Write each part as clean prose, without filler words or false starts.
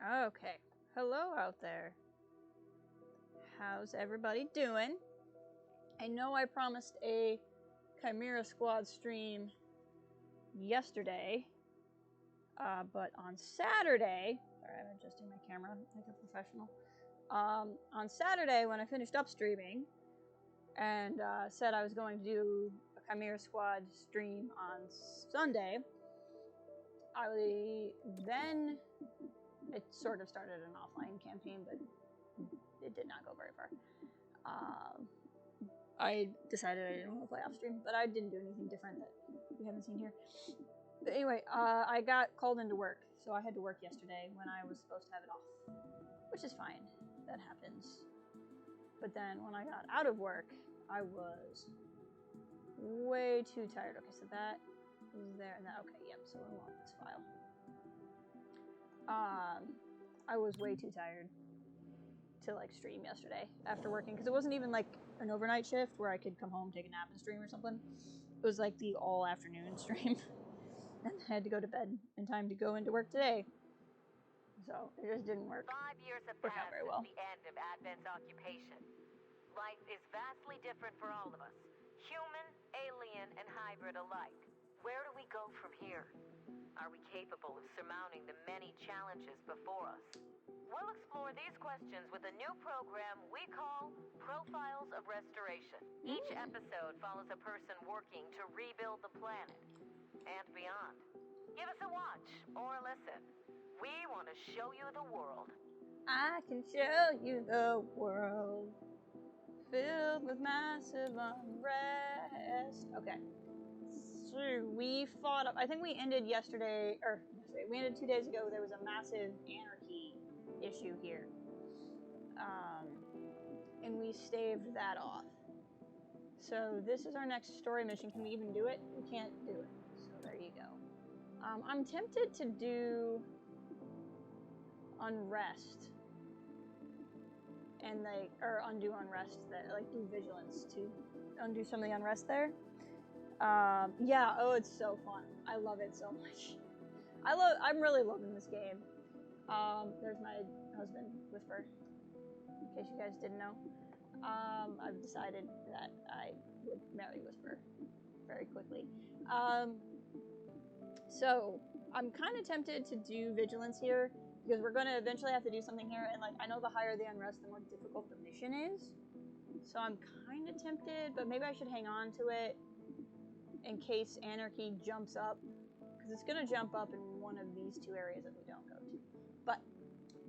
Okay. Hello out there. How's everybody doing? I know I promised a Chimera Squad stream yesterday, but on Saturday, sorry, I'm adjusting my camera like a professional. On Saturday, when I finished up streaming and said I was going to do a Chimera Squad stream on Sunday, then it sort of started an offline campaign, but it did not go very far. I decided I didn't want to play off stream, but I didn't do anything different that we haven't seen here. But anyway, I got called into work, so I had to work yesterday when I was supposed to have it off, which is fine. That happens. But then when I got out of work, I was way too tired. Okay, so that is there, and that, okay, yep, so we want this file. I was way too tired to like stream yesterday after working, because it wasn't even like an overnight shift where I could come home, take a nap, and stream or something. It was like the all afternoon stream, and I had to go to bed in time to go into work today. So it just didn't work. 5 years have Work out passed very since well. the end of Advent's occupation. Life is vastly different for all of us, human, alien, and hybrid alike. Where do we go from here? Are we capable of surmounting the many challenges before us? We'll explore these questions with a new program we call Profiles of Restoration. Each episode follows a person working to rebuild the planet and beyond. Give us a watch or a listen. We want to show you the world. I can show you the world filled with massive unrest. Okay. So we fought up. I think we ended yesterday, we ended 2 days ago. There was a massive anarchy issue here. And we staved that off. So this is our next story mission. Can we even do it? We can't do it. So there you go. I'm tempted to do unrest and undo unrest, that like do vigilance to undo some of the unrest there. Yeah, oh, it's so fun. I love it so much. I'm really loving this game. There's my husband, Whisper, in case you guys didn't know. I've decided that I would marry Whisper very quickly. So I'm kind of tempted to do vigilance here, because we're going to eventually have to do something here, and like I know the higher the unrest, the more difficult the mission is. So I'm kind of tempted, but maybe I should hang on to it in case anarchy jumps up, because it's going to jump up in one of these two areas that we don't go to. But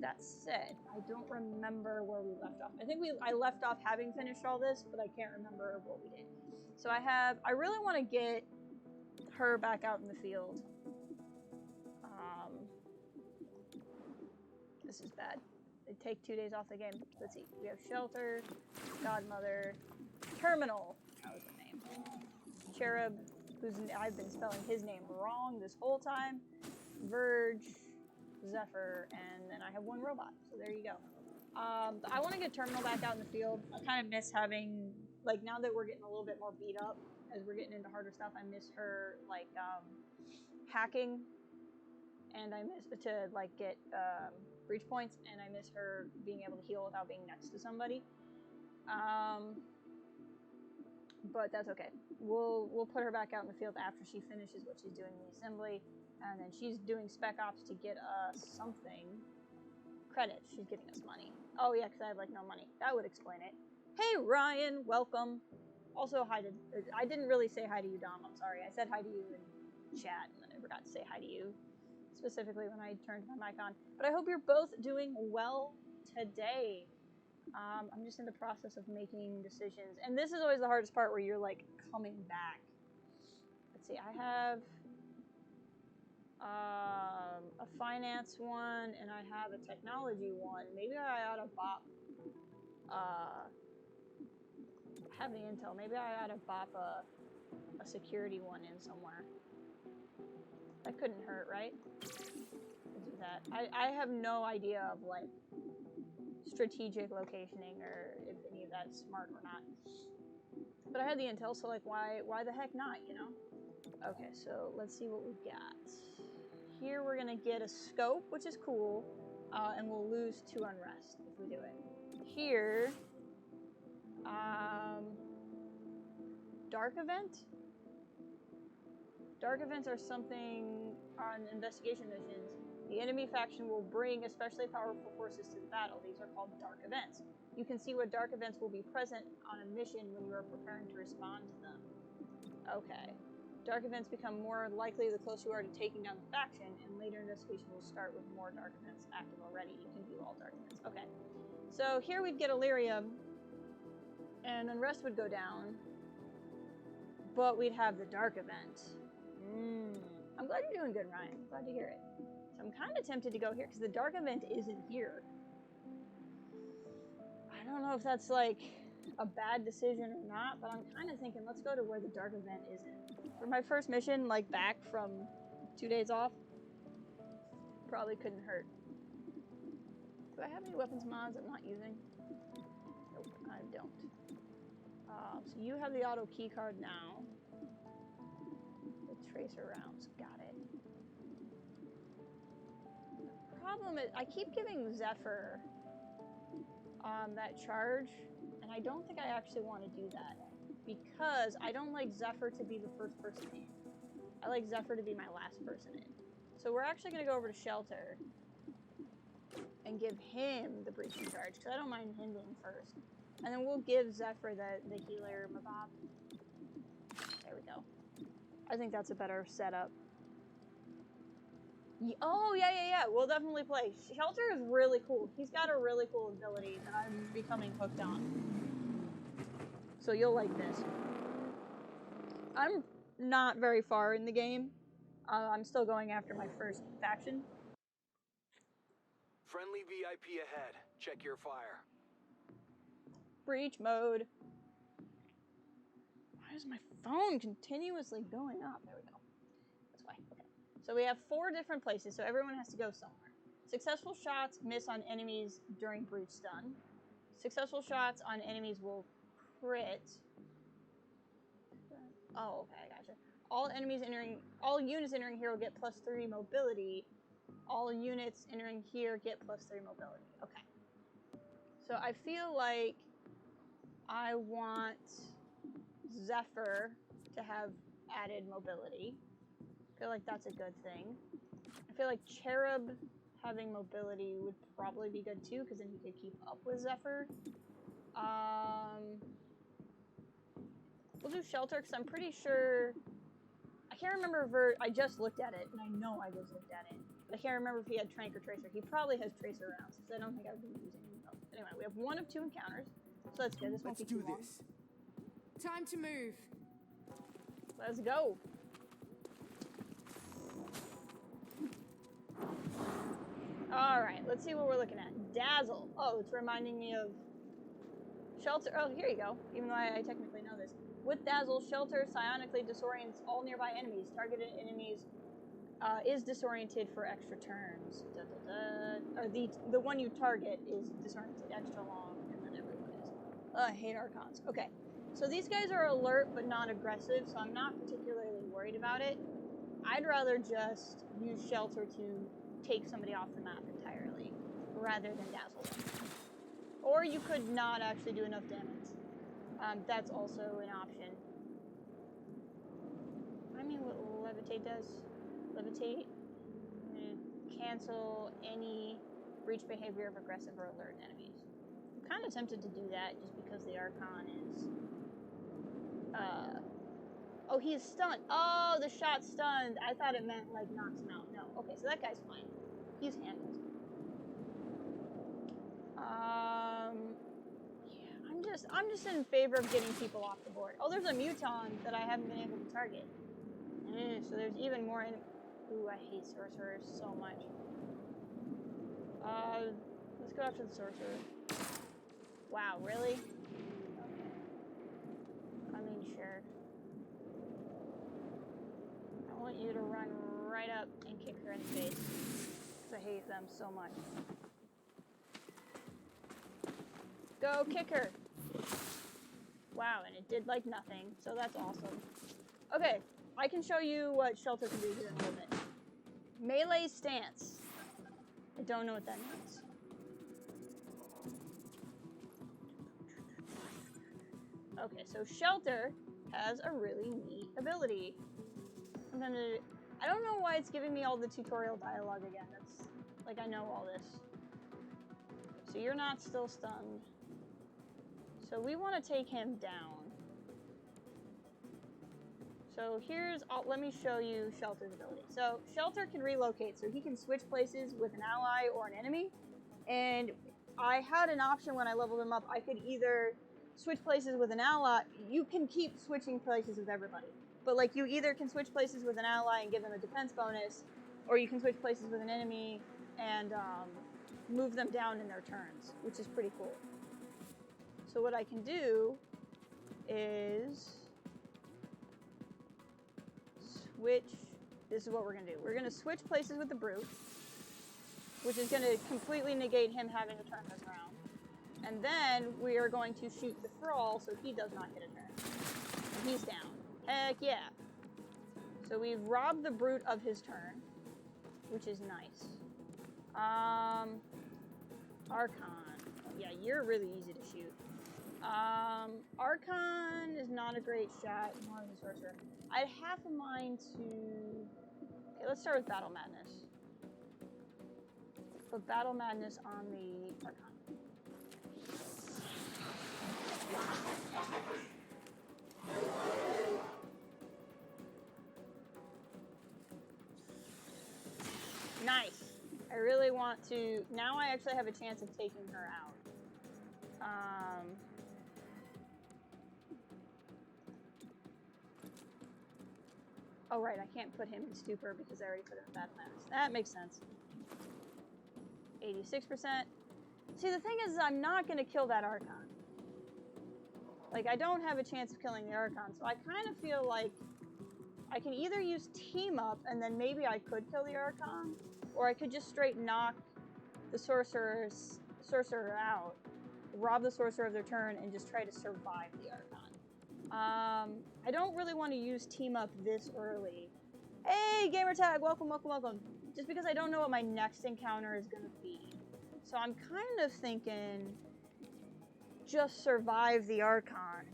that said, I don't remember where we left off. I think I left off having finished all this, but I can't remember what we did. So I really want to get her back out in the field. This is bad. They take 2 days off the game. Let's see. We have Shelter, Godmother, Terminal. That was the name. Cherub, I've been spelling his name wrong this whole time. Verge, Zephyr, and then I have one robot. So there you go. I want to get Terminal back out in the field. I kind of miss having, like, now that we're getting a little bit more beat up, as we're getting into harder stuff, I miss her, like, hacking. And I miss to, like, get breach points, and I miss her being able to heal without being next to somebody. But that's okay. We'll put her back out in the field after she finishes what she's doing in the assembly, and then she's doing spec ops to get us something. Credits. She's getting us money. Oh yeah, because I have like no money. That would explain it. Hey Ryan, welcome. Also hi to. I didn't really say hi to you, Dom. I'm sorry. I said hi to you in chat, and then I forgot to say hi to you specifically when I turned my mic on. But I hope you're both doing well today. I'm just in the process of making decisions. And this is always the hardest part, where you're like coming back. Let's see, I have a finance one, and I have a technology one. Maybe I ought to bop, I have the intel. Maybe I ought to bop a security one in somewhere. That couldn't hurt, right? I'll do that. I have no idea of like strategic locationing, or if any of that's smart or not. But I had the intel, so like why the heck not, you know? Okay, so let's see what we've got. Here we're gonna get a scope, which is cool. and we'll lose 2 unrest if we do it. Here, dark event? Dark events are something on investigation missions. The enemy faction will bring especially powerful forces to the battle. These are called dark events. You can see what dark events will be present on a mission when you are preparing to respond to them. Okay. Dark events become more likely the closer you are to taking down the faction, and later investigation will start with more dark events active already. You can view all dark events. Okay. So here we'd get Illyrium, and unrest would go down, but we'd have the dark event. I'm glad you're doing good, Ryan. I'm glad to hear it. So I'm kind of tempted to go here, because the dark event isn't here. I don't know if that's, like, a bad decision or not, but I'm kind of thinking, let's go to where the dark event isn't. For my first mission, like, back from 2 days off, probably couldn't hurt. Do I have any weapons mods I'm not using? Nope, I don't. So you have the auto key card now. The tracer rounds, got it. The problem is, I keep giving Zephyr that charge, and I don't think I actually want to do that, because I don't like Zephyr to be the first person in. I like Zephyr to be my last person in. So we're actually going to go over to Shelter and give him the breaching charge, because I don't mind him being first. And then we'll give Zephyr the healer mabob. There we go. I think that's a better setup. Oh, yeah. We'll definitely play. Shelter is really cool. He's got a really cool ability that I'm becoming hooked on. So you'll like this. I'm not very far in the game. I'm still going after my first faction. Friendly VIP ahead. Check your fire. Breach mode. Why is my phone continuously going up? There we go. That's why. Okay. So we have 4 different places, so everyone has to go somewhere. Successful shots miss on enemies during breach stun. Successful shots on enemies will crit. Oh, okay, I gotcha. All units entering here will get +3 mobility. All units entering here get +3 mobility. Okay. So I feel like I want Zephyr to have added mobility. I feel like that's a good thing. I feel like Cherub having mobility would probably be good too, because then he could keep up with Zephyr. We'll do Shelter, because I'm pretty sure... I can't remember I just looked at it, and I know I just looked at it. But I can't remember if he had Trank or Tracer. He probably has Tracer rounds, because I don't think I've been using him. Anyway, we have 1 of 2 encounters, so that's good. This won't be too long. Let's do this. Time to move. Let's go. Alright, let's see what we're looking at. Dazzle. Oh, it's reminding me of Shelter. Oh, here you go. Even though I technically know this. With Dazzle, Shelter psionically disorients all nearby enemies. Targeted enemies is disoriented for extra turns. Or the one you target is disoriented extra long, and then everyone is. I hate Archons. Okay, so these guys are alert but not aggressive, so I'm not particularly worried about it. I'd rather just use Shelter to take somebody off the map entirely, rather than Dazzle them. Or you could not actually do enough damage. That's also an option. I mean, what Levitate does. Levitate. Cancel any breach behavior of aggressive or alert enemies. I'm kind of tempted to do that just because the Archon is... Oh, he is stunned. Oh, the shot stunned. I thought it meant, like, knocks him out. No. Okay, so that guy's fine. He's handled. Yeah, I'm just in favor of getting people off the board. Oh, there's a Muton that I haven't been able to target. So there's even more in... Ooh, I hate sorcerers so much. Let's go after the sorcerer. Wow, really? Okay. I mean, sure. I want you to run right up and kick her in the face. Because I hate them so much. Go kick her! Wow, and it did like nothing, so that's awesome. Okay, I can show you what Shelter can do here in a little bit. Melee stance. I don't know what that means. Okay, so Shelter has a really neat ability. I don't know why it's giving me all the tutorial dialogue again. That's, like, I know all this. So you're not still stunned. So we want to take him down. So here's, let me show you Shelter's ability. So Shelter can relocate, so he can switch places with an ally or an enemy. And I had an option when I leveled him up. I could either switch places with an ally. You can keep switching places with everybody. But like, you either can switch places with an ally and give them a defense bonus, or you can switch places with an enemy and move them down in their turns, which is pretty cool. So what I can do is switch. This is what we're going to do. We're going to switch places with the Brute, which is going to completely negate him having a turn this round. And then we are going to shoot the Thrall so he does not get a turn. And he's down. Heck yeah. So we've robbed the Brute of his turn, which is nice. Archon. Yeah, you're really easy to shoot. Archon is not a great shot, nor is a Sorcerer. I'd have a mind to... Okay, let's start with Battle Madness. Put Battle Madness on the Archon. Nice. I really want to... Now I actually have a chance of taking her out. Oh, right. I can't put him in Stupor because I already put him in Battle Madness. That makes sense. 86%. See, the thing is, I'm not going to kill that Archon. Like, I don't have a chance of killing the Archon, so I kind of feel like I can either use Team Up, and then maybe I could kill the Archon, or I could just straight knock the Sorcerer out, rob the Sorcerer of their turn, and just try to survive the Archon. I don't really want to use Team Up this early. Hey, Gamertag! Welcome, welcome, welcome. Just because I don't know what my next encounter is going to be. So I'm kind of thinking just survive the Archon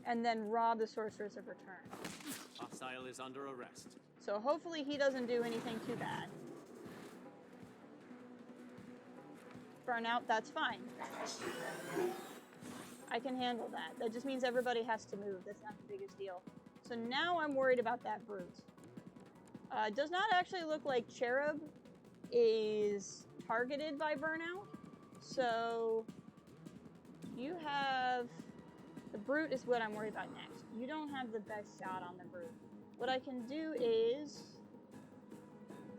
and then rob the Sorceress of her turn. Hostile is under arrest. So hopefully he doesn't do anything too bad. Burnout, that's fine. I can handle that. That just means everybody has to move. That's not the biggest deal. So now I'm worried about that Brute. It does not actually look like Cherub is targeted by Burnout. So you have... The Brute is what I'm worried about next. You don't have the best shot on the Brute. What I can do is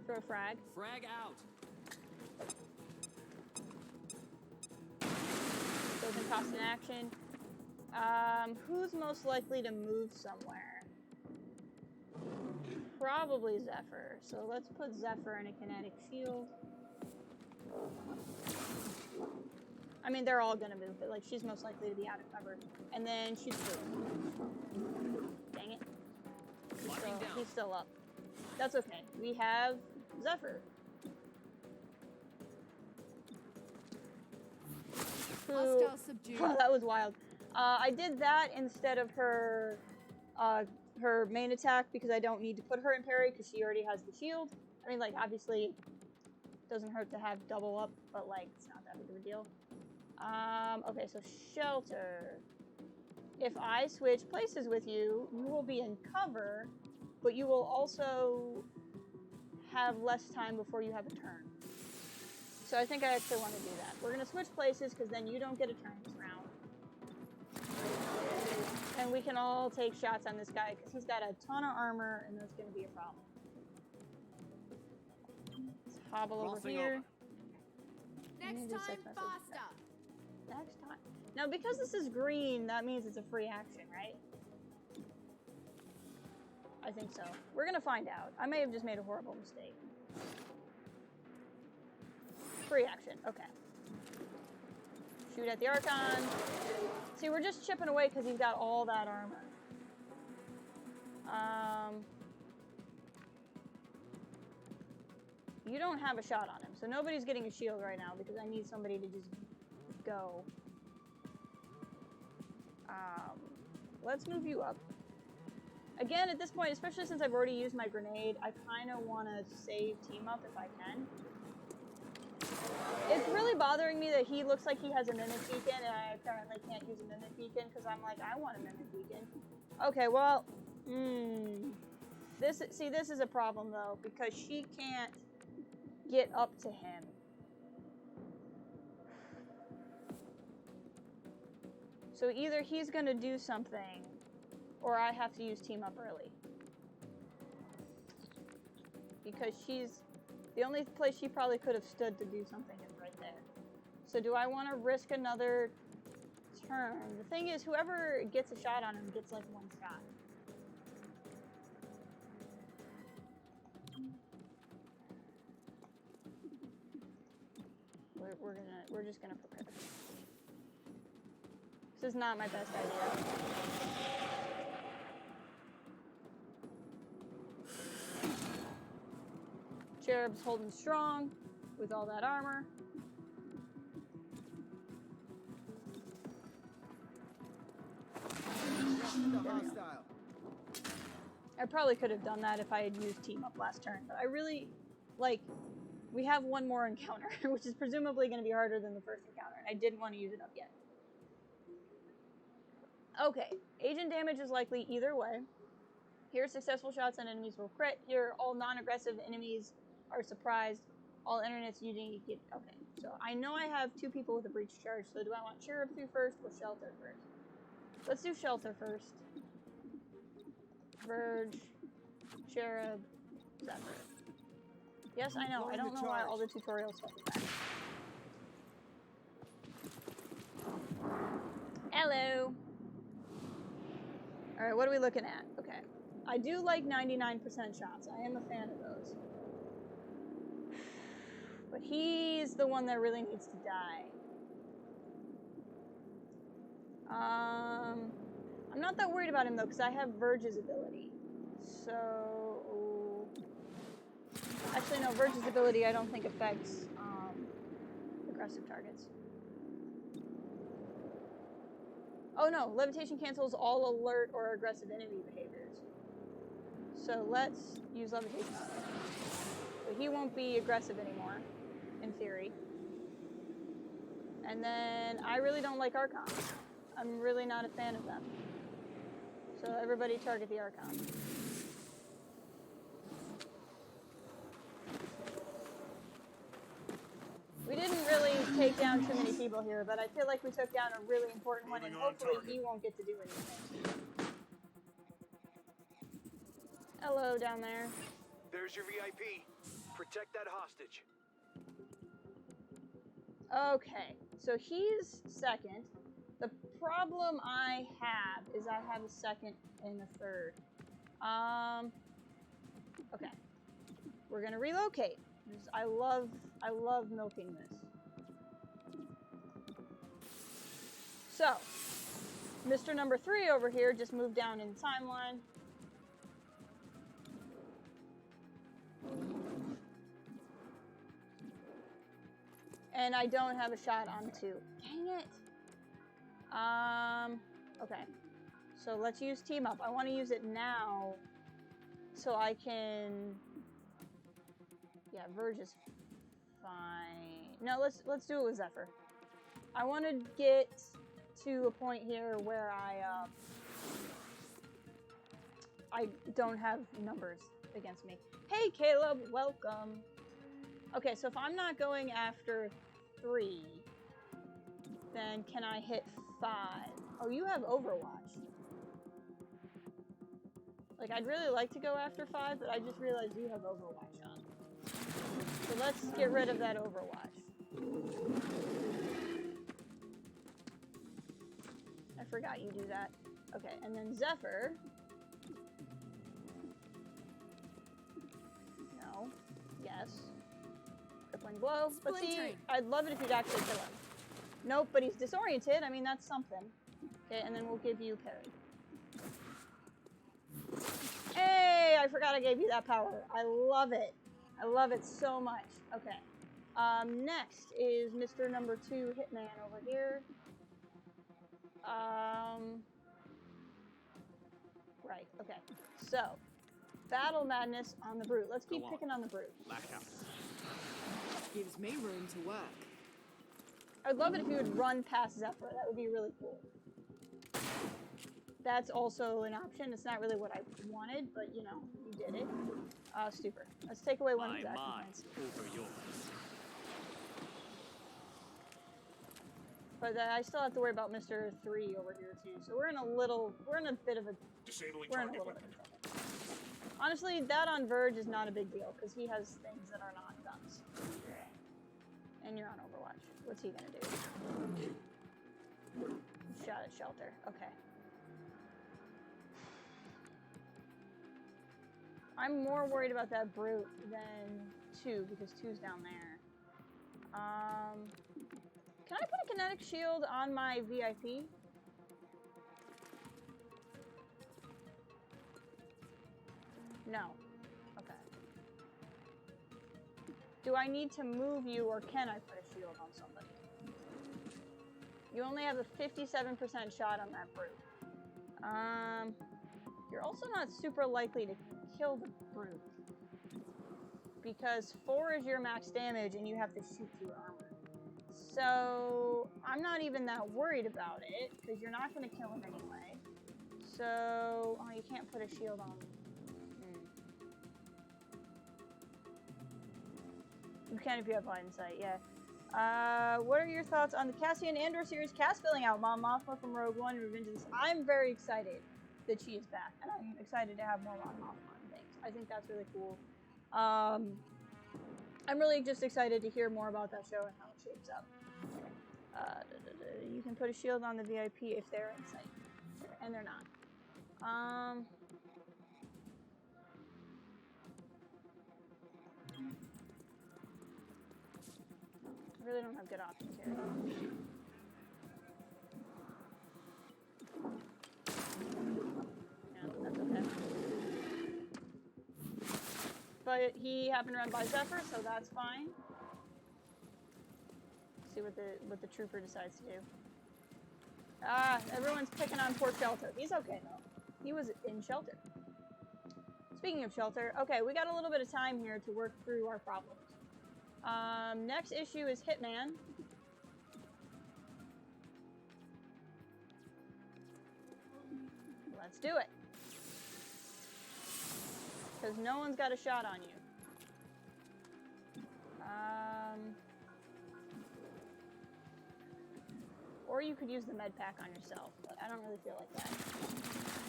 throw a frag. Frag out. Doesn't cost an action. Who's most likely to move somewhere? Probably Zephyr. So let's put Zephyr in a kinetic shield. I mean, they're all gonna move, but like she's most likely to be out of cover. And then she's through. Dang it. He's still up. That's okay. We have Zephyr. Hostile subdued. That was wild. I did that instead of her her main attack because I don't need to put her in parry because she already has the shield. I mean, like, obviously, it doesn't hurt to have double up, but, like, it's not that big of a deal. Okay, so Shelter. If I switch places with you, you will be in cover, but you will also have less time before you have a turn. So I think I actually want to do that. We're going to switch places because then you don't get a turn this round. And we can all take shots on this guy because he's got a ton of armor and that's going to be a problem. Let's hobble over here. Next time, faster. Next time. Now, because this is green, that means it's a free action, right? I think so. We're going to find out. I may have just made a horrible mistake. Free action. Okay. Shoot at the Archon. See, we're just chipping away because he's got all that armor. You don't have a shot on him, so nobody's getting a shield right now because I need somebody to just go. Let's move you up. Again, at this point, especially since I've already used my grenade, I kind of want to save team up if I can. It's really bothering me that he looks like he has a mimic beacon and I apparently can't use a mimic beacon because I'm like, I want a mimic beacon. Okay, well, this is a problem though because she can't get up to him. So either he's gonna do something or I have to use team up early. Because the only place she probably could have stood to do something is right there. So do I want to risk another turn? The thing is, whoever gets a shot on him gets like one shot. We're just gonna prepare. This is not my best idea. Cherub's holding strong with all that armor. I probably could have done that if I had used team up last turn, but I really, like, we have one more encounter, which is presumably going to be harder than the first encounter, and I didn't want to use it up yet. Okay, agent damage is likely either way. Here, successful shots on enemies will crit. Here, all non-aggressive enemies are surprised. All internets you need to get. Okay, so I know I have 2 people with a breach charge, so do I want Cherub through first or Shelter first? Let's do Shelter first. Verge, Cherub, Zephyr. Yes, I know. I don't know why all the tutorial stuff is back. Hello. Alright, what are we looking at? Okay. I do like 99% shots. I am a fan of those. But he's the one that really needs to die. I'm not that worried about him though, because I have Verge's ability. So... Actually, no, Verge's ability I don't think affects aggressive targets. Oh no, levitation cancels all alert or aggressive enemy behaviors. So let's use levitation on him. So he won't be aggressive anymore, in theory. And then I really don't like Archons. I'm really not a fan of them. So everybody target the Archon. We didn't really take down too many people here, but I feel like we took down a really important one, and hopefully he won't get to do anything. Hello, down there. There's your VIP. Protect that hostage. Okay, so he's second. The problem I have is I have a second and a third. Okay. We're gonna relocate. I love milking this. So, Mr. Number 3 over here just moved down in the timeline. And I don't have a shot on 2. Dang it. Okay. So let's use team up. I want to use it now so I can... Yeah, Verge is fine. No, let's do it with Zephyr. I want to get to a point here where I don't have numbers against me. Hey, Caleb, welcome. Okay, so if I'm not going after 3, then can I hit 5? Oh, you have Overwatch. Like, I'd really like to go after 5, but I just realized you have Overwatch on. So let's get rid of that Overwatch. I forgot you do that. Okay, and then Zephyr. No. Yes. Crippling blow. But see, I'd love it if you'd actually kill him. Nope, but he's disoriented. I mean, that's something. Okay, and then we'll give you parry. Hey, I forgot I gave you that power. I love it. I love it so much. Okay. Next is Mr. Number 2 Hitman over here. Right, okay. So, Battle Madness on the Brute. Let's keep picking on the Brute. Lash out. Gives me room to work. I'd love it if you would run past Zephyr. That would be really cool. That's also an option. It's not really what I wanted, but you know, you did it. Stupor. Let's take away one of his action points. Over yours. But I still have to worry about Mr. 3 over here too. So we're in a bit of a trouble. Honestly, that on Verge is not a big deal because he has things that are not guns. And you're on Overwatch. What's he gonna do? Shot at Shelter. Okay. I'm more worried about that Brute than 2 because 2's down there. Can I put a kinetic shield on my VIP? No. Okay. Do I need to move you or can I put a shield on somebody? You only have a 57% shot on that Brute. You're also not super likely to kill the Brute. Because 4 is your max damage and you have to shoot through armor. So, I'm not even that worried about it, because you're not going to kill him anyway. So, oh, you can't put a shield on. You can if you have line of sight, yeah. What are your thoughts on the Cassian Andor series cast filling out? Mon Mothma from Rogue One and Revenge of the Sith. I'm very excited that she is back, and I'm excited to have more Mon Mothma and things. I think that's really cool. I'm really just excited to hear more about that show and how it shapes up. You can put a shield on the VIP if they're in sight. And they're not. I really don't have good options here. Yeah, that's okay. But he happened to run by Zephyr, so that's fine. See what the trooper decides to do. Ah, everyone's picking on poor Shelter. He's okay though. He was in Shelter. Speaking of Shelter, okay, we got a little bit of time here to work through our problems. Next issue is Hitman. Let's do it. Because no one's got a shot on you. Or you could use the med pack on yourself, but I don't really feel like that.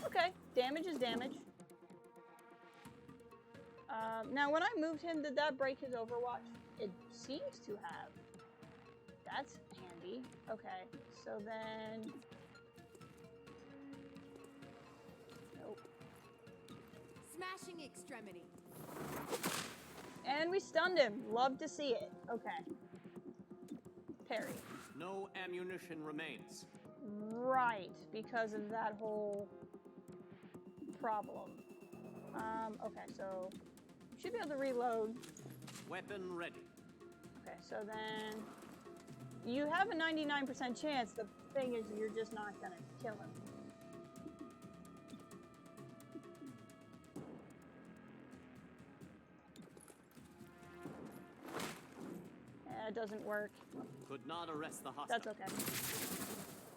Okay, damage is damage. Now, when I moved him, did that break his Overwatch? It seems to have. That's handy. Okay, so then... Nope. Smashing extremity. And we stunned him. Love to see it. Okay. Parry. No ammunition remains. Right, because of that whole problem. Okay, so you should be able to reload. Weapon ready. Okay, so then you have a 99% chance. The thing is, you're just not gonna kill him. It doesn't work. Could not arrest the hostile. That's okay.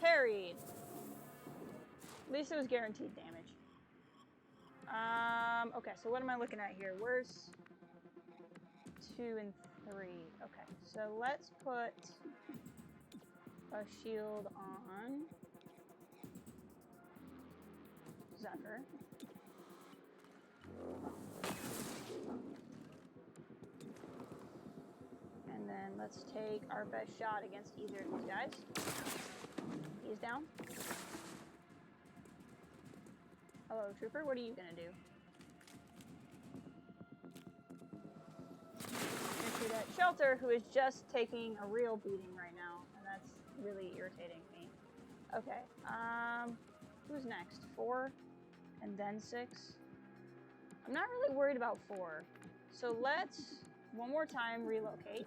Parried. At least it was guaranteed damage. Okay, so what am I looking at here? Where's 2 and 3? Okay, so let's put a shield on Zephyr. And then let's take our best shot against either of these guys. He's down. Hello, Trooper. What are you gonna do? Gonna shoot at Shelter, who is just taking a real beating right now, and that's really irritating me. Okay. Who's next? 4, and then 6. I'm not really worried about 4. So let's, one more time, relocate.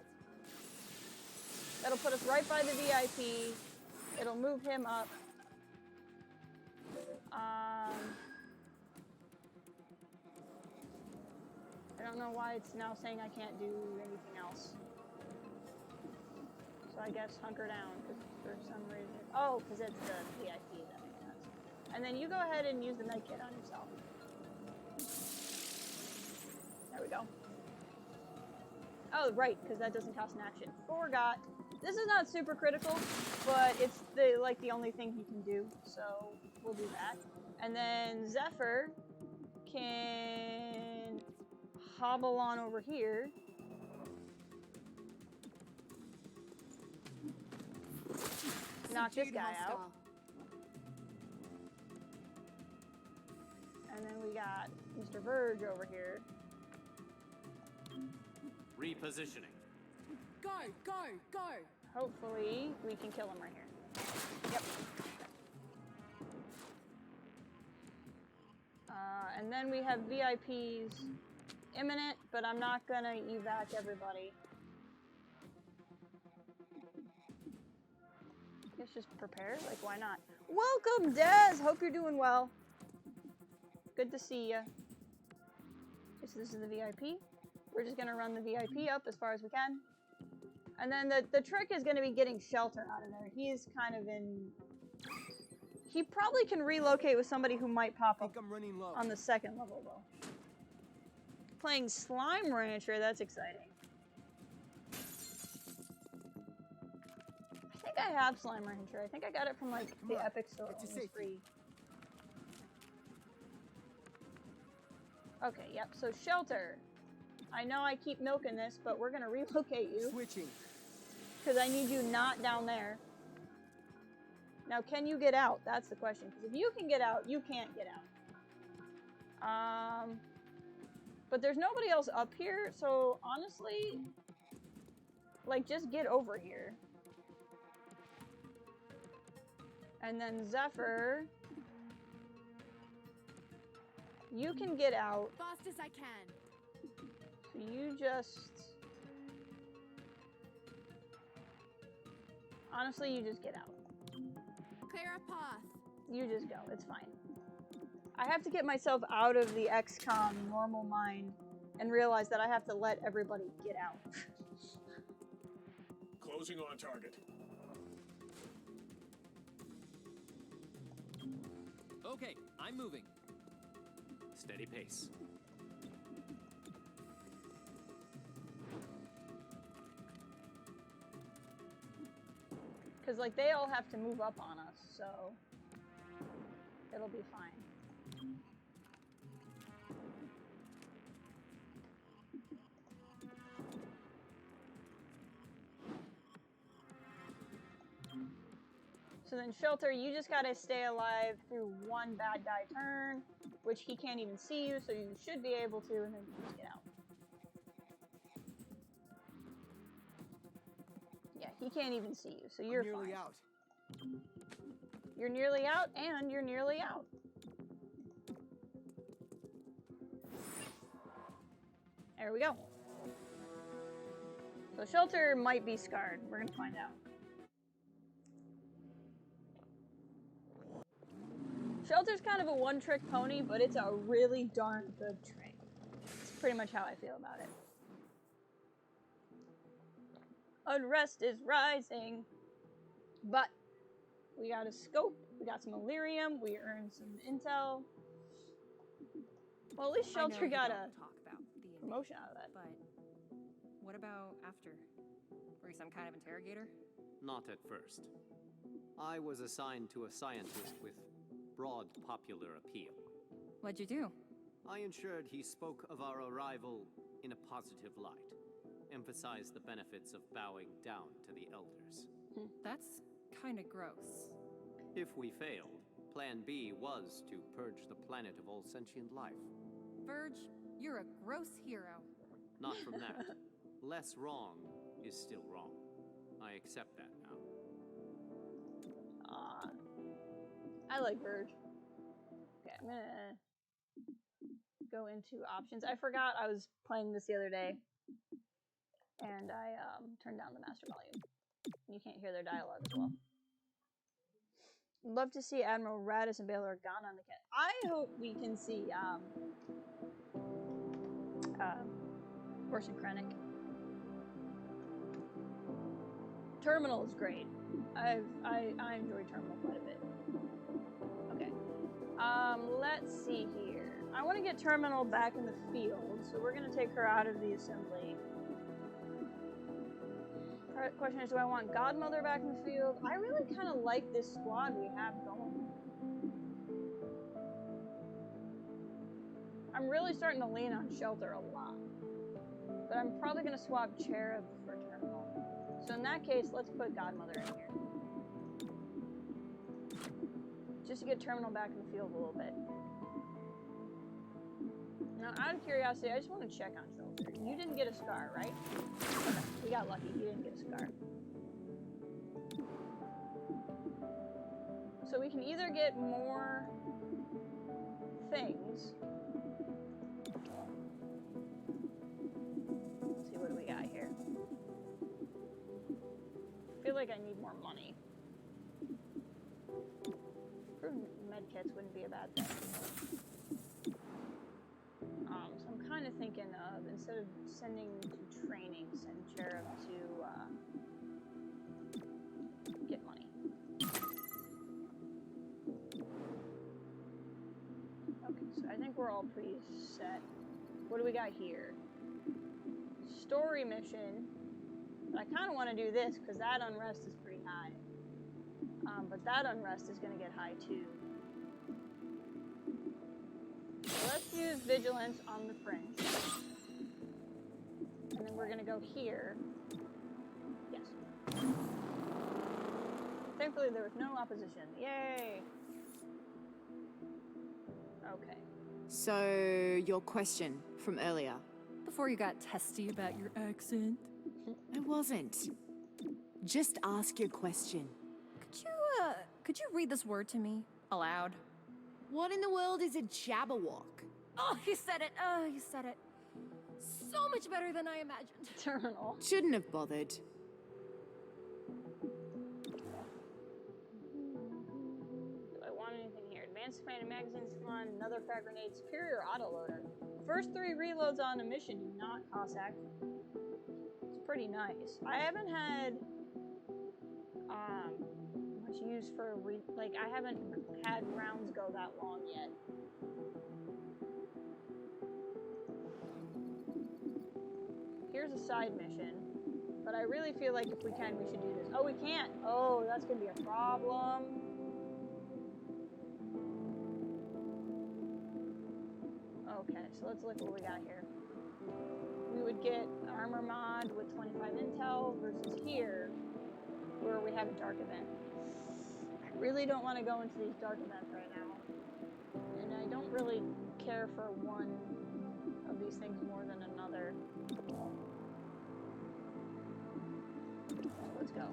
That'll put us right by the VIP. It'll move him up. I don't know why it's now saying I can't do anything else. So I guess hunker down, because for some reason... Oh, because it's the VIP, that makes sense. And then you go ahead and use the med kit on yourself. There we go. Oh, right, because that doesn't cost an action. Forgot. This is not super critical, but it's the only thing he can do, so we'll do that. And then Zephyr can hobble on over here. Knock this guy out. And then we got Mr. Verge over here. Repositioning. Go, go, go! Hopefully, we can kill him right here. Yep. And then we have VIPs imminent, but I'm not gonna evac everybody. Let's just prepare, like why not? Welcome, Des! Hope you're doing well. Good to see ya. Okay, so this is the VIP. We're just gonna run the VIP up as far as we can. And then the trick is gonna be getting Shelter out of there. He's kind of in... He probably can relocate with somebody who might pop up on the second level, though. Playing Slime Rancher, that's exciting. I think I have Slime Rancher. I think I got it from, like, the Epic Store. It was free. Okay, yep, so Shelter. I know I keep milking this, but we're gonna relocate you. Switching. Because I need you not down there. Now, can you get out? That's the question. Because if you can get out, you can't get out. But there's nobody else up here, so honestly, like, just get over here. And then Zephyr, you can get out. Fast as I can. So you just... Honestly, you just get out. Clear a path. You just go. It's fine. I have to get myself out of the XCOM normal mind and realize that I have to let everybody get out. Closing on target. Okay, I'm moving. Steady pace. Because, like, they all have to move up on us, so it'll be fine. So then, Shelter, you just gotta stay alive through one bad guy turn, which he can't even see you, so you should be able to, and then you just get out. Yeah, he can't even see you, so you're nearly fine. out. You're nearly out, and you're nearly out. There we go. So Shelter might be scarred. We're gonna find out. Shelter's kind of a one-trick pony, but it's a really darn good trick. It's pretty much how I feel about it. Unrest is rising. But we got a scope, we got some Illyrium, we earned some intel. Well, at least Shelter got a talk about the promotion out of that. But what about after? Were you some kind of interrogator? Not at first. I was assigned to a scientist with broad popular appeal. What'd you do? I ensured he spoke of our arrival in a positive light, emphasized the benefits of bowing down to the elders. That's kinda gross. If we failed, Plan B was to purge the planet of all sentient life. Verge, you're a gross hero. Not from that. Less wrong is still wrong. I accept that now. I like Verge. Okay, I'm gonna go into options. I forgot I was playing this the other day, and I turned down the master volume. You can't hear their dialogue as well. Love to see Admiral Radis and Bail Organa on the cat. I hope we can see Orson Krennic. Terminal is great. I enjoy Terminal quite a bit. Okay. Let's see here. I want to get Terminal back in the field, so we're going to take her out of the assembly. Question is, do I want Godmother back in the field? I really kind of like this squad we have going. I'm really starting to lean on Shelter a lot. But I'm probably going to swap Cherub for Terminal. So in that case, let's put Godmother in here. Just to get Terminal back in the field a little bit. Now, out of curiosity, I just want to check on Shelter. You didn't get a scar, right? Okay, we got lucky. You didn't get a scar. So we can either get more things. Let's see, what do we got here? I feel like I need more money. Improved medkits wouldn't be a bad thing. So I'm kind of thinking of, instead of sending to training, send Cherub to get money. Okay, so I think we're all pretty set. What do we got here? Story mission. But I kind of want to do this because that unrest is pretty high. But that unrest is going to get high too. So let's use vigilance on the fringe. And then we're going to go here. Yes. Thankfully there was no opposition. Yay! Okay. So, your question from earlier. Before you got testy about your accent. I wasn't. Just ask your question. Could you read this word to me? Aloud? What in the world is a Jabberwock? Oh, you said it. Oh, you said it. So much better than I imagined. Terminal. Shouldn't have bothered. Do I want anything here? Advanced expanded magazines, fun, another frag grenade, superior autoloader. First 3 reloads on a mission do not cost action. It's pretty nice. I haven't had much use for I haven't had rounds go that long yet. Here's a side mission, but I really feel like if we can, we should do this. Oh, we can't. Oh, that's gonna be a problem. Okay, so let's look what we got here. We would get armor mod with 25 intel versus here, where we have a dark event. I really don't want to go into these dark events right now. And I don't really care for one of these things more than another. So let's go.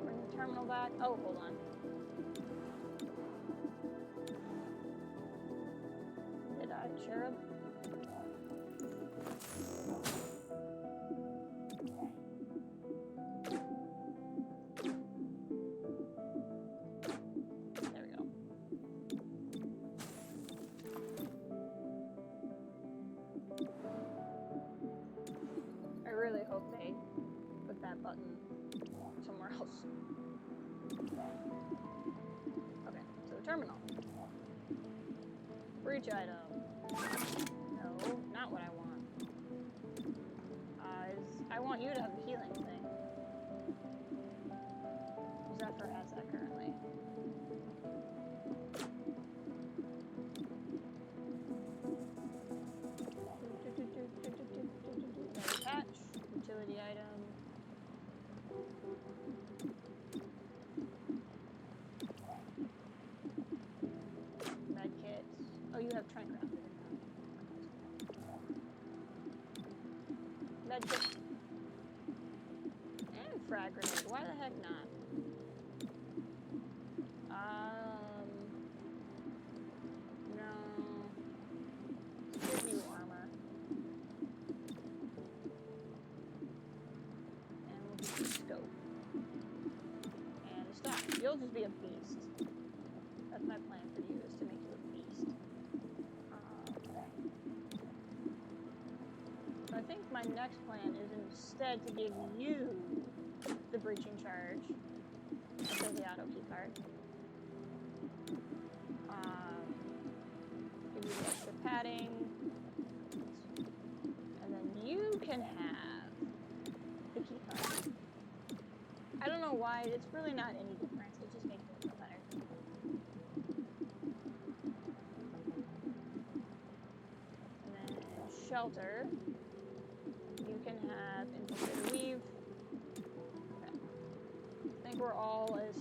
Bring the terminal back. Oh, hold on. Did I Cherub? Button somewhere else. Okay, so terminal. Breach item. No, not what I want. I want you to have a healing thing. Zephyr has that currently. Patch, utility item. Medkits. Oh, you have trank rounds. Medkit. And frag grenade. Why the heck not? No. You'll just be a beast. That's my plan for you, is to make you a beast. Okay. So I think my next plan is instead to give you the breaching charge. So the auto key card. Give you the extra padding. And then you can have the key card. I don't know why, it's really not any difference. It just makes it feel better. And then shelter. You can have infiltrator weave. Okay. I think we're all as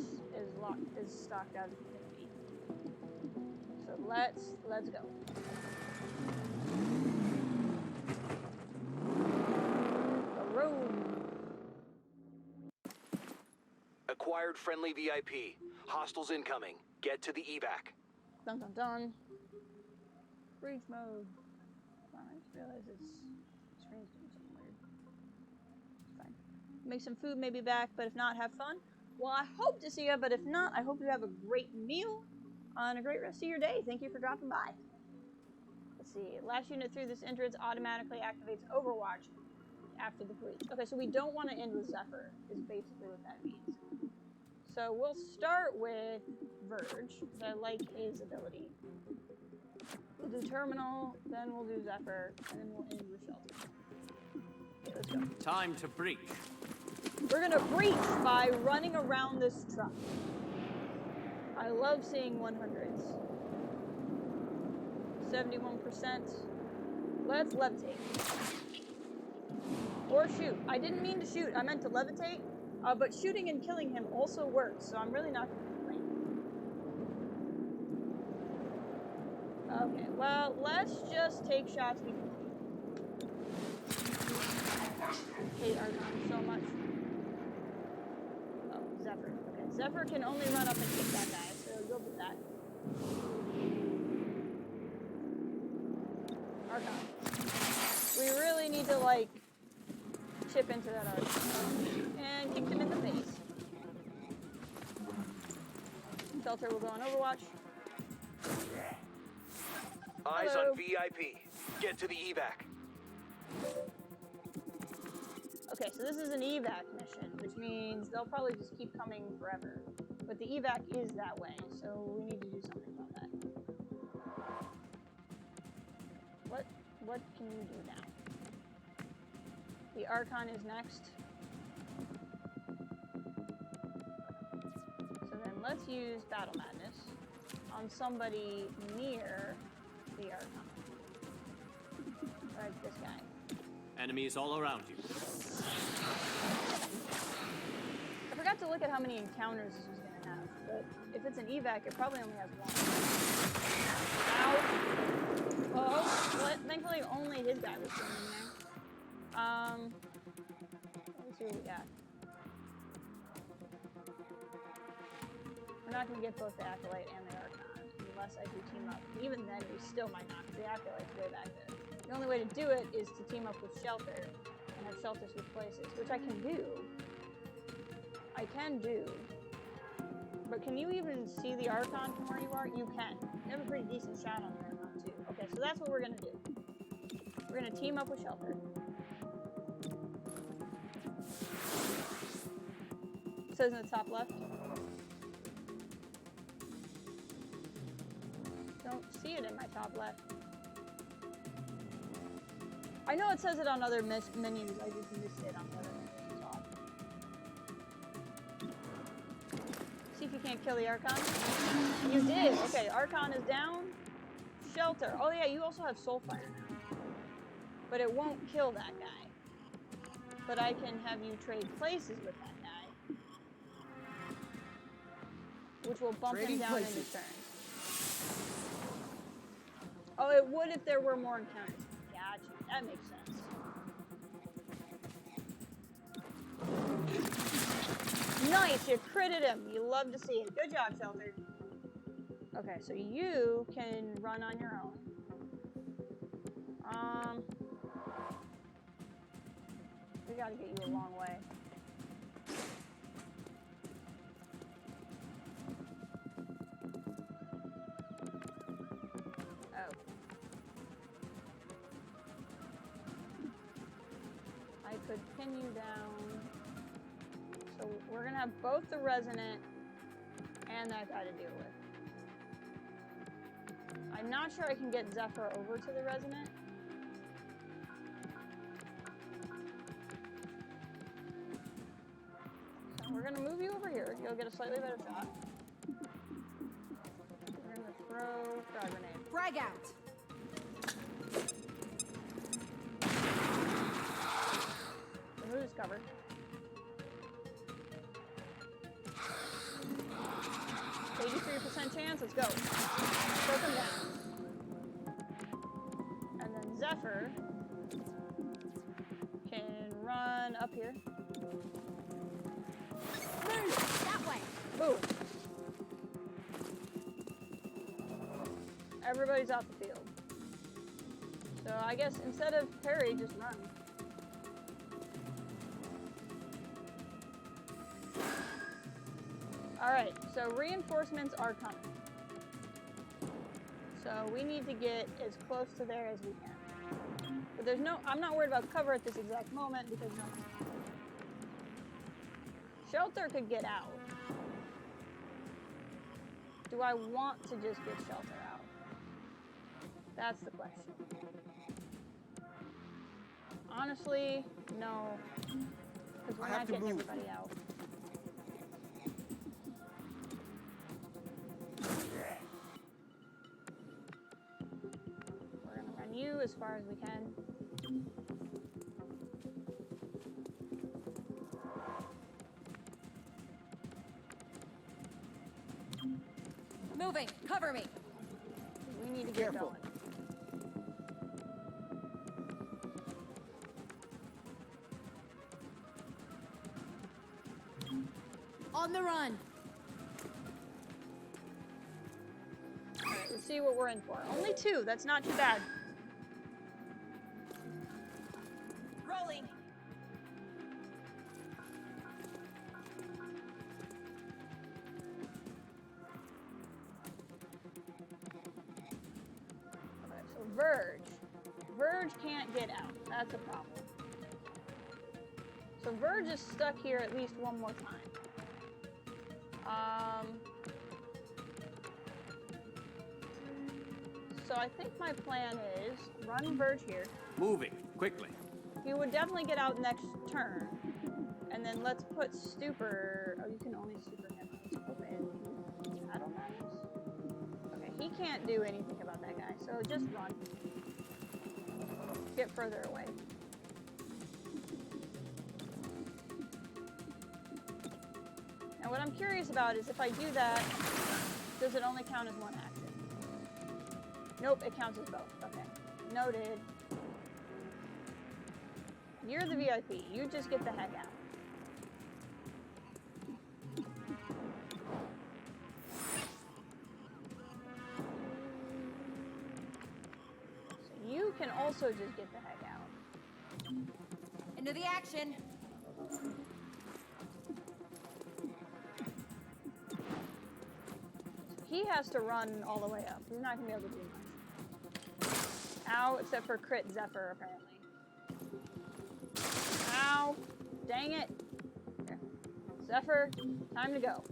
stocked out as we can be. So let's go. The road. Acquired friendly VIP. Hostiles incoming. Get to the evac. Dun dun dun. Breach mode. Wow, I just realized its screen's doing something weird. It's fine. Make some food, maybe back, but if not, have fun. Well, I hope to see you, but if not, I hope you have a great meal and a great rest of your day. Thank you for dropping by. Let's see. Last unit through this entrance automatically activates Overwatch after the breach. Okay, so we don't want to end with Zephyr, is basically what that means. So we'll start with Verge, because I like his ability. We'll do Terminal, then we'll do Zephyr, and then we'll end with Shelter. Okay, let's go. Time to breach. We're gonna breach by running around this truck. I love seeing 100s. 71%. Let's levitate. Or shoot. I didn't mean to shoot, I meant to levitate. But shooting and killing him also works, so I'm really not going to complain. Okay, well, let's just take shots we can see. Hate Argon so much. Oh, Zephyr. Okay, Zephyr can only run up and kick that guy, so you'll do that. Argon. We really need to, like, chip into that Argon. And kicked him in the face. Shelter will go on Overwatch. Eyes Hello. on VIP. Get to the evac. Okay, so this is an evac mission, which means they'll probably just keep coming forever. But the evac is that way, so we need to do something about that. What can you do now? The Archon is next. So then let's use Battle Madness on somebody near the Archon. Like this guy. Enemies all around you. I forgot to look at how many encounters this was going to have, but if it's an evac, it probably only has one. Ow. Oh, well, thankfully only his guy was going in there. Let's see what we got. We're not going to get both the Acolyte and the Archon unless I do team up. Even then, we still might not, because the Acolyte's way back there. The only way to do it is to team up with Shelter and have Shelter switch places, which I can do. But can you even see the Archon from where you are? You can. You have a pretty decent shot on the Archon, too. Okay, so that's what we're going to do. We're going to team up with Shelter. It says in the top left. Don't see it in my top left. I know it says it on other menus, I just missed it on the other menus as well. See if you can't kill the Archon. You did! Okay, Archon is down. Shelter. Oh yeah, you also have Soulfire now. But it won't kill that guy. But I can have you trade places with that guy. Which will bump him down in his turn. Oh, it would if there were more encounters. Gotcha. That makes sense. Nice! You critted him. You love to see it. Good job, Shelter. Okay, so you can run on your own. We gotta get you a long way. could pin you down. So we're gonna have both the Resonant and that guy to deal with. I'm not sure I can get Zephyr over to the Resonant. So we're gonna move you over here. You'll get a slightly better shot. We're gonna throw frag grenade. Frag out! Who's covered? %chance, let's go. Choke him down. And then Zephyr can run up here. Move! That way! Boom. Everybody's off the field. So I guess instead of parry, just run. Alright, so reinforcements are coming. So we need to get as close to there as we can. But there's no, I'm not worried about cover at this exact moment because no one's coming. Shelter could get out. Do I want to just get Shelter out? That's the question. Honestly, no. Because we're not getting everybody out. We're going to run you as far as we can. Moving! Cover me! We need to get going. On the run! Alright, let's see what we're in for. Only 2, that's not too bad. Rolling! Okay, so Verge. Verge can't get out. That's a problem. So Verge is stuck here at least one more time. So I think my plan is run Verge here. Moving, quickly. He would definitely get out next turn. And then let's put Stupor. Oh, you can only Super him. Open. Shadow Knives? Okay, he can't do anything about that guy, so just run. Get further away. Now what I'm curious about is if I do that, does it only count as one action? Nope, it counts as both. Okay. Noted. You're the VIP. You just get the heck out. So you can also just get the heck out. Into the action! He has to run all the way up. He's not going to be able to do much. Ow, except for crit Zephyr, apparently. Ow. Dang it. Here. Zephyr, time to go.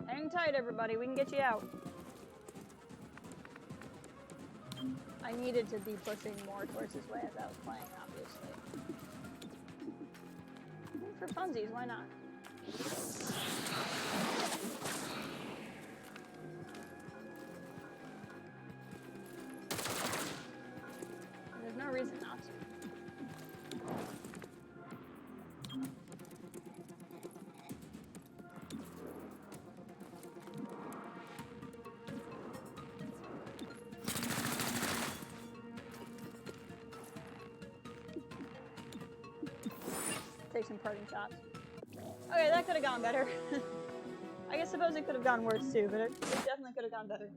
Hang tight, everybody. We can get you out. I needed to be pushing more towards this way as I was playing, obviously. For funsies, why not? There's no reason not to. Take some parting shots. Okay, that could have gone better. I suppose it could have gone worse too, but it definitely could have gone better.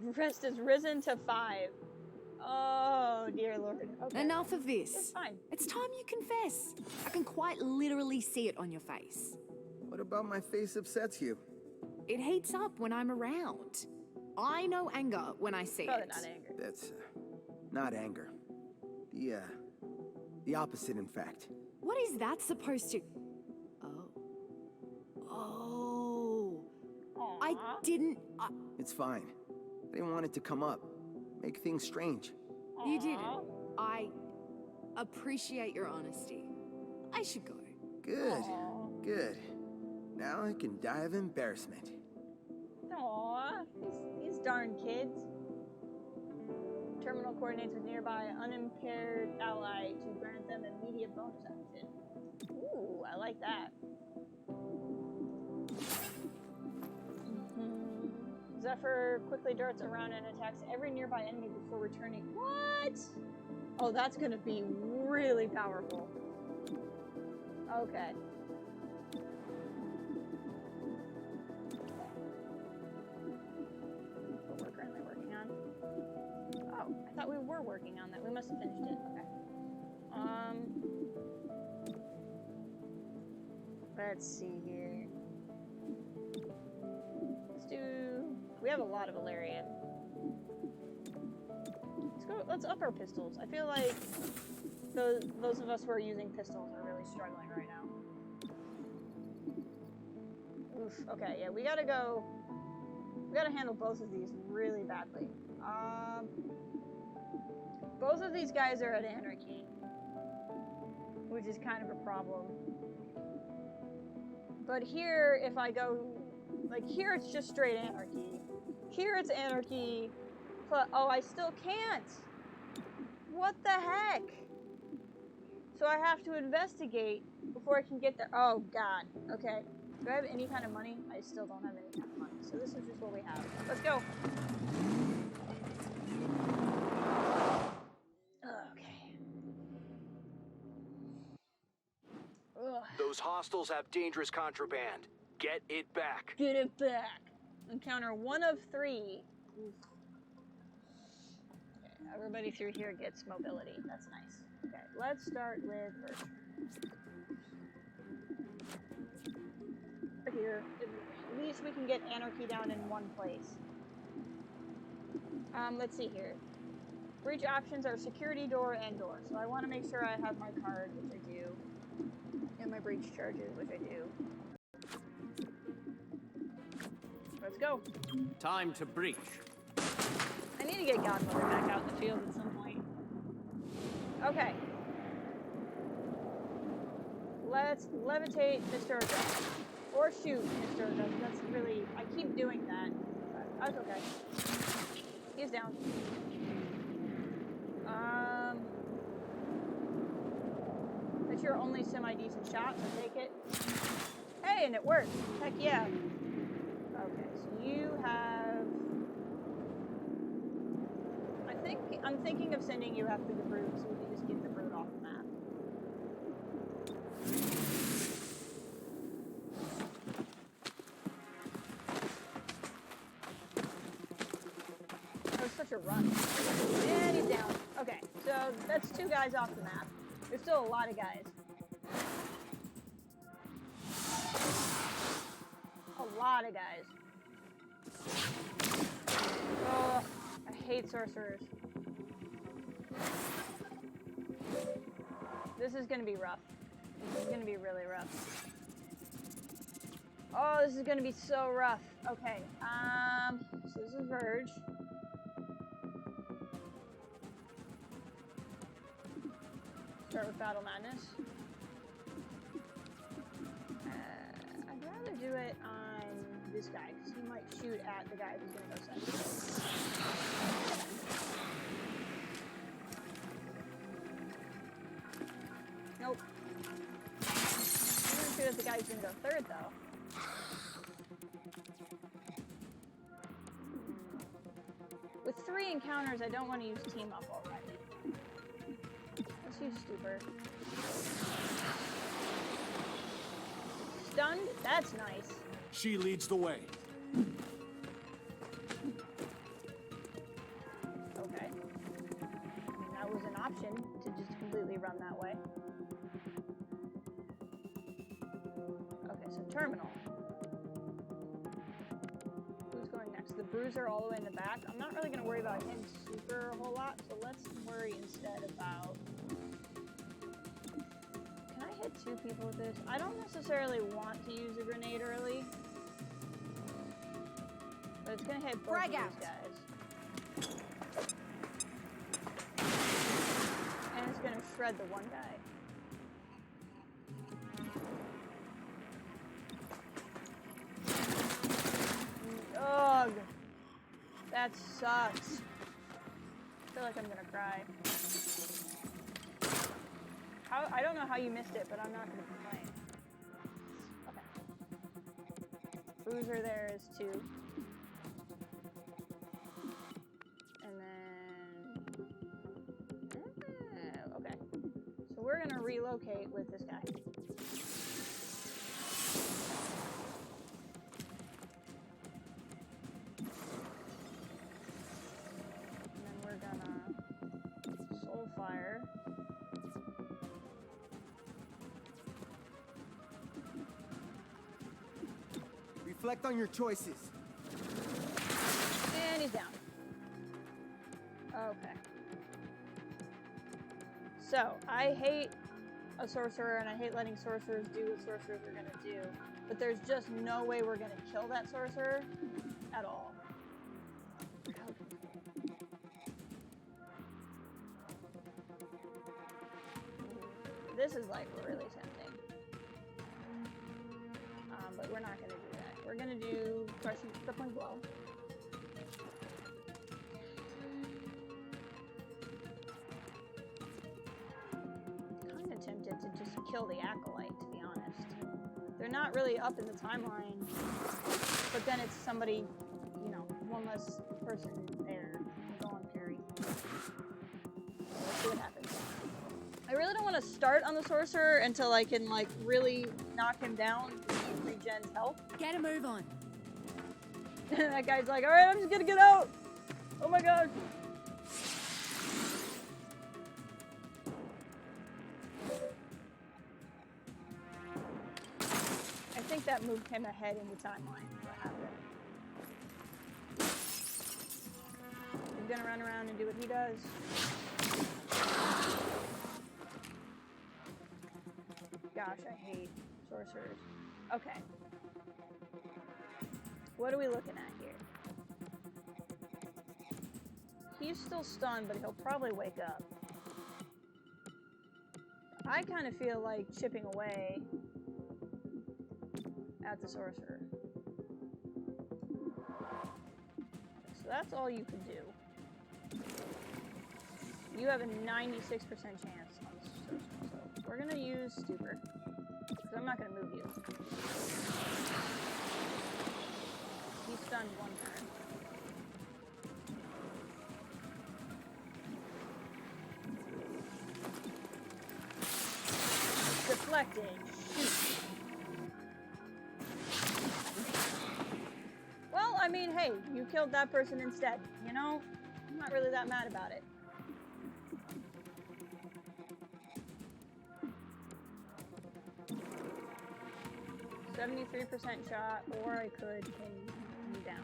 Rest is risen to 5. Oh, dear Lord. Okay. Enough of It's this. fine. It's time you confess. I can quite literally see it on your face. What about my face upsets you? It heats up when I'm around. I know anger when I see Probably it. not anger. That's not anger. The opposite, in fact. What is that supposed to... Oh. I Aw. didn't... It's fine. I didn't want it to come up. Make things strange. You didn't. Aw. I appreciate your honesty. I should go. Good. Aw. Good. Now I can die of embarrassment. Aw, these darn kids. Terminal coordinates with nearby unimpaired ally to grant them immediate bonus action. Ooh, I like that. Zephyr quickly darts around and attacks every nearby enemy before returning. What? Oh, that's gonna be really powerful. Okay. What we're currently working on. Oh, I thought we were working on that. We must have finished it. Okay. Let's see here. We have a lot of Valerian. Let's up our pistols. I feel like those of us who are using pistols are really struggling right now. Oof, okay, yeah, we gotta handle both of these really badly. Both of these guys are at Anarchy, which is kind of a problem. But here, if I go, like here it's just straight Anarchy. Here it's Anarchy, but oh, I still can't. What the heck? So I have to investigate before I can get there. Oh God. Okay. Do I have any kind of money? I still don't have any kind of money. So this is just what we have. Let's go. Okay. Ugh. Those hostiles have dangerous contraband. Get it back. Get it back. Encounter 1 of 3. Oof. Okay, everybody through here gets mobility. That's nice. Okay, let's start with Bertrand. Here, at least we can get Anarchy down in one place. Let's see here. Breach options are security door and door. So I want to make sure I have my card, which I do, and my breach charges, which I do. Let's go. Time to breach. I need to get Godmother back out in the field at some point. Okay. Let's levitate Mr. August. Or shoot Mr. August. That's really... I keep doing that. But that's okay. He's down. That's your only semi-decent shot, so take it. Hey, and it worked. Heck yeah. Okay, so you have... I'm thinking of sending you after the Brood so we can just get the Brood off the map. That was such a run. And he's down. Okay, so that's 2 guys off the map. There's still a lot of guys. A lot of guys. Oh, I hate sorcerers. This is gonna be rough. This is gonna be really rough. Oh, this is gonna be so rough. Okay, so this is Verge. Start with Battle Madness. I'd rather do it on this guy, because he might shoot at the guy who's gonna go second. Nope. I'm gonna shoot at the guy who's gonna go third, though. With 3 encounters, I don't want to use team up already. Let's use Stupor. Stunned? That's nice. She leads the way. keeps the bruiser all the way in the back. I'm not really going to worry about him super a whole lot, so let's worry instead about... Can I hit 2 people with this? I don't necessarily want to use a grenade early. But it's going to hit both of these guys. And it's going to shred the one guy. Ugh. That sucks. I feel like I'm gonna cry. I don't know how you missed it, but I'm not gonna complain. Okay. Bruiser there is 2. And then... okay. So we're gonna relocate with this guy. Fire. Reflect on your choices. And he's down. Okay. So, I hate a sorcerer, and I hate letting sorcerers do what sorcerers are gonna do. But there's just no way we're gonna kill that sorcerer at all. This is like really tempting. But we're not going to do that. We're going to do crushing crippling blow. Kind of tempted to just kill the acolyte, to be honest. They're not really up in the timeline, but then it's somebody, you know, one less person there. Go on, Perry. Let's see what happens. I really don't want to start on the sorcerer until I can, like, really knock him down and regen health. Get a move on. And that guy's like, alright, I'm just gonna get out! Oh my god! I think that moved him ahead in the timeline. What happened? He's gonna run around and do what he does. Gosh, I hate sorcerers. Okay. What are we looking at here? He's still stunned, but he'll probably wake up. I kind of feel like chipping away at the sorcerer. So that's all you can do. You have a 96% chance on the sorcerer, so we're gonna use Stupor. Because I'm not gonna move you. He's stunned 1 turn. Deflected. Shoot. Well, I mean, hey, you killed that person instead. You know, I'm not really that mad about it. .73% shot, or I could pin you down.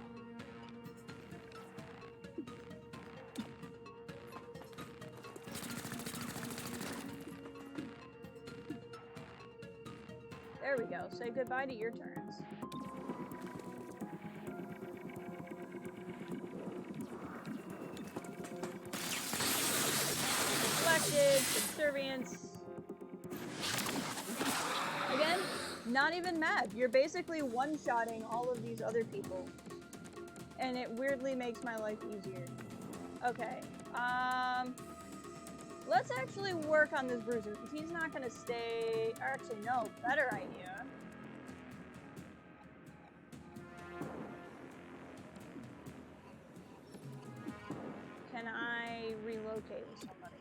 There we go. Say goodbye to your turns. Deflected, subservience. Again, not even mad. You're basically one-shotting all of these other people. And it weirdly makes my life easier. Okay. Let's actually work on this bruiser, because he's not going to stay... Or actually, no. Better idea. Can I relocate with somebody?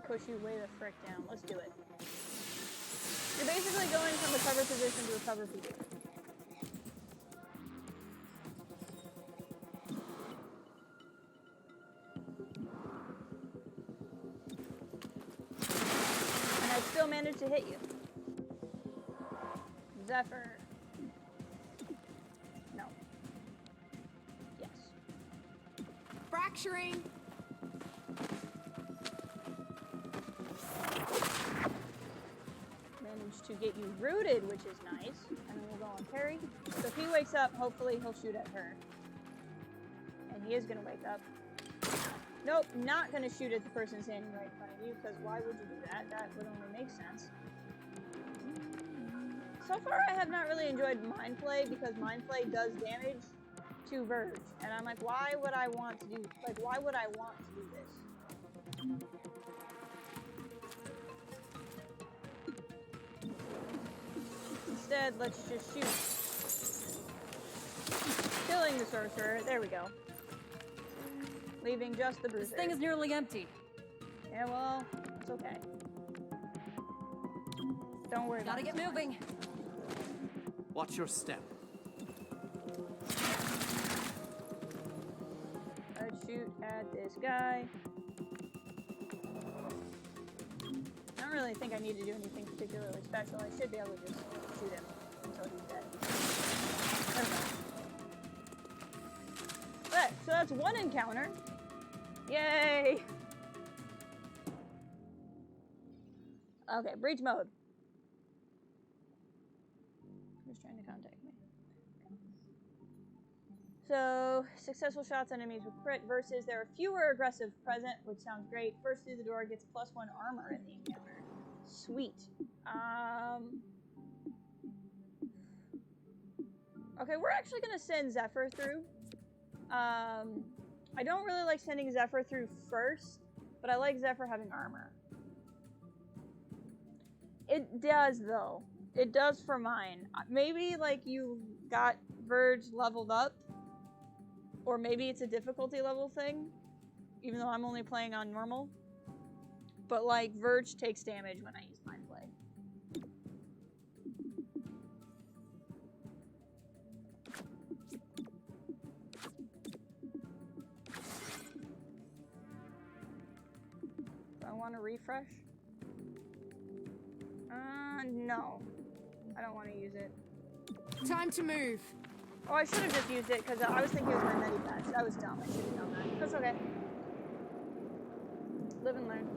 Push you way the frick down. Let's do it. You're basically going from a cover position to a cover position. manage to hit you? Zephyr. No. Yes. Fracturing. Managed to get you rooted, which is nice. And then we'll go on parry. So if he wakes up, hopefully he'll shoot at her. And he is going to wake up. Nope, not going to shoot at the person standing right in front of you, because why would you do that? That would only make sense. So far, I have not really enjoyed Mind Play, because Mind Play does damage to Verge. And I'm like, why would I want to do, like, why would I want to do this? Instead, let's just shoot. Killing the sorcerer. There we go. Leaving just the bruiser. This thing is nearly empty. Yeah, well, it's okay. Don't worry about it. Gotta get moving. Watch your step. Let's shoot at this guy. I don't really think I need to do anything particularly special. I should be able to just shoot him until he's dead. There we go. Okay, so that's one encounter. Yay! Okay, breach mode. Who's trying to contact me? So, successful shots enemies with crit versus there are fewer aggressive present, which sounds great. First through the door gets +1 armor in the encounter. Sweet. Okay, we're actually gonna send Zephyr through. I don't really like sending Zephyr through first, but I like Zephyr having armor. It does, though. It does for mine. Maybe, like, you got Verge leveled up, or maybe it's a difficulty level thing, even though I'm only playing on normal. But, like, Verge takes damage when I use Mind Play. Do I want to refresh? No. I don't want to use it. Time to move. Oh, I should have just used it, because I was thinking it was my medi patch. That was dumb. I should have done that. That's okay. Live and learn.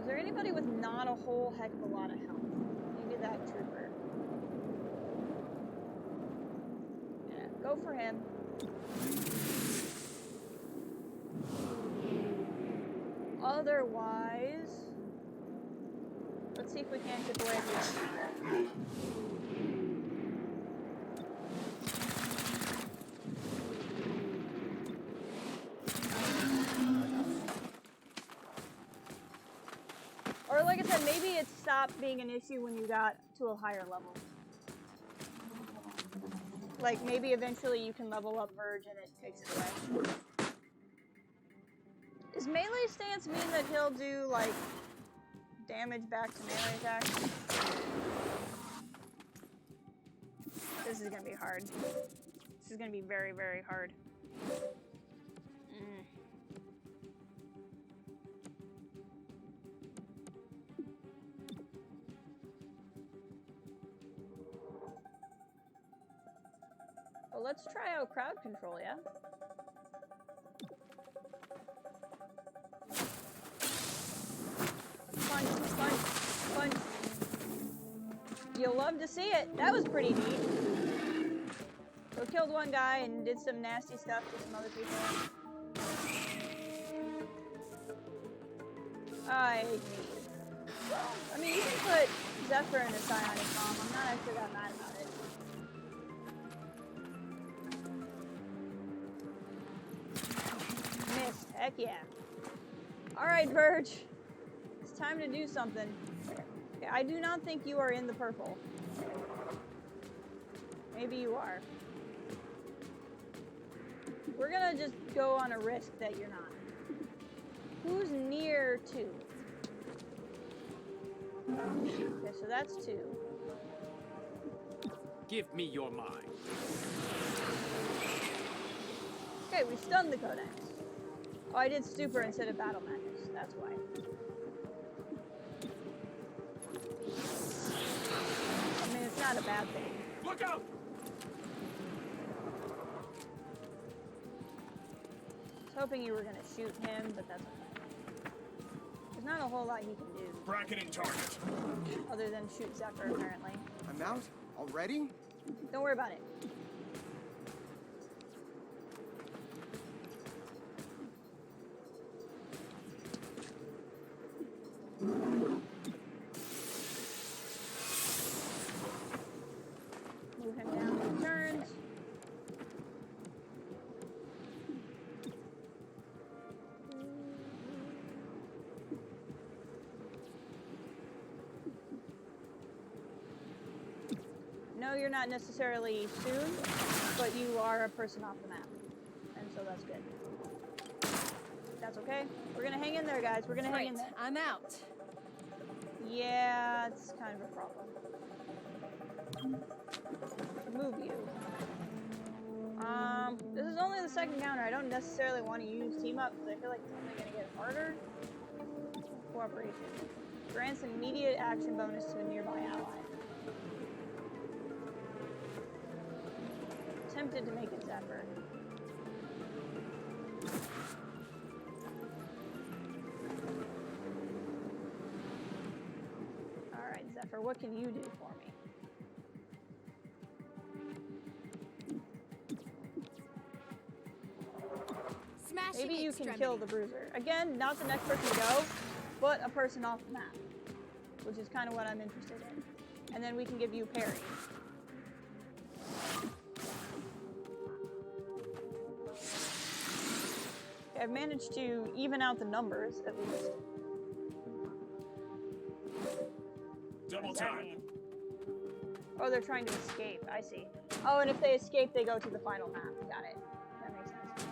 Is there anybody with not a whole heck of a lot of health? Maybe that trooper. Yeah, go for him. Otherwise, let's see if we can't chip away at the other. Or like I said, maybe it stopped being an issue when you got to a higher level. Like maybe eventually you can level up Verge and it takes it away. Does melee stance mean that he'll do like damage back to melee attacks? This is gonna be hard. This is gonna be very, very hard. Well, let's try out crowd control, yeah? Punch, punch, punch. You'll love to see it. That was pretty neat. So killed one guy and did some nasty stuff to some other people. I mean, you can put Zephyr in a psionic bomb. I'm not actually that mad about it. Missed. Heck yeah. Alright, Verge. It's time to do something. Okay, I do not think you are in the purple. Maybe you are. We're gonna just go on a risk that you're not. Who's near 2? Okay, so that's 2. Give me your mind. Okay, we stunned the Codex. Oh, I did Stupor instead of Battle Madness. That's why. I mean, it's not a bad thing. Look out! I was hoping you were gonna shoot him, but that's okay. There's not a whole lot he can do. Bracketing target. Other than shoot Zephyr, apparently. I'm out? Already? Don't worry about it. Move him down in turns. No, you're not necessarily soon, but you are a person off the map. And so that's good. That's okay. We're gonna hang in there, guys. We're gonna hang in there. I'm out. Yeah, it's kind of a problem. Move you. This is only the second counter. I don't necessarily want to use team up because I feel like it's only gonna get harder. Cooperation. Grants immediate action bonus to a nearby ally. Tempted to make it Zephyr. Alright, Zephyr, what can you do for me? Smashing Maybe you can kill the Bruiser. Again, not the next person to go, but a person off the map. Which is kind of what I'm interested in. And then we can give you parry. I've managed to even out the numbers, at least. Double time. Oh, they're trying to escape. I see. Oh, and if they escape, they go to the final map. Got it. That makes sense.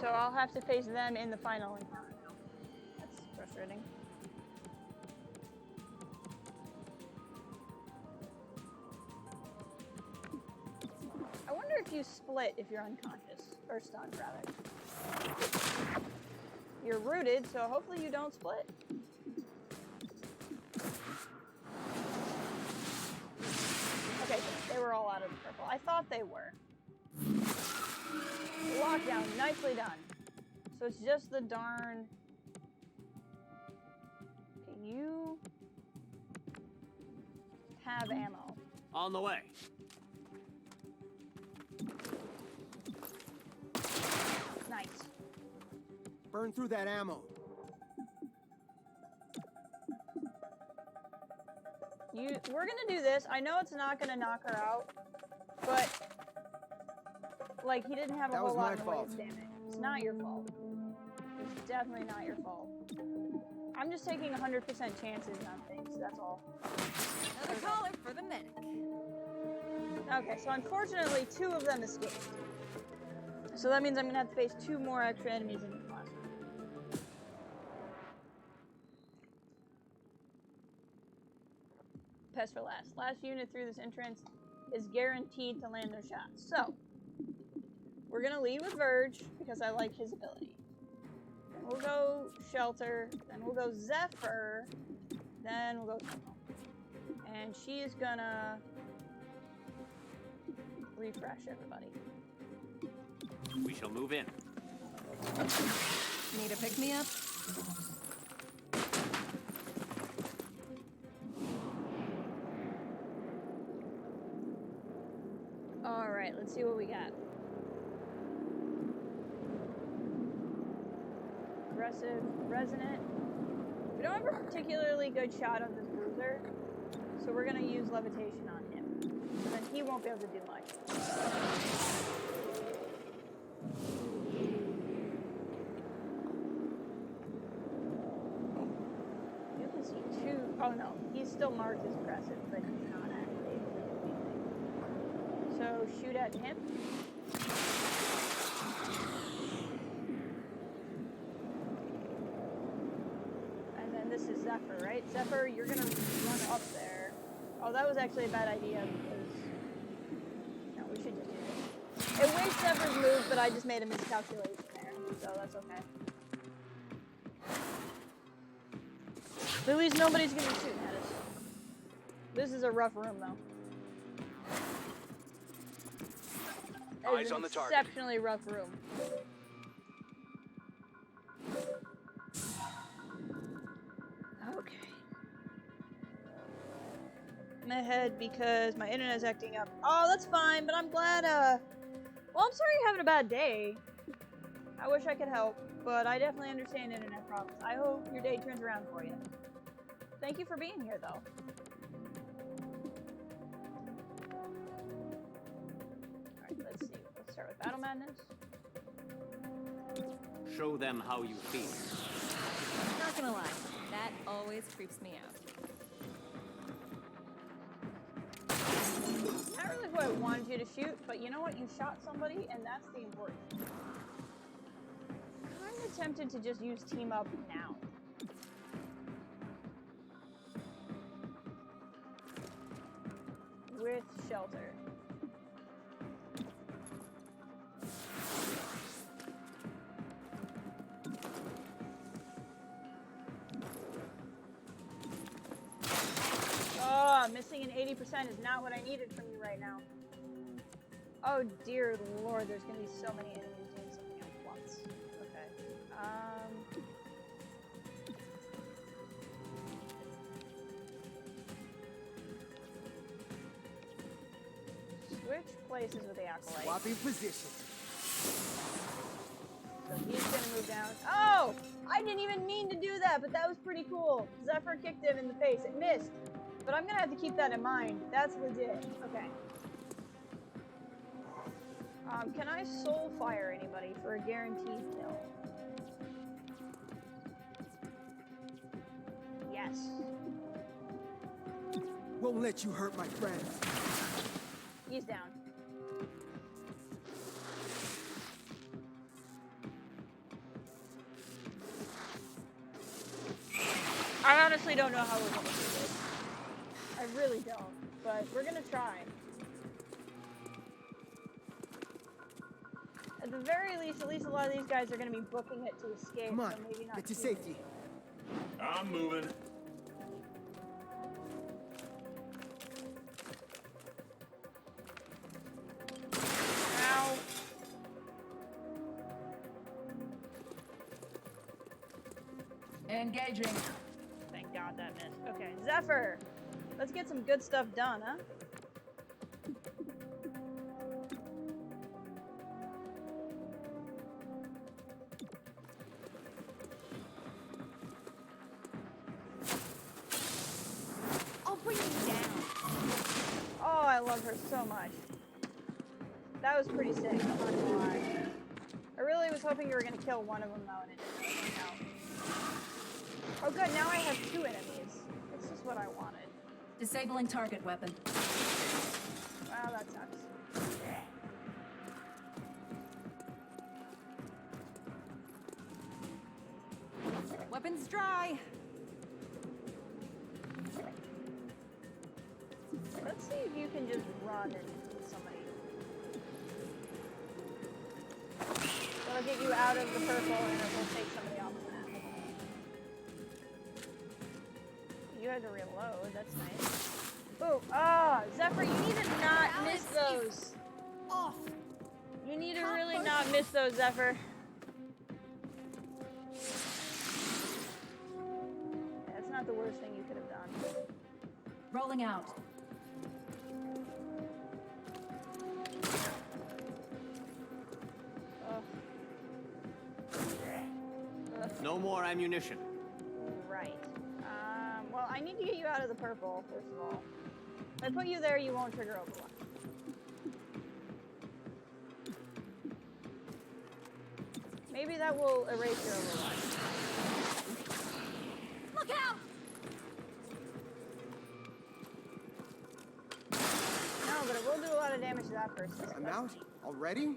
So I'll have to face them in the final encounter now. That's frustrating. I wonder if you split if you're unconscious. Or stunned, rather. You're rooted, so hopefully you don't split. Okay, they were all out of the purple. I thought they were. Lockdown, nicely done. So it's just the darn... Okay, you... have ammo. On the way. Nice. Burn through that ammo. We're gonna do this. I know it's not gonna knock her out, but like he didn't have a whole lot in the way of damage. It's not your fault. It's definitely not your fault. I'm just taking 100% chances on things. That's all. Another caller for the medic. Okay, so unfortunately, 2 of them escaped. So that means I'm gonna have to face 2 more extra enemies in the class. Pest for last. Last unit through this entrance is guaranteed to land their shots. So, we're gonna lead with Verge, because I like his ability. Then we'll go Shelter, then we'll go Zephyr, then we'll go Tunnel. And she is gonna refresh everybody. We shall move in. Need a pick-me-up? Alright, let's see what we got. Aggressive, resonant. We don't have a particularly good shot on this bruiser, so we're gonna use levitation on him. So then he won't be able to do much. You can see 2. Oh no, he's still marked as aggressive, but he's not actually able to do anything. So shoot at him. And then this is Zephyr, right? Zephyr, you're gonna run up there. Oh, that was actually a bad idea because... No, we should just do this. It wastes Zephyr's move, but I just made a miscalculation there, so that's okay. At least nobody's gonna be shooting at us. This is a rough room, though. Eyes on the target. Exceptionally rough room. Okay. I'm ahead because my internet's acting up. Oh, that's fine, but I'm glad, well, I'm sorry you're having a bad day. I wish I could help, but I definitely understand internet problems. I hope your day turns around for you. Thank you for being here, though. Alright, let's see. Let's start with Battle Madness. Show them how you feel. Not gonna lie, that always creeps me out. Not really who I wanted you to shoot, but you know what? You shot somebody, and that's the important thing. I'm tempted to just use team up now. With shelter. Oh, missing an 80% is not what I needed from you right now. Oh dear lord, there's gonna be so many enemies doing something at once. Okay. Switch places with the acolyte. Swapping positions. So he's gonna move down. Oh! I didn't even mean to do that, but that was pretty cool. Zephyr kicked him in the face. It missed. But I'm gonna have to keep that in mind. That's legit. Okay. Can I soul fire anybody for a guaranteed kill? Yes. Won't let you hurt my friends. He's down. I honestly don't know how we're gonna do this. I really don't, but we're gonna try. At the very least, at least a lot of these guys are gonna be booking it to escape, Come on, so maybe not get to too safety. I'm moving. Ow. Engaging. Thank God that missed. Okay, Zephyr! Let's get some good stuff done, huh? I'll bring you down. Oh, I love her so much. That was pretty sick, I'm not gonna lie. I really was hoping you were gonna kill one of them though, and it didn't work out. Oh good, now I have 2 enemies. This is what I wanted. Disabling target weapon. Well, that sucks. Weapons dry. Let's see if you can just run and hit somebody. That'll get you out of the purple and it will take somebody off the map. You had to reload, that's nice. Oh, Zephyr, you need to not miss those. Off. You need to really not miss those, Zephyr. That's not the worst thing you could have done. Rolling out. No more ammunition. Right. Well, I need to get you out of the purple, first of all. If I put you there, you won't trigger Overwatch. Maybe that will erase your Overwatch. Look out! No, but it will do a lot of damage to that person. so I'm that's out neat. already?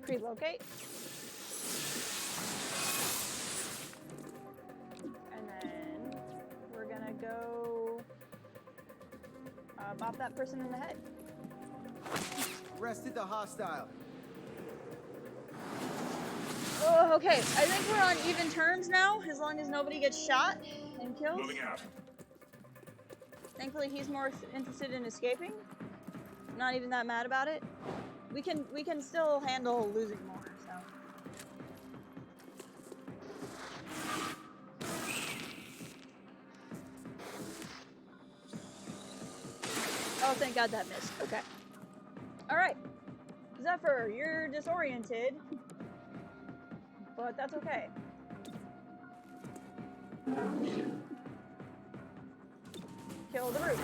Relocate. And then we're gonna go bop that person in the head. Arrested the hostile. Oh, okay. I think we're on even terms now, as long as nobody gets shot and killed. Moving out. Thankfully, he's more interested in escaping. I'm not even that mad about it. We can still handle losing more, so. Oh, thank God that missed. Okay. All right. Zephyr, you're disoriented, but that's okay. Kill the brute.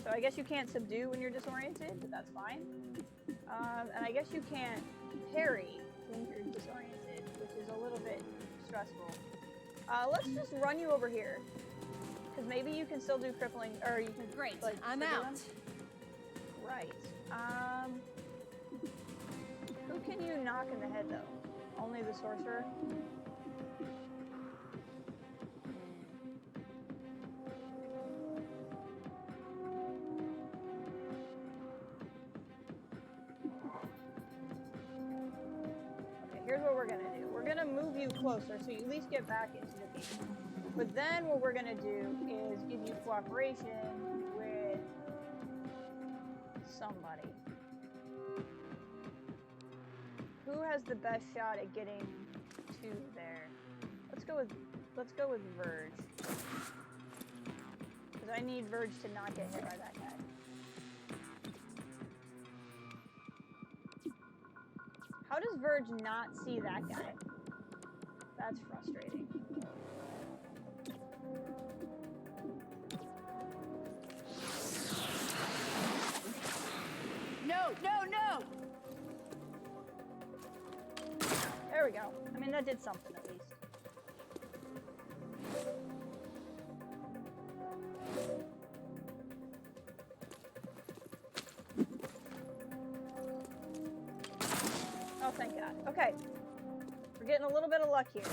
So I guess you can't subdue when you're disoriented, but that's fine. And I guess you can't parry when you're disoriented, which is a little bit stressful. Let's just run you over here, because maybe you can still do crippling, or you can. Great, like, I'm trigger out. them. Right. Who can you knock in the head though? Only the sorcerer. Here's what we're gonna do. We're gonna move you closer so you at least get back into the game. But then what we're gonna do is give you cooperation with somebody. Who has the best shot at getting to there? Let's go with Verge. Because I need Verge to not get hit by that guy. How does Verge not see that guy? That's frustrating. No, no, no! There we go. I mean, that did something at least. Oh, thank God. Okay. We're getting a little bit of luck here.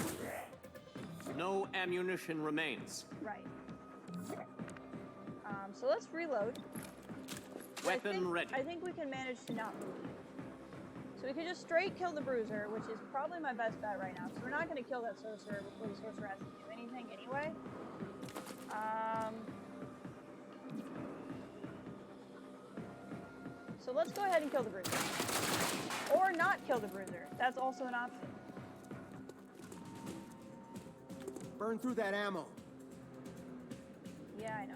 No ammunition remains. Right. So let's reload. Weapon ready. I think we can manage to not move. So we could just straight kill the bruiser, which is probably my best bet right now. So we're not going to kill that sorcerer before the sorcerer has to do anything anyway. So let's go ahead and kill the bruiser. Or not kill the bruiser. That's also an option. Burn through that ammo. Yeah, I know.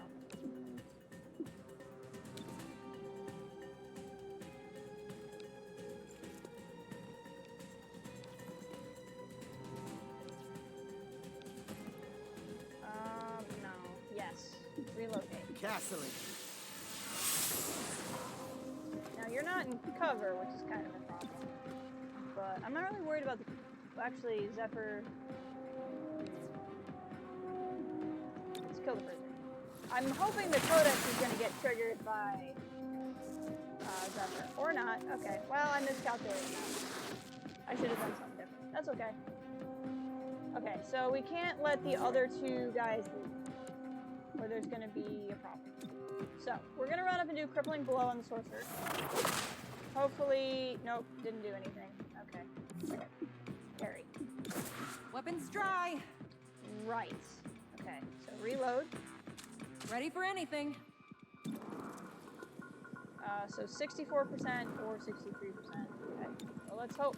No. Yes. Relocate. Castling. Now, you're not in cover, which is kind of a problem. But I'm not really worried about the... Actually, Zephyr... Let's kill the prisoner. I'm hoping the Codex is going to get triggered by Zephyr. Or not. Okay. Well, I miscalculated that. I should have done something different. That's okay. Okay, so we can't let the other two guys leave, or there's going to be a problem. So, we're going to run up and do crippling blow on the sorcerer. Hopefully... Nope, didn't do anything. Okay. Parry. Weapons dry. Right. Okay, so reload. Ready for anything. So 64% or 63%. Okay, well, let's hope.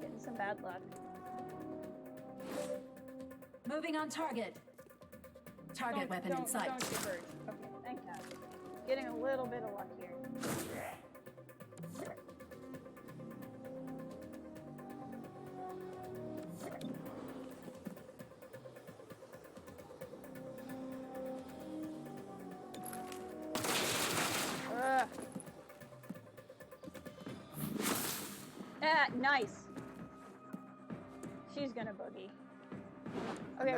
Getting some bad luck. Moving on target. Target weapon in sight. Don't converge. Okay, thank God. Getting a little bit of luck here. Ah, nice. She's gonna boogie. Okay,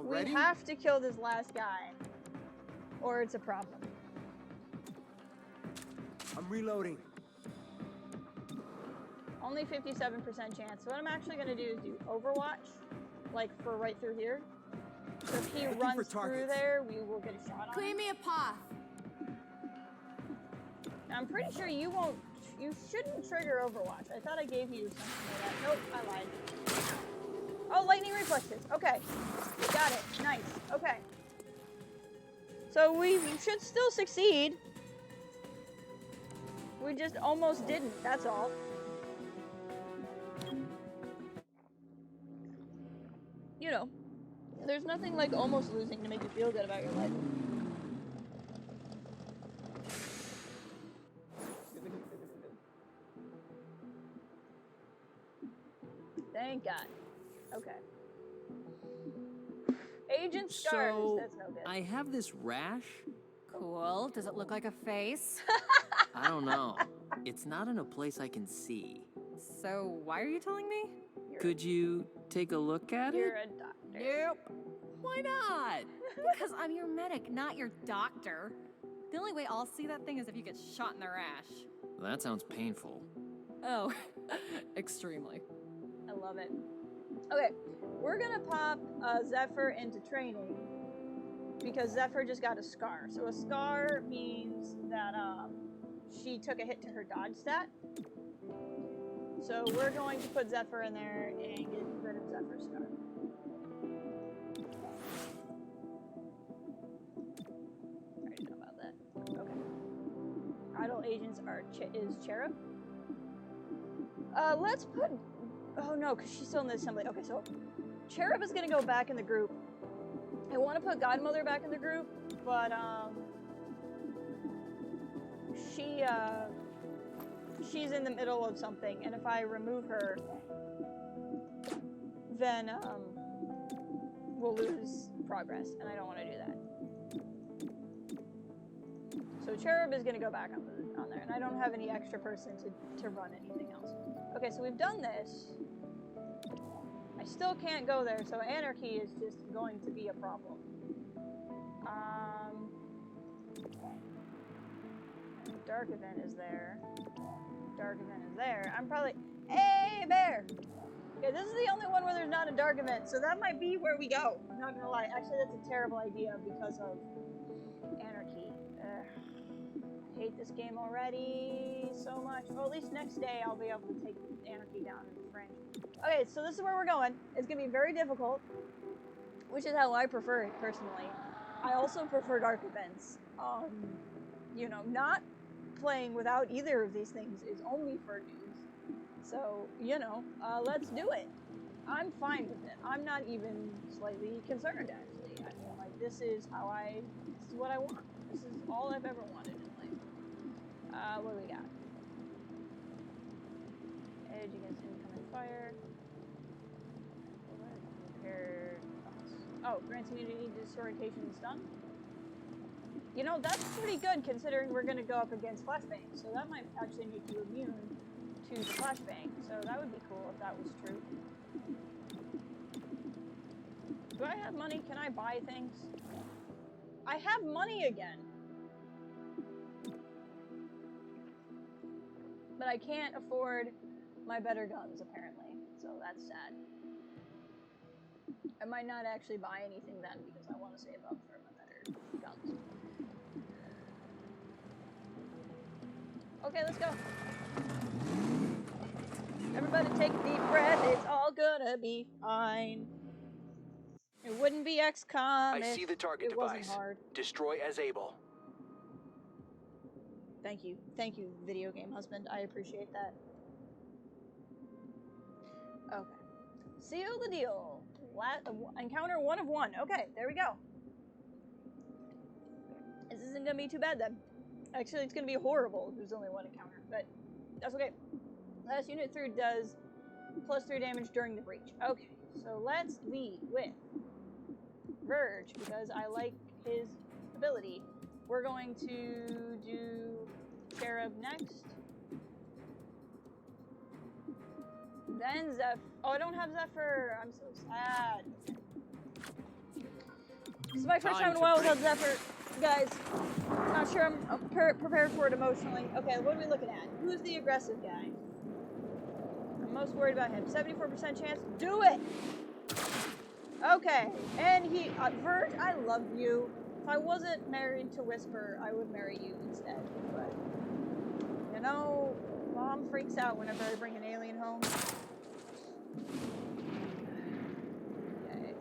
we have to kill this last guy, or it's a problem. I'm reloading. Only 57% chance. So what I'm actually gonna do is do Overwatch, like for right through here. So if he runs through there, we will get a shot on him. Clear me a path. Now, I'm pretty sure you won't You shouldn't trigger Overwatch. I thought I gave you something like that. Nope, I lied. Oh, lightning reflexes. Okay. Got it. Nice. Okay. So we should still succeed. We just almost didn't. That's all. You know, there's nothing like almost losing to make you feel good about your life. Thank God. Okay. Agent Scars. So, That's no good. I have this rash. Cool. Does it look like a face? I don't know. It's not in a place I can see. So, why are you telling me? Could you take a look at You're it? a doctor. Nope. Why not? Because I'm your medic, not your doctor. The only way I'll see that thing is if you get shot in the rash. That sounds painful. Oh, extremely. I love it. Okay, we're gonna pop Zephyr into training because Zephyr just got a scar. So a scar means that she took a hit to her dodge stat. So we're going to put Zephyr in there and get rid of Zephyr's scar. I already know about that. Okay. Idle agents are is Cherub. Let's put. Oh no, because she's still in the assembly. Okay, so Cherub is gonna go back in the group. I want to put Godmother back in the group, but she's in the middle of something, and if I remove her, then we'll lose progress, and I don't want to do that. So Cherub is gonna go back on there, and I don't have any extra person to run anything else. Okay, so we've done this. I still can't go there, so Anarchy is just going to be a problem. Dark Event is there. Dark Event is there. I'm probably... Hey, Bear! Okay, this is the only one where there's not a Dark Event, so that might be where we go. I'm not gonna lie. Actually, that's a terrible idea because of Anarchy. I hate this game already so much. Well, at least next day I'll be able to take Anarchy down in the fringe. Okay, so this is where we're going. It's gonna be very difficult, which is how I prefer it personally. I also prefer Dark Events. You know, not playing without either of these things is only for news. So, you know, let's do it. I'm fine with it. I'm not even slightly concerned, actually. I mean, like, this is what I want. This is all I've ever wanted in life. What do we got? Edge against incoming fire. Repair thoughts. Oh, grants immunity to disorientation and stun. You know, that's pretty good considering we're going to go up against flashbang. So that might actually make you immune to the flashbang. So that would be cool if that was true. Do I have money? Can I buy things? I have money again. But I can't afford my better guns, apparently. So that's sad. I might not actually buy anything then because I want to save up for my better guns. Okay, let's go. Everybody take a deep breath. It's all gonna be fine. It wouldn't be XCOM. I see the target it device. Wasn't hard. Destroy as able. Thank you. Thank you, video game husband. I appreciate that. Okay. Seal the deal. Encounter 1 of 1. Okay, there we go. This isn't gonna be too bad then. Actually, it's gonna be horrible if there's only 1 encounter, but that's okay. Last unit through does +3 damage during the breach. Okay, so let's lead with Verge because I like his ability. We're going to do Cherub next. Then Zephyr. Oh, I don't have Zephyr. I'm so sad. This is my first time in a while without Zephyr. Guys, not sure I'm prepared for it emotionally. Okay, what are we looking at? Who's the aggressive guy? I'm most worried about him. 74% chance. Do it! Okay, and he... Verge, I love you. If I wasn't married to Whisper, I would marry you instead. But, you know, Mom freaks out whenever I bring an alien home. Okay.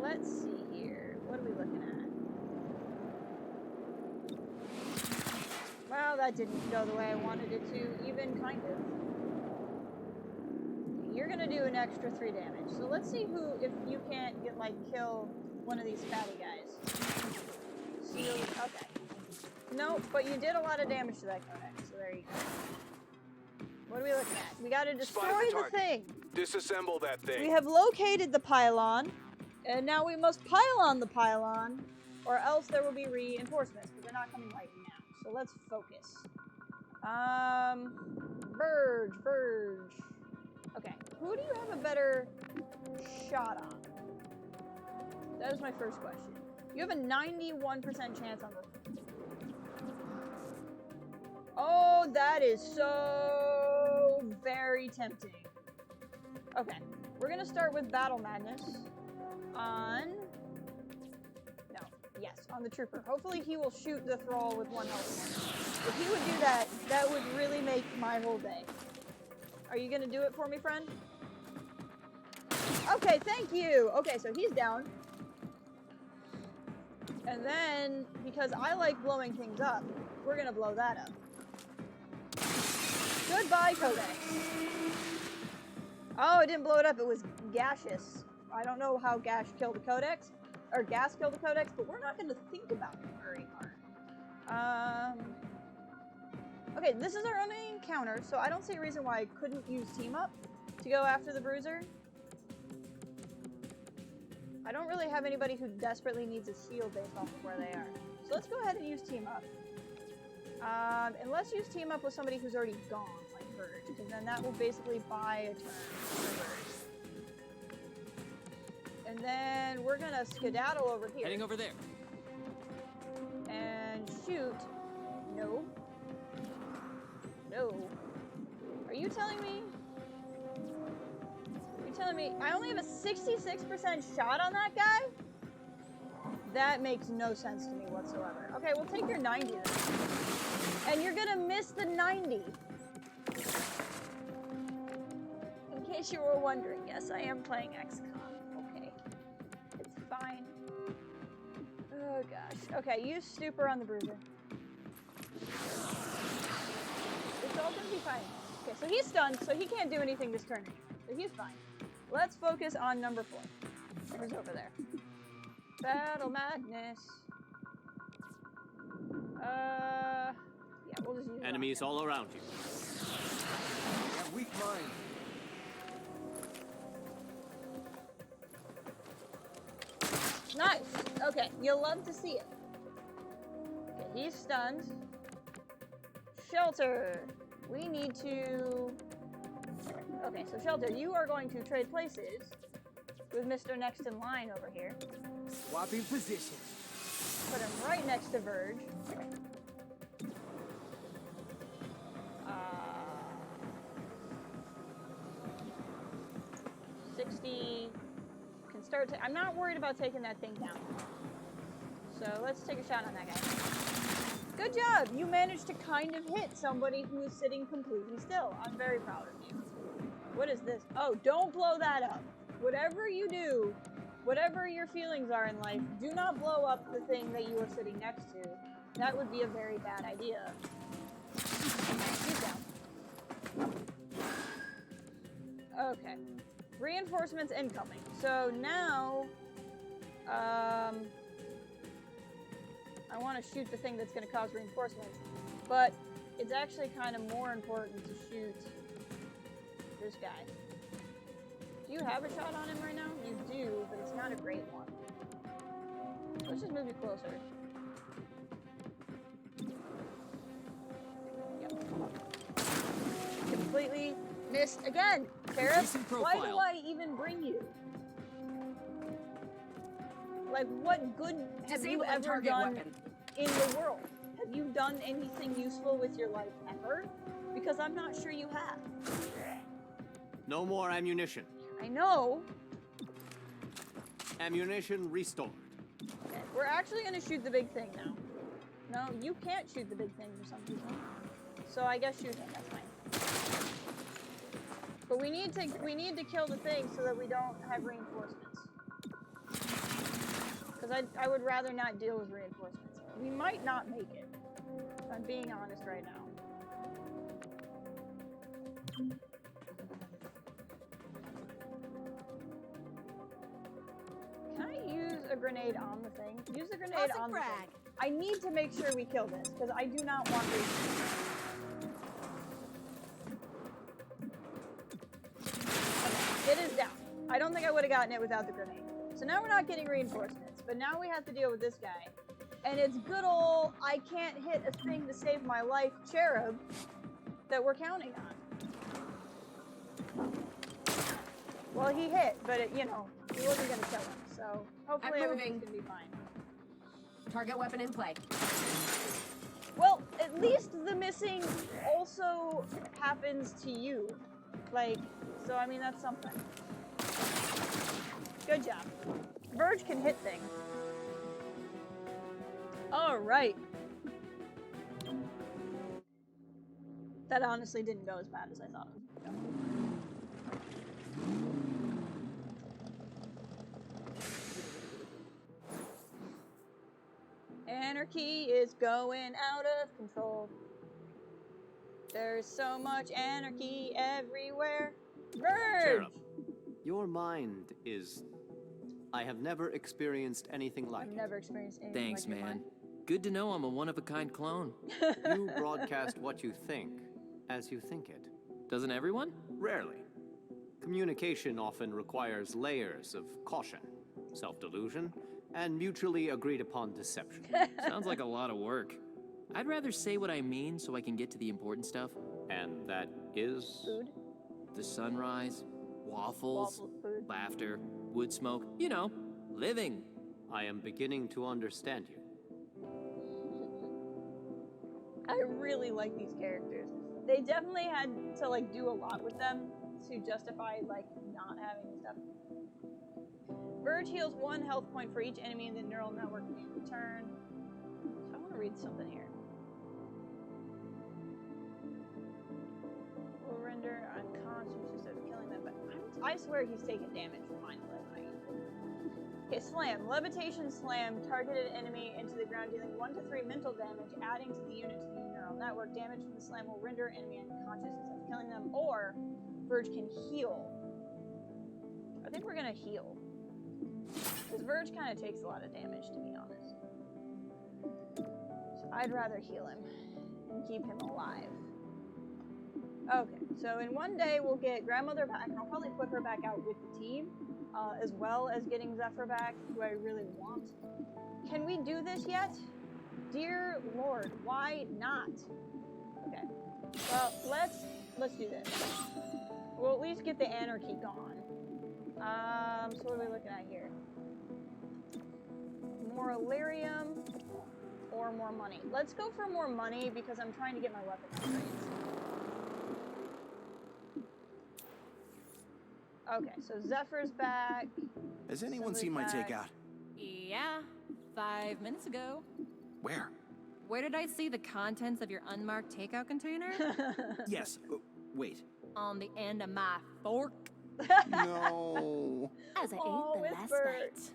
Let's see here. What are we looking at? Well, that didn't go the way I wanted it to, even kind of. You're gonna do an extra 3 damage. So let's see who, if you can't get, like, kill one of these fatty guys. Seal, okay. No, but you did a lot of damage to that codex, so there you go. What are we looking at? We gotta destroy the thing. Disassemble that thing. We have located the pylon, and now we must pylon the pylon, or else there will be reinforcements, but they're not coming right now. So let's focus. Verge. Okay, who do you have a better shot on? That is my first question. You have a 91% chance on the... Oh, that is so very tempting. Okay, we're gonna start with Battle Madness on... No, yes, on the Trooper. Hopefully he will shoot the Thrall with 1 health. If he would do that, that would really make my whole day. Are you gonna do it for me, friend? Okay, thank you! Okay, so he's down. And then, because I like blowing things up, we're gonna blow that up. Goodbye, Codex. Oh, it didn't blow it up, it was gaseous. I don't know how gas killed the Codex, or gas killed the Codex, but we're not gonna think about it very hard. Okay, this is our only encounter, so I don't see a reason why I couldn't use Team Up to go after the Bruiser. I don't really have anybody who desperately needs a shield based off of where they are. So let's go ahead and use Team Up. And let's use Team Up with somebody who's already gone, like Verge, because then that will basically buy a turn for Verge. And then we're gonna skedaddle over here. Heading over there. And shoot. No. No. Are you telling me? You're telling me I only have a 66% shot on that guy? That makes no sense to me whatsoever. Okay, we'll take your 90 then. And you're gonna miss the 90. In case you were wondering, yes, I am playing XCOM. Okay. It's fine. Oh gosh. Okay, use Stupor on the Bruiser. It's all gonna be fine. Okay, so he's stunned, so he can't do anything this turn. So he's fine. Let's focus on number 4. Who's over there? Battle Madness. Yeah, we'll just use Enemies all around you. That weak mind. Nice. Okay, you'll love to see it. Okay, he's stunned. Shelter. We need to... Okay, so Shelter, you are going to trade places with Mr. Next in Line over here. Swapping positions. Put him right next to Verge. 60... Can start to... I'm not worried about taking that thing down. So let's take a shot on that guy. Good job! You managed to kind of hit somebody who is sitting completely still. I'm very proud of you. What is this? Oh, don't blow that up. Whatever you do, whatever your feelings are in life, do not blow up the thing that you are sitting next to. That would be a very bad idea. He's down. Okay. Reinforcements incoming. So now, I want to shoot the thing that's going to cause reinforcements, but it's actually kind of more important to shoot this guy. Do you have a shot on him right now? You do, but it's not a great one. Let's just move you closer. Yep. Completely missed again. Terrace, why do I even bring you? Like, what good have you ever done in the world? Have you done anything useful with your life ever? Because I'm not sure you have. No more ammunition. I know. Ammunition restored. Okay, we're actually going to shoot the big thing now. No, you can't shoot the big thing for some reason. so I guess shoot him, that's fine. But we need to kill the thing so that we don't have reinforcements. Because I would rather not deal with reinforcements. We might not make it. If I'm being honest right now. Can I use a grenade on the thing? Use a grenade on the thing. I need to make sure we kill this, because I do not want this. Okay, it is down. I don't think I would have gotten it without the grenade. So now we're not getting reinforcements, but now we have to deal with this guy. And it's good old, I can't hit a thing to save my life cherub that we're counting on. Well, he hit, but it, you know, he wasn't going to kill him. So hopefully everything's going to be fine. Target weapon in play. Well, at least the missing also happens to you. Like, so I mean, that's something. Good job. Verge can hit things. All right. That honestly didn't go as bad as I thought it would go. Anarchy is going out of control. There's so much anarchy everywhere. Verge! Cherub, your mind is... I have never experienced anything like it. I've never experienced anything Thanks, like your man. mind. Good to know I'm a one-of-a-kind clone. You broadcast what you think, as you think it. Doesn't everyone? Rarely. Communication often requires layers of caution, self-delusion, and mutually agreed-upon deception. Sounds like a lot of work. I'd rather say what I mean so I can get to the important stuff. And that is... Food? The sunrise, waffles, Food. laughter, wood smoke, you know, living. I am beginning to understand you. I really like these characters. They definitely had to like do a lot with them to justify like not having stuff. Verge heals 1 health point for each enemy in the neural network in turn. So I want to read something here. Will render unconscious of killing them, but I swear he's taking damage from mine. Okay, slam. Levitation slam targeted enemy into the ground, dealing 1 to 3 mental damage, adding to the unit to the neural network. Damage from the slam will render enemy unconscious instead of killing them, or Verge can heal. I think we're gonna heal. Because Verge kind of takes a lot of damage, to be honest. So I'd rather heal him and keep him alive. Okay, so in 1 day we'll get Grandmother back, and I'll probably put her back out with the team, as well as getting Zephyr back, who I really want. Can we do this yet? Dear Lord, why not? Okay, well, let's do this. We'll at least get the anarchy gone. So what are we looking at here? More Illyrium or more money? Let's go for more money because I'm trying to get my weapon upgrades. Okay, so Zephyr's back. Has anyone seen my takeout? Yeah, 5 minutes ago. Where? Where did I see the contents of your unmarked takeout container? Yes. Wait. On the end of my fork. No. As I ate the last Bert. bite.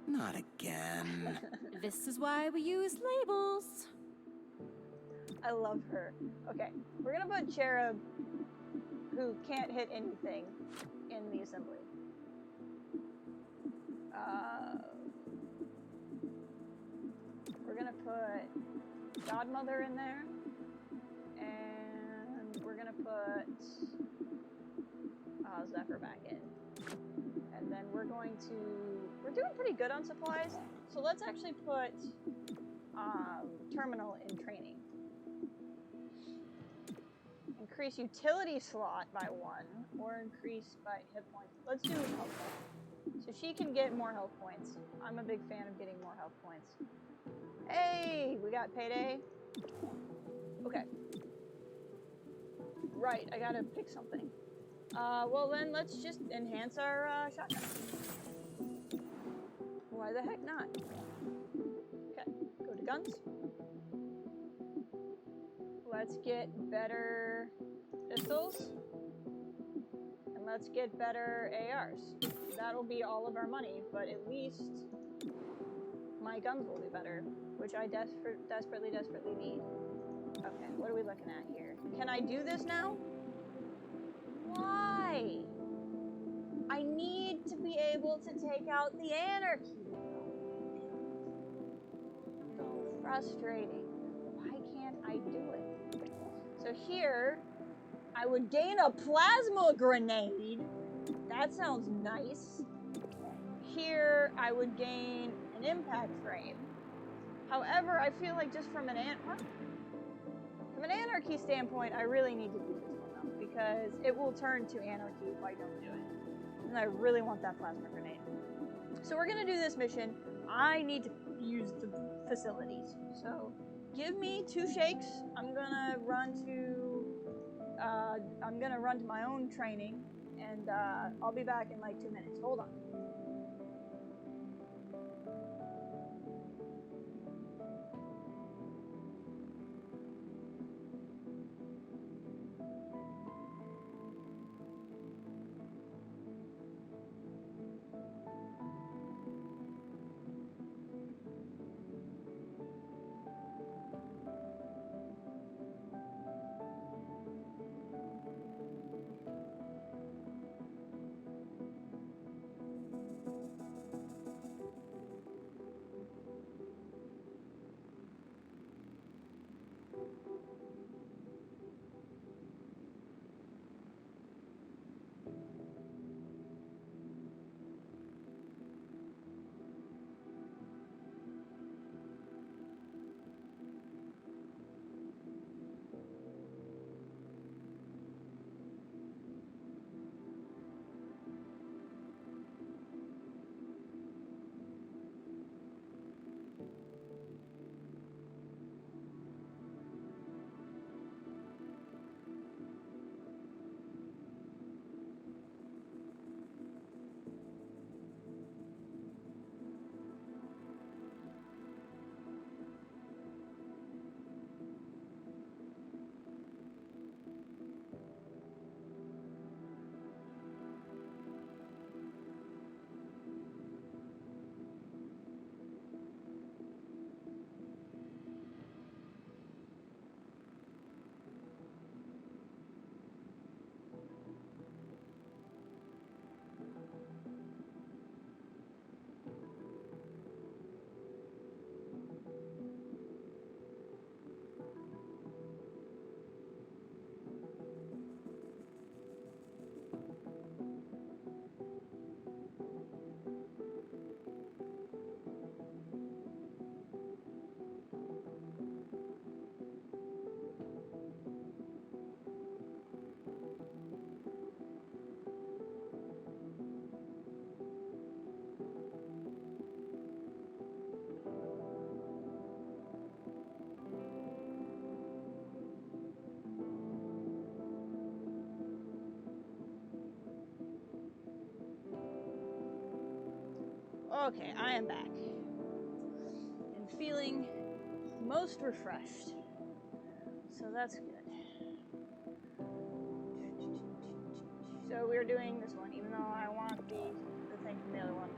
Not again. This is why we use labels. I love her. Okay, we're gonna put Cherub, who can't hit anything, in the assembly. We're gonna put Godmother in there, and we're gonna put Zephyr back in. And then we're doing pretty good on supplies, so let's actually put Terminal in training. Increase utility slot by 1, or increase by hit points. Let's do health points. So she can get more health points. I'm a big fan of getting more health points. Hey, we got payday. Okay. Right, I gotta pick something. Well then, let's just enhance our shotgun. Why the heck not? Okay, go to guns. Let's get better pistols. And let's get better ARs. That'll be all of our money, but at least my guns will do better, which I desperately need. Okay, what are we looking at here? Can I do this now? Why? I need to be able to take out the anarchy. So frustrating. Why can't I do it? So here, I would gain a plasma grenade. That sounds nice. Here, I would gain an impact frame. However, I feel like just from an anarchy standpoint, I really need to do this one though, because it will turn to anarchy if I don't do it. And I really want that plasma grenade. So we're gonna do this mission. I need to use the facilities. So give me 2 shakes. I'm gonna run to my own training, and I'll be back in like 2 minutes. Hold on. Okay, I am back. And feeling most refreshed. So that's good. So we're doing this one, even though I want the thing from the other one.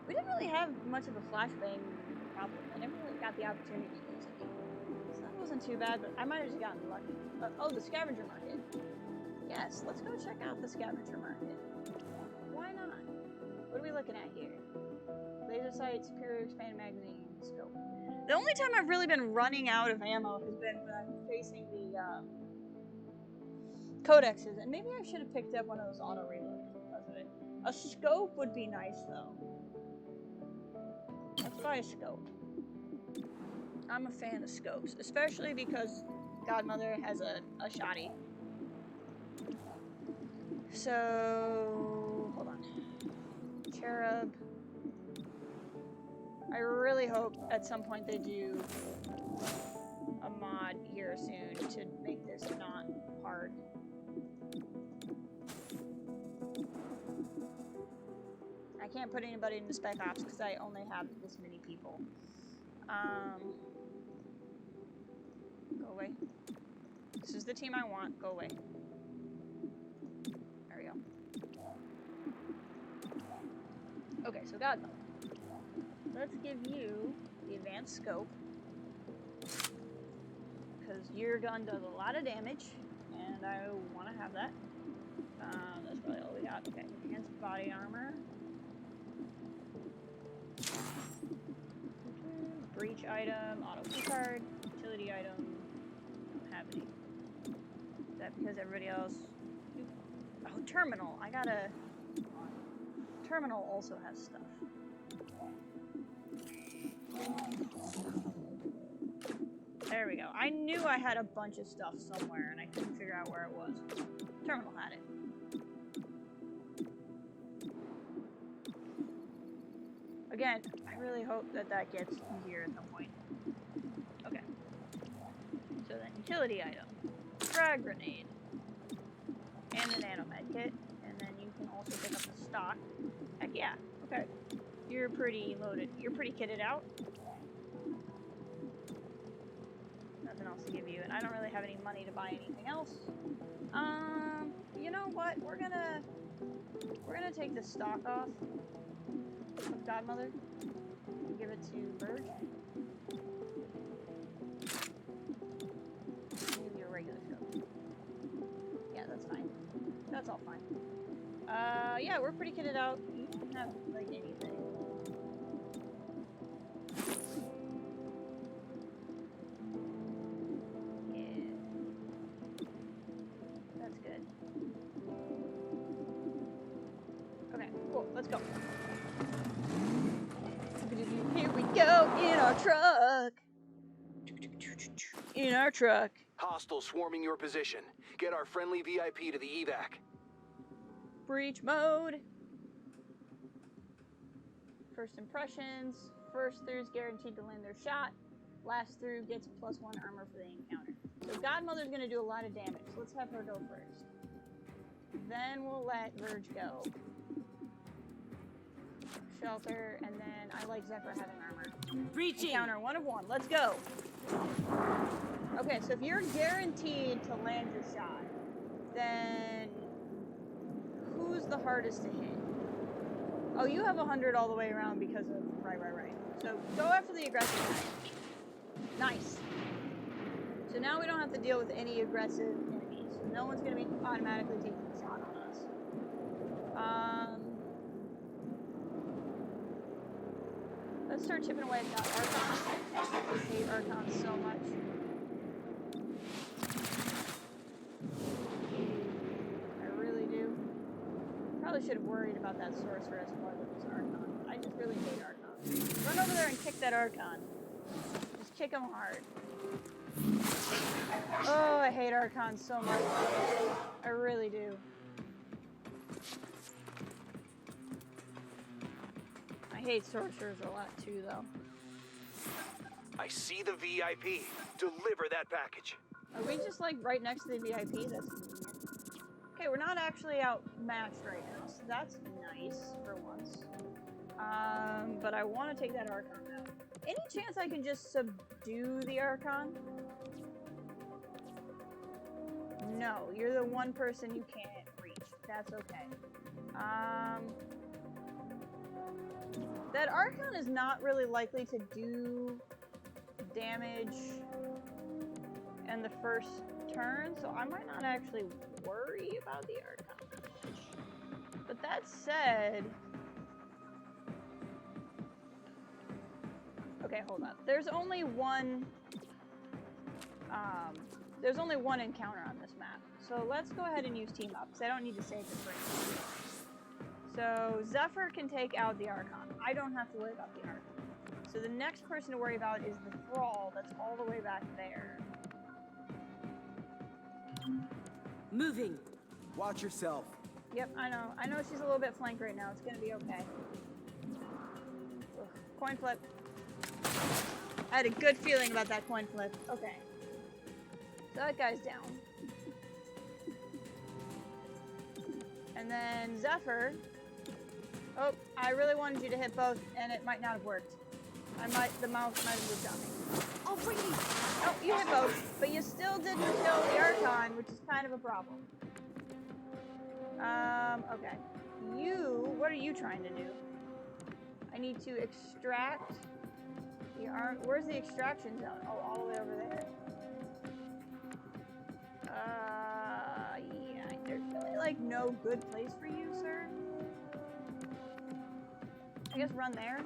We didn't really have much of a flashbang problem. I never really got the opportunity to use it. So that wasn't too bad, but I might have just gotten lucky. Oh, the scavenger market. Yes, let's go check out the scavenger market. Why not? What are we looking at here? Laser sight, superior expanded magazine, scope. The only time I've really been running out of ammo has been when I'm facing the codexes, and maybe I should have picked up one of those auto reloads because of it. A scope would be nice though. Let's buy a scope. I'm a fan of scopes, especially because Godmother has a shotty. So hold on. Cherub. I really hope at some point they do a mod here soon to make this not hard. I can't put anybody into Spec Ops because I only have this many people. Go away. This is the team I want. Go away. There we go. Okay, so Godmother. Let's give you the advanced scope. Because your gun does a lot of damage, and I want to have that. That's probably all we got. Okay, enhanced body armor. Breach item, auto key card, utility item. Don't have any. Is that because everybody else? Oh, terminal. I gotta. Terminal also has stuff. There we go. I knew I had a bunch of stuff somewhere and I couldn't figure out where it was. Terminal had it. Again, I really hope that that gets easier at some point. Okay. So then, utility item. Frag grenade. And the nano med kit. And then you can also pick up the stock. Heck yeah. Okay. You're pretty loaded. You're pretty kitted out. Nothing else to give you. And I don't really have any money to buy anything else. You know what? We're gonna take the stock off of Godmother and give it to Verge. Give you a regular scope. Yeah, that's fine. That's all fine. Yeah, we're pretty kitted out. You can have, like, anything. Yeah. That's good. Okay, cool. Let's go. Here we go in our truck. In our truck. Hostiles swarming your position. Get our friendly VIP to the evac. Breach mode. First impressions. First through's guaranteed to land their shot. Last through gets +1 armor for the encounter. So Godmother's gonna do a lot of damage. So let's have her go first. Then we'll let Verge go. Shelter, and then I like Zephyr having armor. Breaching! Encounter 1 of 1. Let's go! Okay, so if you're guaranteed to land your shot, then who's the hardest to hit? Oh, you have 100 all the way around because of... Right. So go after the aggressive guy. Nice. So now we don't have to deal with any aggressive enemies. So no one's going to be automatically taking a shot on us. Let's start chipping away at that Archon. I hate Archon so much. I really do. Probably should have worried about that sorceress more than this Archon. I just really hate Archon. Run over there and kick that Archon. Just kick him hard. Oh, I hate Archon so much. I really do. I hate sorcerers a lot too, though. I see the VIP. Deliver that package. Are we just like right next to the VIP? That's convenient. Okay, we're not actually outmatched right now, so that's nice for once. But I want to take that Archon out. Any chance I can just subdue the Archon? No, you're the one person you can't reach. That's okay. That Archon is not really likely to do damage in the first turn, so I might not actually worry about the Archon that much. But that said... Okay, hold on. There's only one encounter on this map. So let's go ahead and use team up, because I don't need to save this right now. So Zephyr can take out the Archon. I don't have to worry about the Archon. So the next person to worry about is the Thrall that's all the way back there. Moving. Watch yourself. Yep, I know. I know she's a little bit flanked right now. It's gonna be okay. Ugh. Coin flip. I had a good feeling about that coin flip. Okay. So that guy's down. And then Zephyr. Oh, I really wanted you to hit both, and it might not have worked. The mouse might have moved on me. Oh, Brady! Oh, You hit both, but you still didn't kill the Archon, which is kind of a problem. Okay. What are you trying to do? I need to extract the arm. Where's the extraction zone? Oh, all the way over there. Yeah, there's really like no good place for you, sir. I guess run there.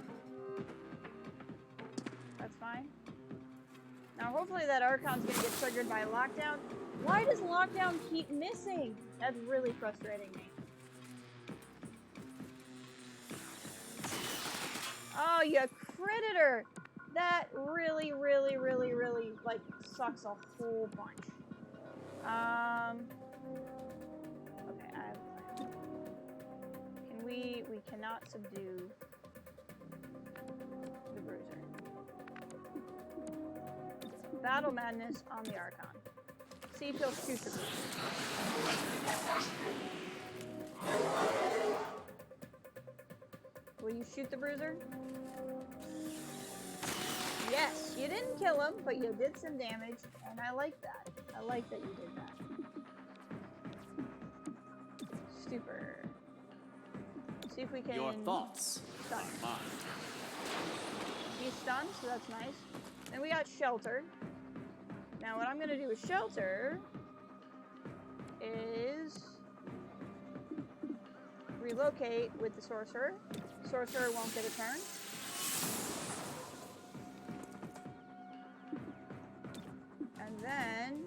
That's fine. Now, hopefully that Archon's gonna get triggered by lockdown. Why does lockdown keep missing? That's really frustrating me. Oh, you critted her! That really, like, sucks a whole bunch. Okay, I have a plan. We cannot subdue the Bruiser. Battle Madness on the Archon. See if he'll shoot the Bruiser. Will you shoot the Bruiser? Yes, you didn't kill him, but you did some damage, and I like that. I like that you did that. Super. See if we can... Your thoughts. Stun. Mine. He's stunned, so that's nice. Then we got Shelter. Now what I'm going to do with Shelter is relocate with the Sorcerer. Sorcerer won't get a turn. And then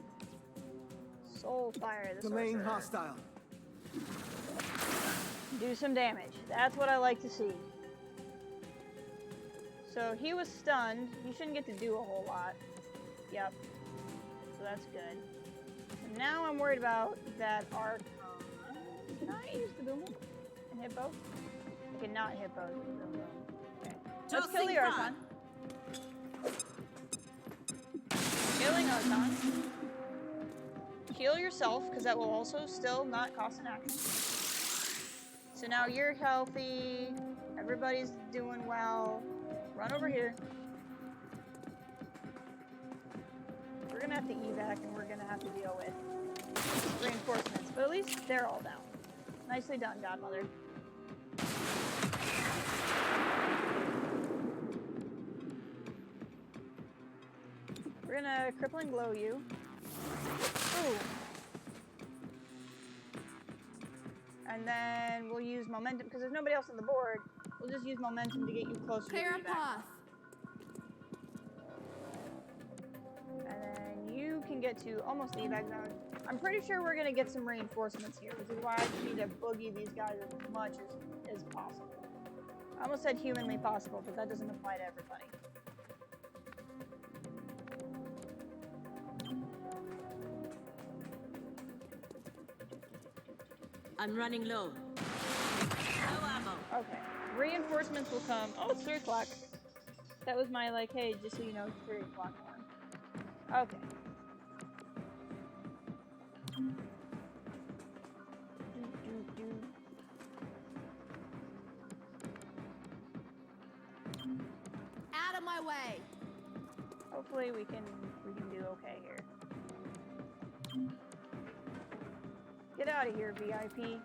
Soulfire the Delaying Sorcerer. hostile. Do some damage. That's what I like to see. So he was stunned. He shouldn't get to do a whole lot. Yep. So that's good. And now I'm worried about that Archon. Can I use the boom boom and hit both? I cannot hit both with the boom boom. Okay. Let's kill the Archon. Killing Archon. Heal yourself, because that will also still not cost an action. So now you're healthy. Everybody's doing well. Run over here. We're gonna have to evac, and we're gonna have to deal with reinforcements. But at least they're all down. Nicely done, Godmother. We're gonna crippling glow you. Ooh. And then we'll use momentum, because there's nobody else on the board. We'll just use momentum to get you closer to the evac. path. And then you can get to almost the evac zone. I'm pretty sure we're gonna get some reinforcements here, which is why I need to boogie these guys as much as possible. I almost said humanly possible, but that doesn't apply to everybody. I'm running low. No ammo. Okay. Reinforcements will come. Oh, it's 3 o'clock. That was my, like, hey, just so you know, it's 3 o'clock one. Okay. Out of my way. Hopefully we can do okay here. Get out of here, VIP.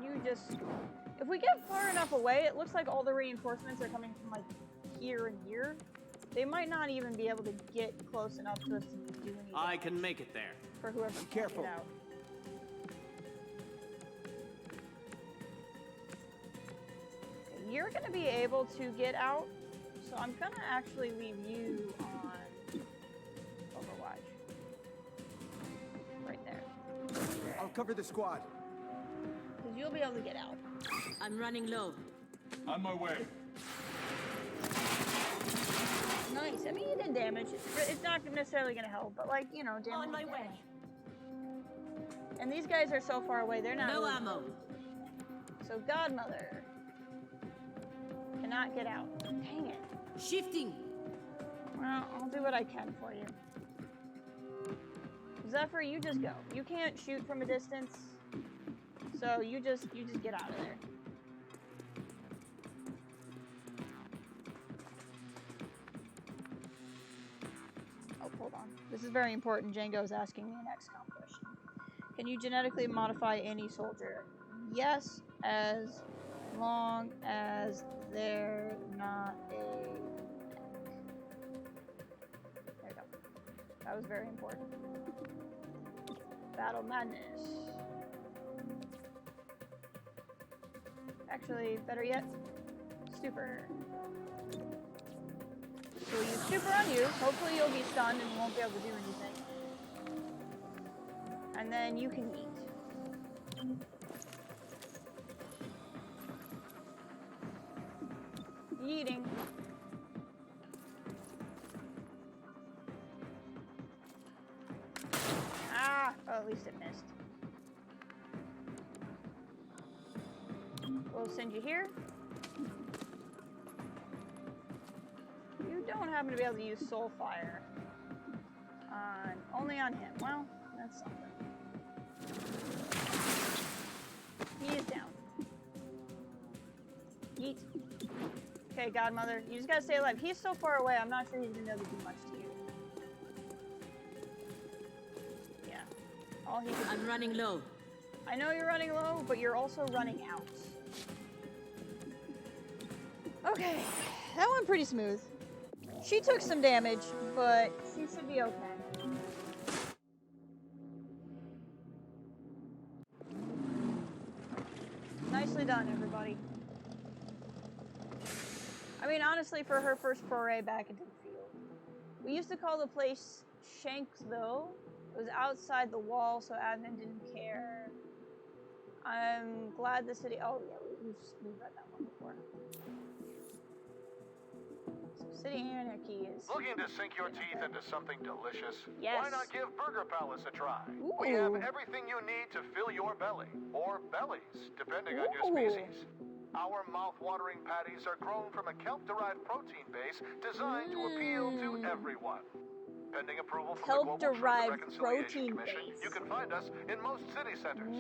You just... If we get far enough away, it looks like all the reinforcements are coming from, like, here and here. They might not even be able to get close enough to us to do anything. I can make it there. For whoever can get out. Okay, you're going to be able to get out, so I'm going to actually leave you on Overwatch. Right there. I'll cover the squad. Because you'll be able to get out. I'm running low. On my way. Nice. I mean, you did damage. It's not necessarily going to help, but, like, you know, damage. On my way. And these guys are so far away, they're not. No really ammo. So Godmother cannot get out. Dang it. Shifting. Well, I'll do what I can for you. Zephyr, you just go. You can't shoot from a distance, so you just get out of there. This is very important. Django's asking me an XCOM question. Can you genetically modify any soldier? Yes, as long as they're not a... There you go. That was very important. Battle Madness. Actually, better yet, Stupor. So we'll use Stupor on you. Hopefully you'll be stunned and won't be able to do anything. And then you can eat. Eating. Ah! Oh, at least it missed. We'll send you here. You don't happen to be able to use Soul Fire. Only on him. Well, that's something. He is down. Yeet. Okay, Godmother. You just gotta stay alive. He's so far away, I'm not sure he's gonna be able to do much to you. Yeah. All he can I'm running low. I know you're running low, but you're also running out. Okay. That went pretty smooth. She took some damage, but she should be okay. Nicely done, everybody. I mean, honestly, for her first foray back into the field. We used to call the place Shanksville. It was outside the wall, so admin didn't care. I'm glad the city... Oh, yeah, we've read that one before. So City Anarchy is... Looking to sink your teeth into something delicious? Yes. Why not give Burger Palace a try? Ooh. We have everything you need to fill your belly, or bellies, depending on your species. Our mouth-watering patties are grown from a kelp-derived protein base designed to appeal to everyone. Pending approval from the Global Truth and Reconciliation Commission, you can find us in most city centers.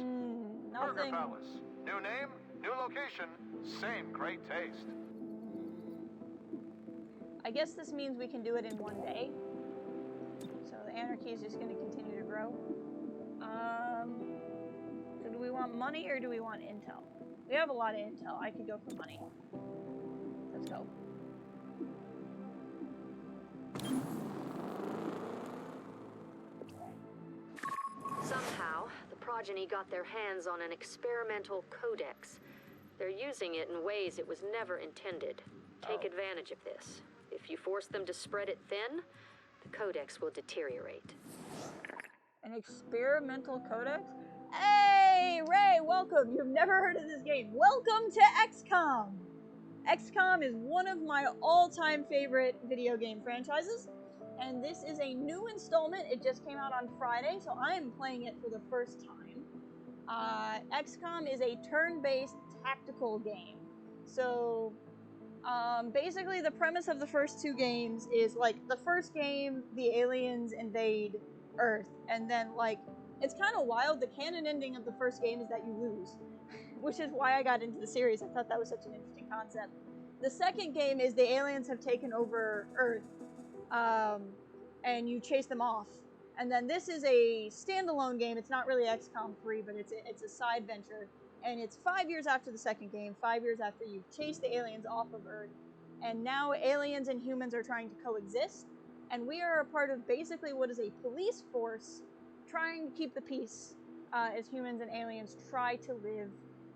Burger Palace. New name, new location, same great taste. I guess this means we can do it in one day. So the anarchy is just going to continue to grow. So do we want money or do we want intel? We have a lot of intel. I could go for money. Let's go. Somehow, the Progeny got their hands on an experimental codex. They're using it in ways it was never intended. Take advantage of this. If you force them to spread it thin, the codex will deteriorate. An experimental codex? Hey, Ray, welcome. You've never heard of this game. Welcome to XCOM. XCOM is one of my all-time favorite video game franchises, and this is a new installment. It just came out on Friday, so I am playing it for the first time. XCOM is a turn-based tactical game. So, basically the premise of the first two games is, like, the first game, the aliens invade Earth, and then, like, it's kind of wild. The canon ending of the first game is that you lose, which is why I got into the series. I thought that was such an interesting concept. The second game is the aliens have taken over Earth, and you chase them off. And then this is a standalone game. It's not really XCOM 3, but it's a side venture. And it's 5 years after the second game, 5 years after you've chased the aliens off of Earth. And now aliens and humans are trying to coexist. And we are a part of basically what is a police force trying to keep the peace as humans and aliens try to live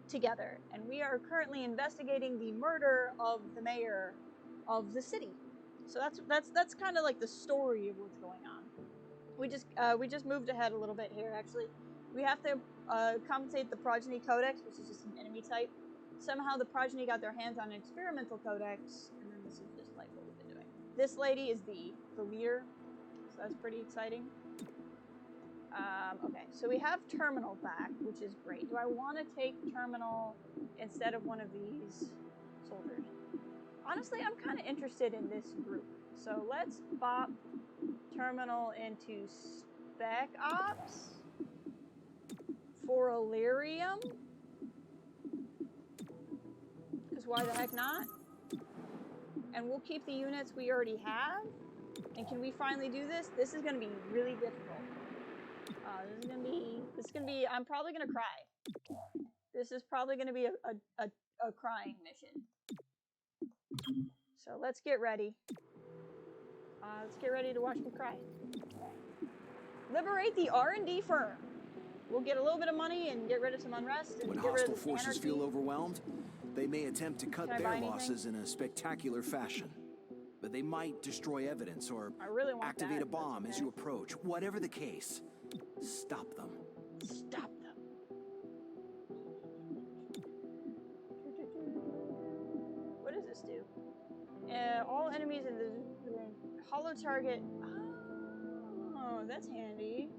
together. And we are currently investigating the murder of the mayor of the city. So that's kind of like the story of what's going on. We just moved ahead a little bit here, actually. We have to compensate the Progeny Codex, which is just an enemy type. Somehow the Progeny got their hands on an experimental codex, and then this is just like what we've been doing. This lady is the leader, so that's pretty exciting. Okay, so we have Terminal back, which is great. Do I want to take Terminal instead of one of these soldiers? Honestly, I'm kind of interested in this group. So let's bop Terminal into Spec Ops for Illyrium. Because why the heck not? and we'll keep the units we already have. And can we finally do this? This is gonna be really difficult. This is gonna be, I'm probably gonna cry. This is probably gonna be a crying mission. So let's get ready. Let's get ready to watch me cry. Liberate the R&D firm. We'll get a little bit of money and get rid of some unrest and When get rid hostile of this forces anarchy. feel overwhelmed, they may attempt to cut Can I buy their anything? losses in a spectacular fashion. But they might destroy evidence or I really want activate that, a bomb that's as you approach. Whatever the case, stop them. Stop them. What does this do? All enemies in the hollow target. Oh, that's handy.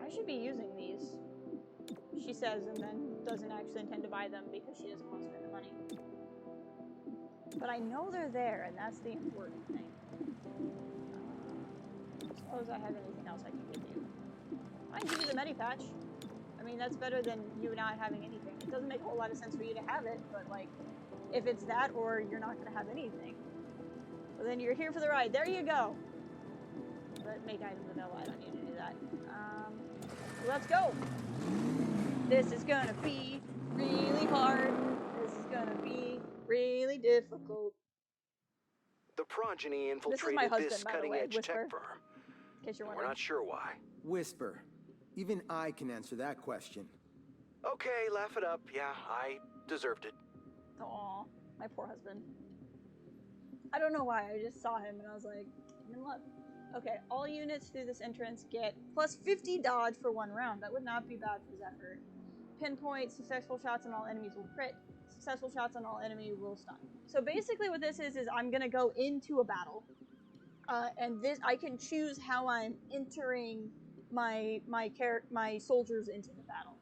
I should be using these, she says, and then doesn't actually intend to buy them because she doesn't want to spend the money. But I know they're there, and that's the important thing. Suppose I have anything else I can give you. I can give you the Medipatch. I mean, that's better than you not having anything. It doesn't make a whole lot of sense for you to have it, but like, if it's that or you're not going to have anything, well, then you're here for the ride. There you go. But make items available. I don't need to do that. Let's go. This is going to be really hard. This is going to be really difficult. The Progeny This is my infiltrated husband, this by the way, cutting-edge Whisper. tech firm. In case you're We're wondering. not sure why. Whisper. Even I can answer that question. Okay, laugh it up. Yeah, I deserved it. Aw, my poor husband. I don't know why, I just saw him and I was like, I'm in love. Okay, all units through this entrance get plus 50 dodge for 1 round. That would not be bad for Zephyr. Pinpoint, successful shots on all enemies will crit. Successful shots on all enemy will stun. So basically what this is I'm gonna go into a battle. And this, I can choose how I'm entering my soldiers into the battle.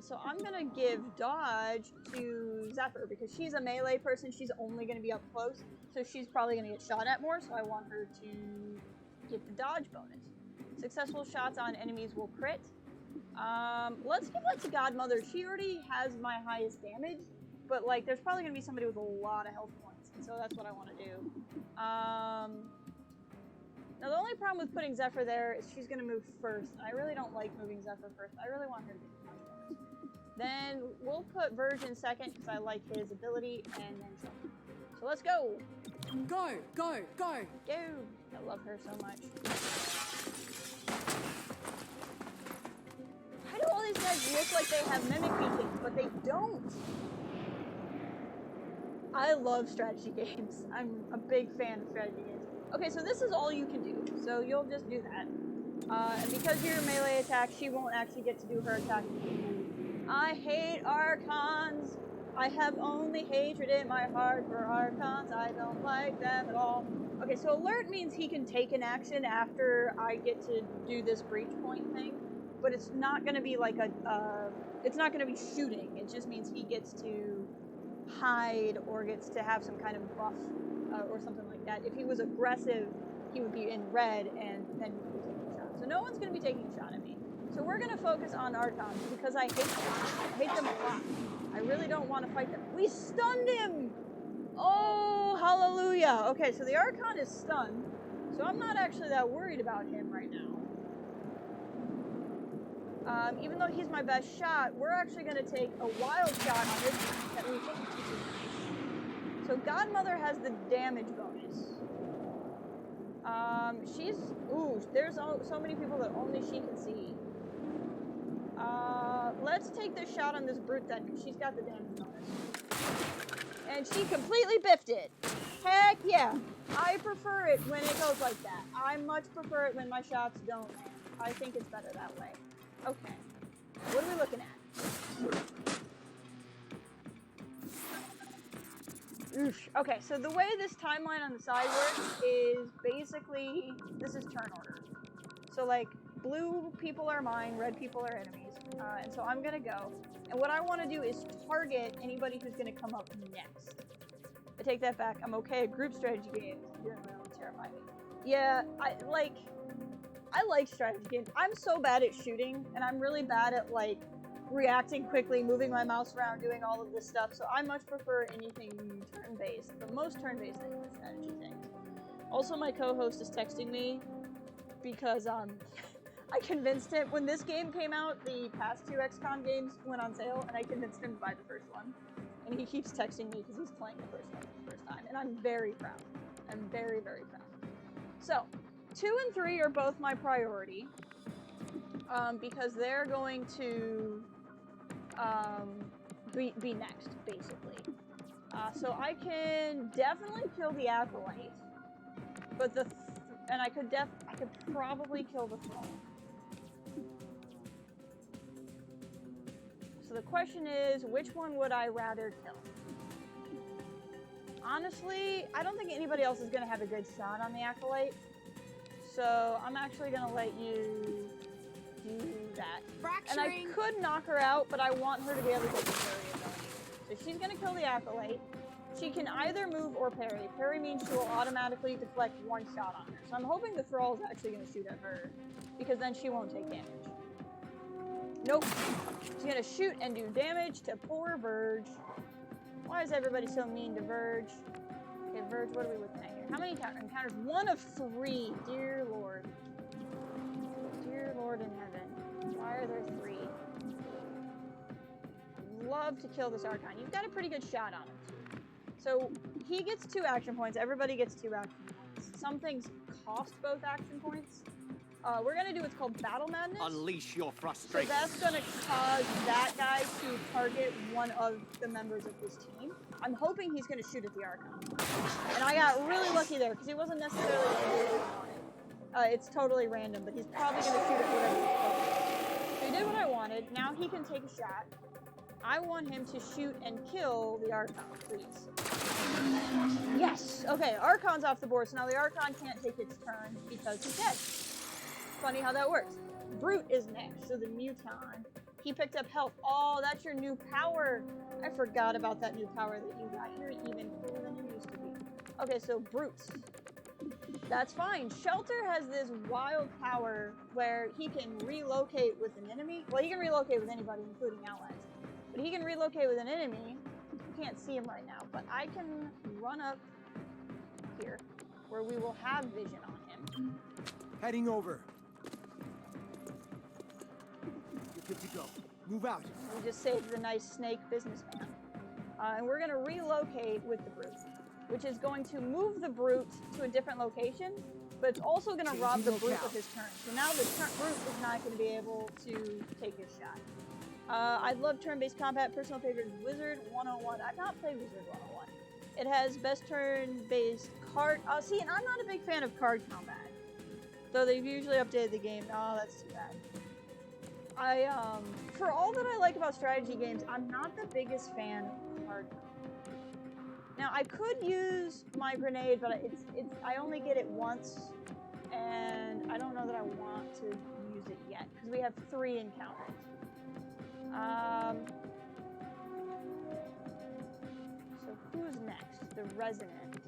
So I'm gonna give dodge to Zephyr because she's a melee person. She's only gonna be up close, so she's probably gonna get shot at more. So I want her to get the dodge bonus. Successful shots on enemies will crit. Let's give that to Godmother. She already has my highest damage, but like there's probably gonna be somebody with a lot of health points, and so that's what I want to do. Now the only problem with putting Zephyr there is she's gonna move first. I really don't like moving Zephyr first. I really want her to get the dodge bonus. Then we'll put Virgin second because I like his ability, and then second. So let's go. Go, go, go. Go. I love her so much. Why do all these guys look like they have mimicry things, but they don't? I love strategy games. I'm a big fan of strategy games. Okay, so this is all you can do. So you'll just do that. And because you're melee attack, she won't actually get to do her attack. I hate Archons. I have only hatred in my heart for Archons. I don't like them at all. Okay, so alert means he can take an action after I get to do this breach point thing. But it's not going to be like it's not going to be shooting. It just means he gets to hide or gets to have some kind of buff or something like that. If he was aggressive, he would be in red and then he would be taking a shot. So no one's going to be taking a shot at me. So we're going to focus on Archons because I hate them. I hate them a lot. I really don't want to fight them. We stunned him! Oh, hallelujah. Okay, so the Archon is stunned. So I'm not actually that worried about him right now. Even though he's my best shot, we're actually going to take a wild shot on this one that we think is nice. So Godmother has the damage bonus. There's so many people that only she can see. Let's take this shot on this brute then, because she's got the damage bonus. And she completely biffed it. Heck yeah. I prefer it when it goes like that. I much prefer it when my shots don't land. I think it's better that way. Okay. What are we looking at? Oof. Okay, so the way this timeline on the side works is basically, this is turn order. So like, blue people are mine, red people are enemies. And so I'm gonna go. And what I want to do is target anybody who's gonna come up next. I take that back. I'm okay at group strategy games. You're really terrifying me. Yeah, I like strategy games. I'm so bad at shooting, and I'm really bad at like reacting quickly, moving my mouse around, doing all of this stuff. So I much prefer anything turn-based, but most turn-based things are strategy things. Also, my co-host is texting me because I convinced him when this game came out. The past 2 XCOM games went on sale, and I convinced him to buy the first one. And he keeps texting me because he's playing the first one for the first time, and I'm very proud. I'm very, very proud. So, 2 and 3 are both my priority because they're going to be next, basically. So I can definitely kill the Acolyte, but and I could probably kill the Thrall. So the question is, which one would I rather kill? Honestly, I don't think anybody else is going to have a good shot on the Acolyte. So I'm actually going to let you do that. And I could knock her out, but I want her to be able to get the parry ability. So she's going to kill the Acolyte. She can either move or parry. Parry means she will automatically deflect 1 shot on her. So I'm hoping the Thrall is actually going to shoot at her, because then she won't take damage. Nope. She's going to shoot and do damage to poor Verge. Why is everybody so mean to Verge? Okay, Verge, what are we looking at here? How many encounters? 1 of 3. Dear Lord. Dear Lord in heaven. Why are there 3? Love to kill this Archon. You've got a pretty good shot on him, too. So, he gets 2 action points. Everybody gets 2 action points. Some things cost both action points. We're gonna do what's called Battle Madness. Unleash your frustration. So that's gonna cause that guy to target one of the members of his team. I'm hoping he's gonna shoot at the Archon. And I got really lucky there, because he wasn't necessarily what I wanted. It's totally random, but he's probably gonna shoot at whatever he's focused. So he did what I wanted. Now he can take a shot. I want him to shoot and kill the Archon, please. Yes! Okay, Archon's off the board, so now the Archon can't take its turn because he's dead. Funny how that works. Brute is next, so the Muton. He picked up health. Oh, that's your new power. I forgot about that new power that you got. You're even cooler than you used to be. Okay, so Brute. That's fine. Shelter has this wild power where he can relocate with an enemy. Well, he can relocate with anybody, including allies. But he can relocate with an enemy. You can't see him right now, but I can run up here, where we will have vision on him. Heading over. You're good to go. Move out. We just saved the nice snake businessman. And we're going to relocate with the Brute, which is going to move the Brute to a different location, but it's also going to rob the Brute of his turn. So now the Brute is not going to be able to take his shot. I love turn-based combat. Personal favorite is Wizard 101. I've not played Wizard 101. It has best turn-based card... see, and I'm not a big fan of card combat. Though they've usually updated the game. Oh, that's too bad. For all that I like about strategy games, I'm not the biggest fan of card combat. Now, I could use my grenade, but I only get it once, and I don't know that I want to use it yet, because we have 3 encounters. So who's next? The Resonant.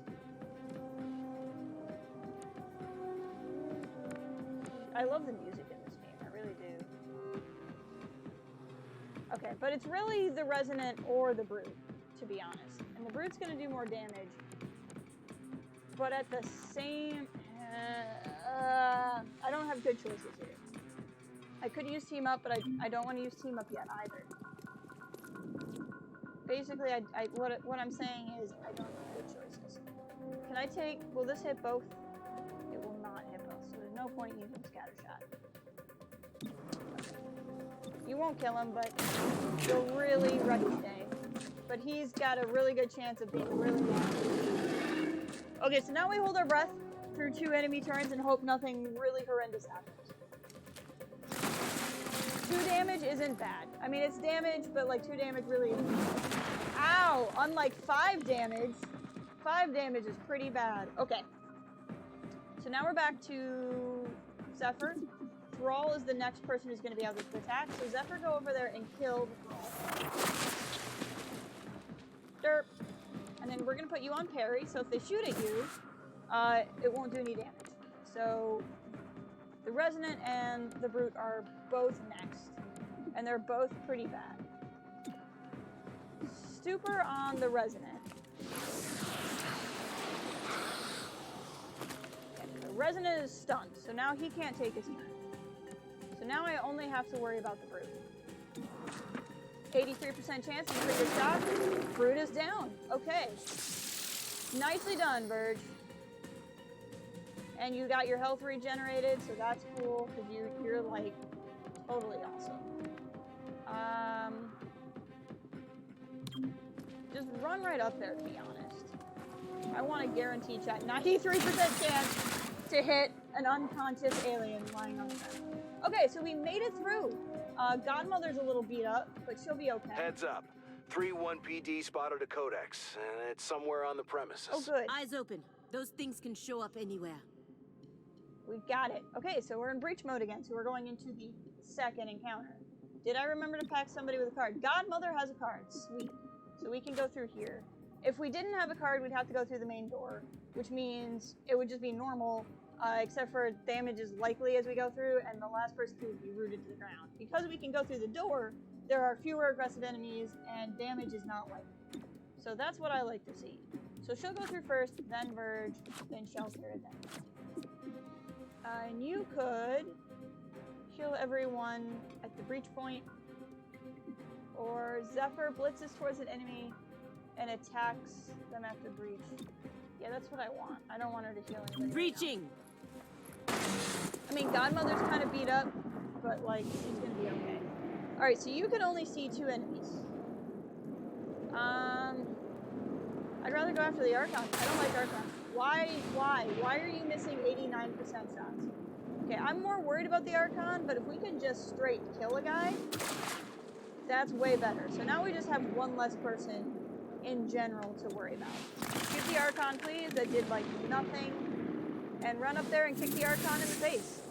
I love the music in this game, I really do. Okay, but it's really the Resonant or the Brute, to be honest. And the Brute's gonna do more damage. But at the same... I don't have good choices here. I could use Team Up, but I don't want to use Team Up yet either. Basically, what I'm saying is I don't have good choices. Can I take... Will this hit both? It will not hit both, so there's no point in using Scatter Shot. Okay. You won't kill him, but you'll really wreck his day. But he's got a really good chance of being really bad. Okay, so now we hold our breath through 2 enemy turns and hope nothing really horrendous happens. 2 damage isn't bad. I mean, it's damage, but like 2 damage really isn't bad. Ow! Unlike 5 damage, 5 damage is pretty bad. Okay. So now we're back to Zephyr. Thrall is the next person who's going to be able to attack. So Zephyr, go over there and kill the Thrall. Derp. And then we're going to put you on parry, so if they shoot at you, it won't do any damage. So the Resonant and the Brute are both next. And they're both pretty bad. Stupor on the Resident. Okay, the Resident is stunned, so now he can't take his turn. So now I only have to worry about the Brute. 83% chance of a trigger shot. Brute is down. Okay. Nicely done, Verge. And you got your health regenerated, so that's cool, because you're like totally awesome. Just run right up there, to be honest. I want to guarantee chat 93% chance to hit an unconscious alien lying on the ground. Okay, so we made it through. Godmother's a little beat up, but she'll be okay. Heads up. 3-1 PD spotted a codex, and it's somewhere on the premises. Oh, good. Eyes open. Those things can show up anywhere. We got it. Okay, so we're in breach mode again, so we're going into the second encounter. Did I remember to pack somebody with a card? Godmother has a card. Sweet. So we can go through here. If we didn't have a card, we'd have to go through the main door, which means it would just be normal, except for damage is likely as we go through, and the last person to would be rooted to the ground. Because we can go through the door, there are fewer aggressive enemies, and damage is not likely. So that's what I like to see. So she'll go through first, then Verge, then Shelter, then and you could kill everyone at the breach point, or Zephyr blitzes towards an enemy and attacks them after breach. Yeah, that's what I want. I don't want her to heal anybody. Breaching! I mean, Godmother's kind of beat up, but, like, she's gonna be okay. Alright, so you can only see 2 enemies. I'd rather go after the Archon. I don't like Archon. Why? Why are you missing 89% shots? Okay, I'm more worried about the Archon, but if we can just straight kill a guy, that's way better. So now we just have one less person in general to worry about. Shoot the Archon, please. That did, like, nothing. And run up there and kick the Archon in the face.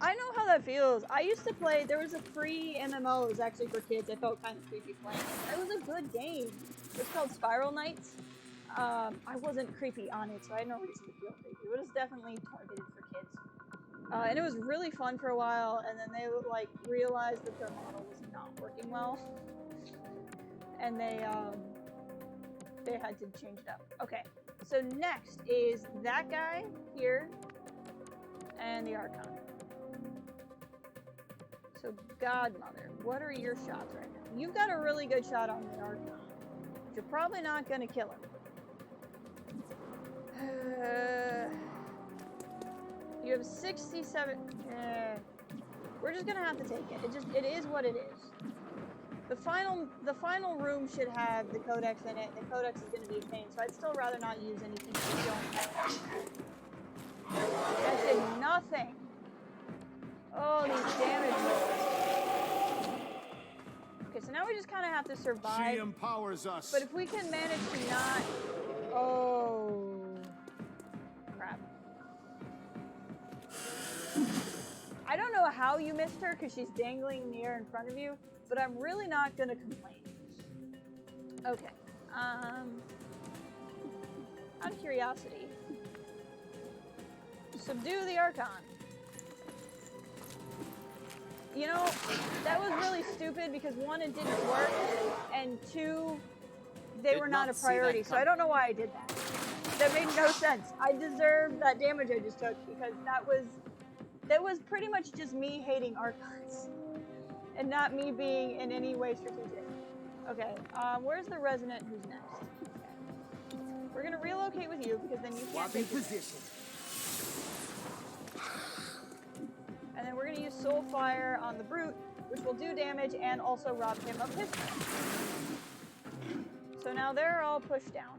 I know how that feels. I used to play, there was a free MMO, it was actually for kids. I felt kind of creepy playing it. It was a good game. It's called Spiral Knights. I wasn't creepy on it, so I had no reason to feel creepy. It was definitely targeted for kids. And it was really fun for a while, and then they would, like, realize that their model was not working well. And they had to change it up. Okay, so next is that guy here, and the Archon. So, Godmother, what are your shots right now? You've got a really good shot on the Archon, but you're probably not going to kill him. You have 67. We're just going to have to take it. It is what it is. The final room should have the codex in it. The codex is going to be a pain, so I'd still rather not use anything that we don't have. That did nothing. Oh, these damage rolls. Okay, so now we just kind of have to survive. She empowers us. But if we can manage to not... Oh. Crap. I don't know how you missed her because she's dangling in the air in front of you, but I'm really not going to complain. Okay. Out of curiosity, subdue the Archon. You know, that was really stupid because 1, it didn't work, and 2, they were not a priority, so I don't know why I did that. That made no sense. I deserved that damage I just took because that was pretty much just me hating Archons and not me being in any way strategic. Okay, where's the Resident who's next? Okay. We're gonna relocate with you because then you can't take position. And then we're going to use Soul Fire on the Brute, which will do damage and also rob him of his turn. So now they're all pushed down.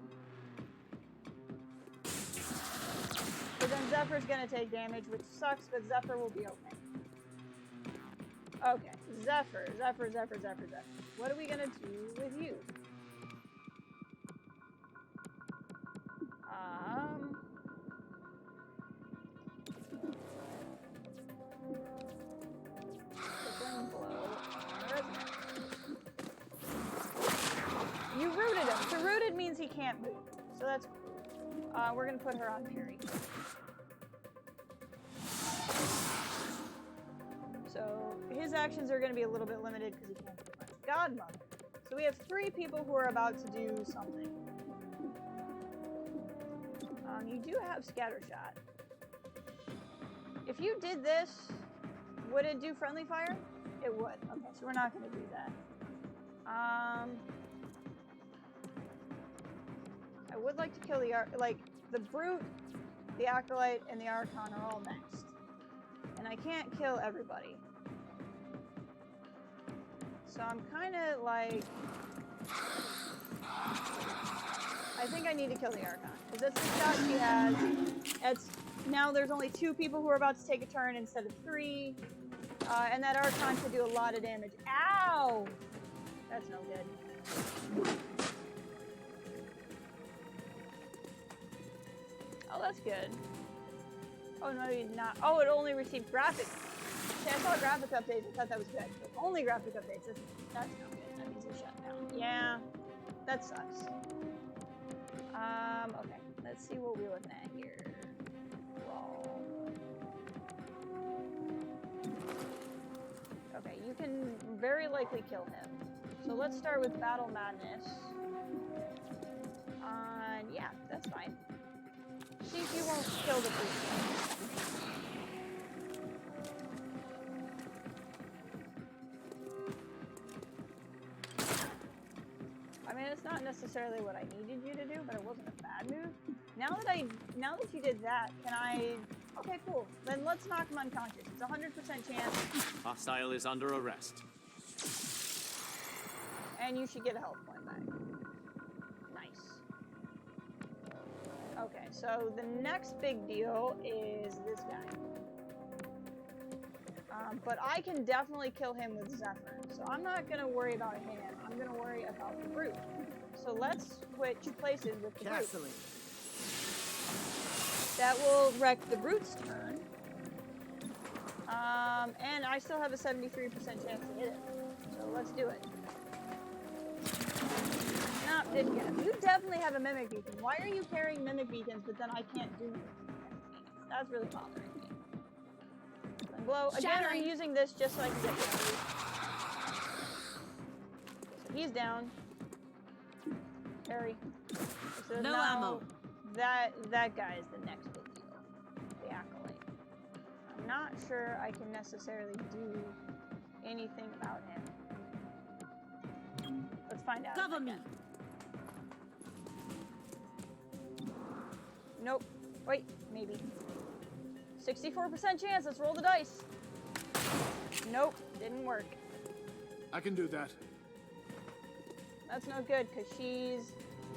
So then Zephyr's going to take damage, which sucks, but Zephyr will be okay. Okay, Zephyr. What are we going to do with you? You rooted him. So rooted means he can't move. So that's cool. We're going to put her on parry. So his actions are going to be a little bit limited because he can't do much. Godmother. So we have 3 people who are about to do something. You do have Scattershot. If you did this, would it do friendly fire? It would. Okay, so we're not going to do that. I would like to kill the the Brute, the Acolyte, and the Archon are all next. And I can't kill everybody. So I'm kind of like... I think I need to kill the Archon. Because that's the shot she has. Now there's only 2 people who are about to take a turn instead of 3. And that Archon could do a lot of damage. Ow! That's no good. Oh, that's good. Oh, no, not. Oh, it only received graphics. See, I saw graphic updates. I thought that was good. But only graphic updates. That's no good. That means it's shut down. Yeah, that sucks. Okay. Let's see what we're looking at here. Roll. Okay, you can very likely kill him. So let's start with Battle Madness. Yeah, that's fine. See if you won't kill the Brute. I mean, it's not necessarily what I needed you to do, but it wasn't a bad move. Now that you did that, can I... Okay, cool. Then let's knock him unconscious. It's a 100% chance. Hostile is under arrest. And you should get a health point back. Nice. Okay, so the next big deal is this guy. But I can definitely kill him with Zephyr. So I'm not going to worry about him. I'm going to worry about the Brute. So let's switch places with the Brute. That will wreck the Brute's turn. And I still have a 73% chance to hit it. So let's do it. Nope, didn't get him. You definitely have a Mimic Beacon. Why are you carrying Mimic Beacons, but then I can't do Mimic Beacons? That's really bothering me. Blow. Again, I'm using this just so I can get him. So he's down. Harry. So no now ammo. That guy is the next big deal. The Acolyte. I'm not sure I can necessarily do anything about him. Let's find out. Cover me. Nope. Wait, maybe. 64% chance. Let's roll the dice. Nope, didn't work. I can do that. That's no good because she's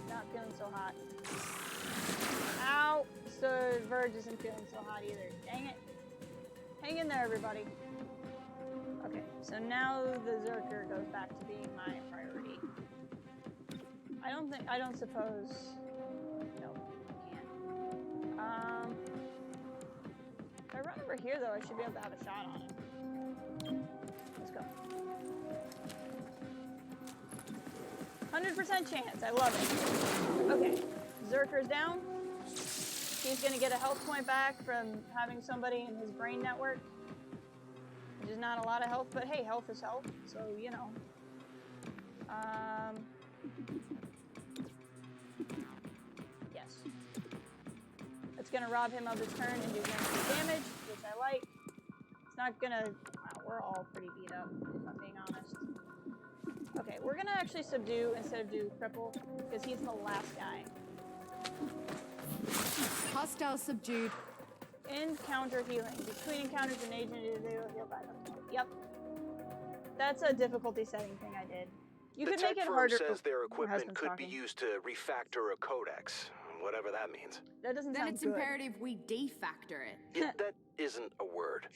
not feeling so hot. Ow! So Verge isn't feeling so hot either. Dang it. Hang in there, everybody. Okay, so now the Zerker goes back to being my priority. I don't suppose... Nope, I can't. If I run over here, though, I should be able to have a shot on him. Let's go. 100% chance. I love it. Okay, Zerker's down. He's going to get a health point back from having somebody in his brain network. Which is not a lot of health, but hey, health is health. So, you know. Yes. It's going to rob him of his turn and do damage, which I like. It's not going to... Wow, we're all pretty beat up, if I'm being honest. Okay, we're going to actually subdue instead of do cripple, because he's the last guy. Hostile subdued. Encounter healing. Between encounters, an agent is able to heal by them. Yep. That's a difficulty setting thing I did. You could make it harder. The tech firm says their equipment could be used to refactor a codex, whatever that means. That doesn't sound good. Then it's imperative we defactor it. That isn't a word.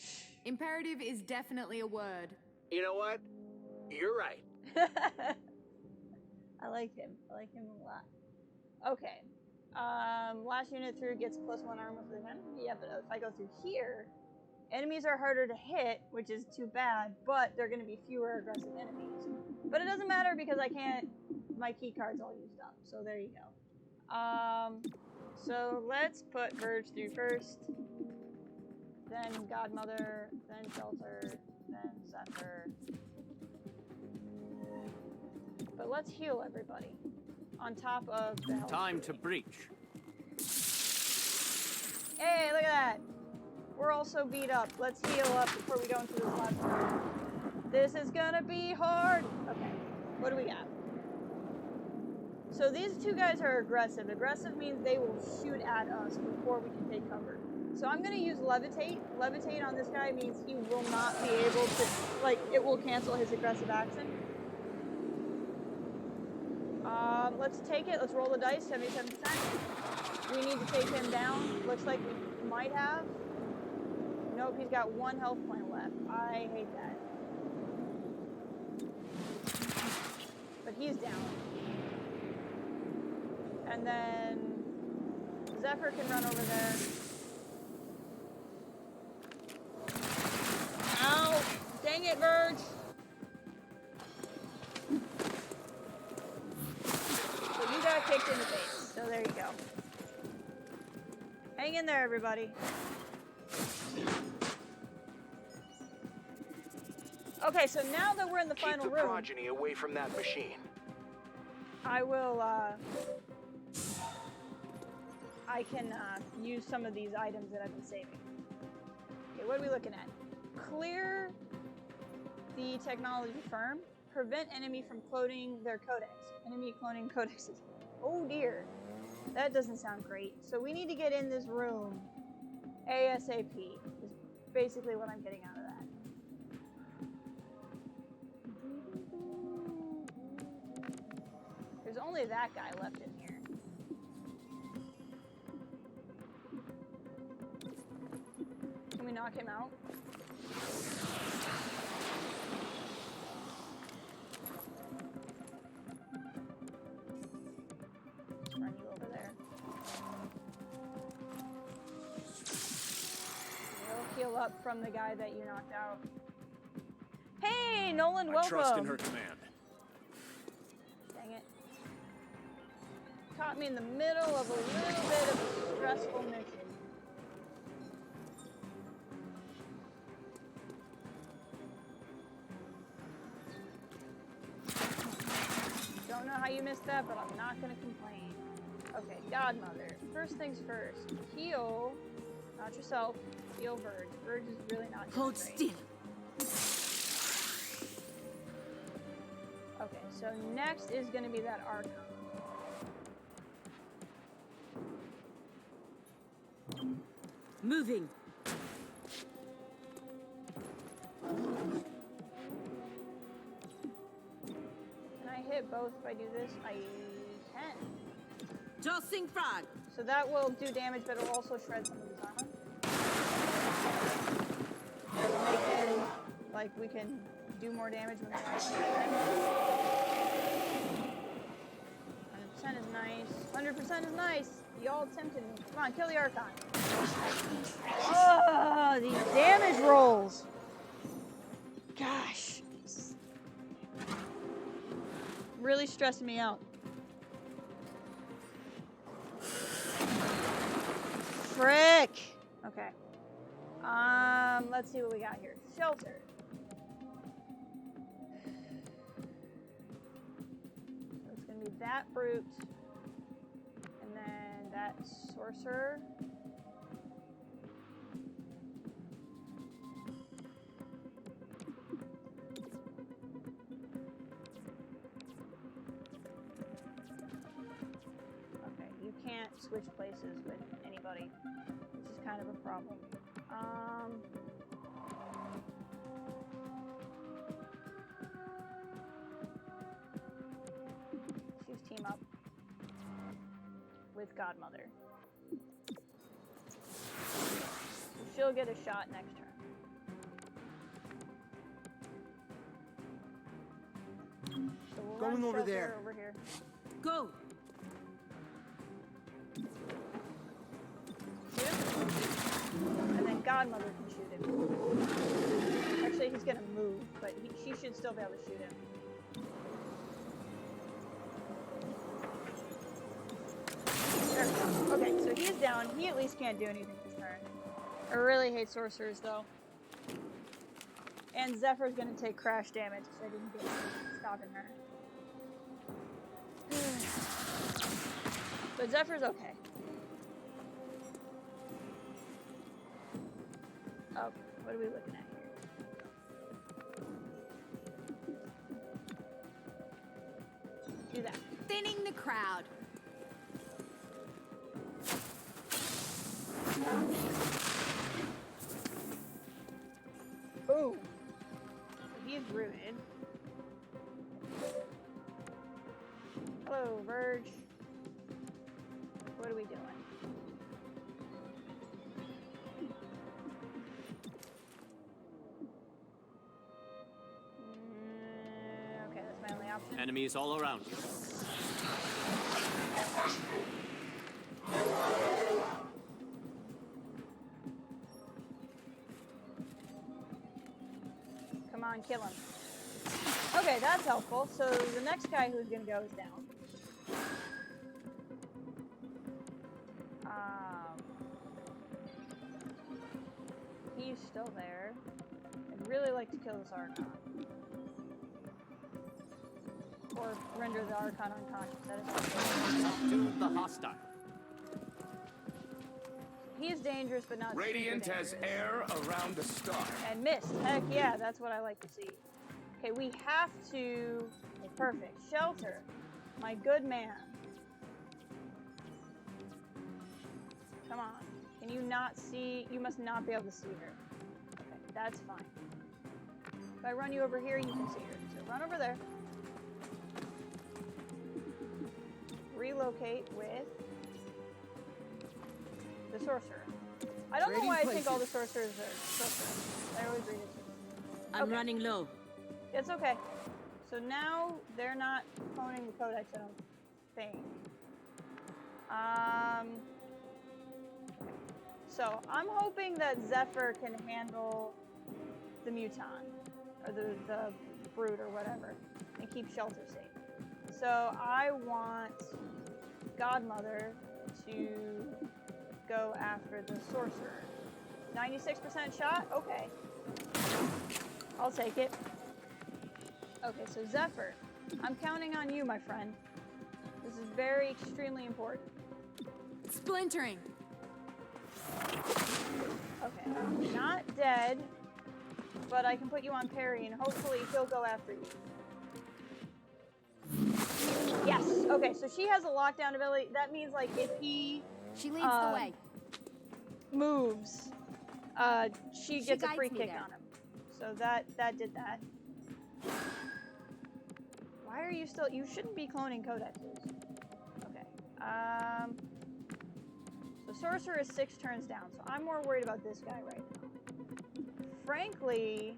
Imperative is definitely a word. You know what? You're right. I like him. I like him a lot. Okay. Last unit through gets +1 armor for the event. Yeah, but if I go through here, enemies are harder to hit, which is too bad, but they're going to be fewer aggressive enemies. But it doesn't matter because I can't... My key card's all used up, so there you go. So let's put Verge through first. then Godmother, then Shelter, then Zephyr. But let's heal everybody. On top of the health. Time to breach. Hey, look at that! We're all so beat up. Let's heal up before we go into this last round. This is gonna be hard! Okay, what do we got? So these two guys are aggressive. Aggressive means they will shoot at us before we can take cover. So I'm gonna use Levitate. Levitate on this guy means he will not be able to, like, it will cancel his aggressive action. Let's take it. Let's roll the dice, 77%. We need to take him down. Looks like we might have. Nope, he's got 1 health point left. I hate that. But he's down. And then Zephyr can run over there. Ow! Dang it, Verge! So you got kicked in the face. So there you go. Hang in there, everybody. Okay, so now that we're in the final room, keep the Progeny away from that machine. I will, I can use some of these items that I've been saving. Okay, what are we looking at? Clear the technology firm. Prevent enemy from cloning their codex. Enemy cloning codexes. Oh dear. That doesn't sound great. So we need to get in this room ASAP. Is basically what I'm getting out of that. There's only that guy left in here. Can we knock him out? Run you over there. We'll heal up from the guy that you knocked out. Hey, Nolan, welcome! I trust in her command. Dang it. Caught me in the middle of a little bit of a stressful mission. Don't know how you missed that, but I'm not gonna complain. Okay, Godmother. First things first. Heal, not yourself. Heal Verge. Verge is really not doing Hold great. still. Okay, so next is gonna be that Archon. Moving. Can I hit both if I do this? I can. Tossing frog. So that will do damage, but it'll also shred some of his armor. It'll make it like we can do more damage when we're not like 100% is nice. 100% is nice. Y'all tempted me. Come on, kill the Archon. Oh, these damage rolls. Gosh. Really stressing me out. Frick. Okay. Let's see what we got here. Shelter. So it's gonna be that brute, and then that sorcerer. Okay, you can't switch places with anybody, which is kind of a problem. Choose team up with Godmother. So she'll get a shot next turn. So we'll Going run over Shelter there. over here. Go. Shoot him. And then Godmother can shoot him. Actually, he's gonna move, but she should still be able to shoot him. There we go. Okay, so he's down. He at least can't do anything this turn. I really hate sorcerers, though. And Zephyr's gonna take crash damage because I didn't get stopping her. But Zephyr's okay. Oh, what are we looking at here? Do that. Thinning the crowd. Ooh. He's rooted. Hello, Verge. What are we doing? Okay, that's my only option. Enemies all around you. Come on, kill him. Okay, that's helpful. So the next guy who's gonna go is down. He's still there. I'd really like to kill this Archon. Or render the Archon unconscious. That is also Do the hostile. He is dangerous, but not Radiant super has dangerous. air around the star. And missed. Heck yeah, that's what I like to see. Okay, we have to... Okay, perfect. Shelter. My good man. Come on. Can you not see? You must not be able to see her. Okay, that's fine. If I run you over here, you can see her. So run over there. Relocate with the sorcerer. I don't know why I think all the sorcerers are sorcerers. I always read it. I'm running low. It's okay. So now they're not cloning the codex, I don't think. So I'm hoping that Zephyr can handle the muton, or the brute or whatever, and keep Shelter safe. So I want Godmother to go after the sorcerer. 96% shot? Okay. I'll take it. Okay, so Zephyr, I'm counting on you, my friend. This is very extremely important. Splintering. Okay, not dead, but I can put you on parry and hopefully he'll go after you. Yes, okay, so she has a lockdown ability. That means like if he She leads the way. moves, she gets a free kick there. on him. So that did that. Why are you still? You shouldn't be cloning codexes. Okay. So sorcerer is 6 turns down. So I'm more worried about this guy right now. Frankly,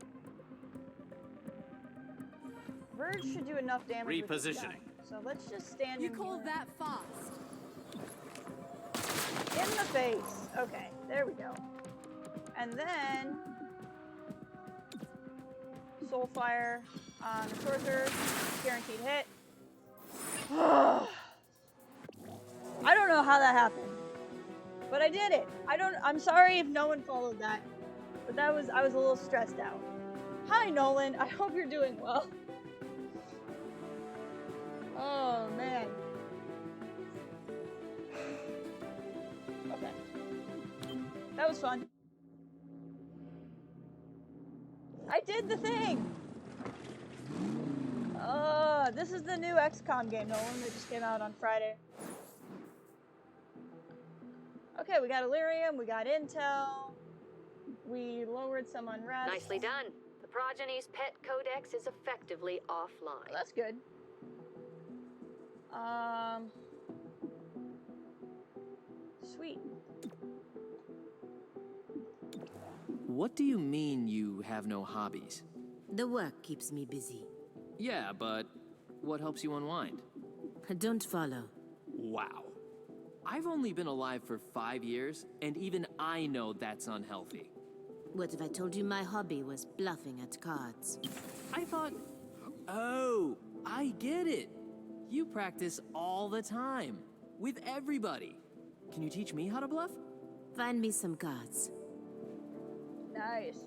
Verge should do enough damage. With this gun. So let's just stand. You him call here. that fast? In the face. Okay, there we go. And then Soulfire on the sorcerer, guaranteed hit. I don't know how that happened, but I did it. I'm sorry if no one followed that, but I was a little stressed out. Hi Nolan, I hope you're doing well. Oh man. Okay. That was fun. I did the thing! This is the new XCOM game, Nolan, that just came out on Friday. Okay, we got Illyrium, we got Intel, we lowered some unrest. Nicely done. The Progeny's pet codex is effectively offline. Well, that's good. Sweet. What do you mean you have no hobbies? The work keeps me busy. Yeah, but what helps you unwind? Don't follow. Wow. I've only been alive for 5 years, and even I know that's unhealthy. What if I told you my hobby was bluffing at cards? I thought... Oh, I get it. You practice all the time, with everybody. Can you teach me how to bluff? Find me some cards. Nice.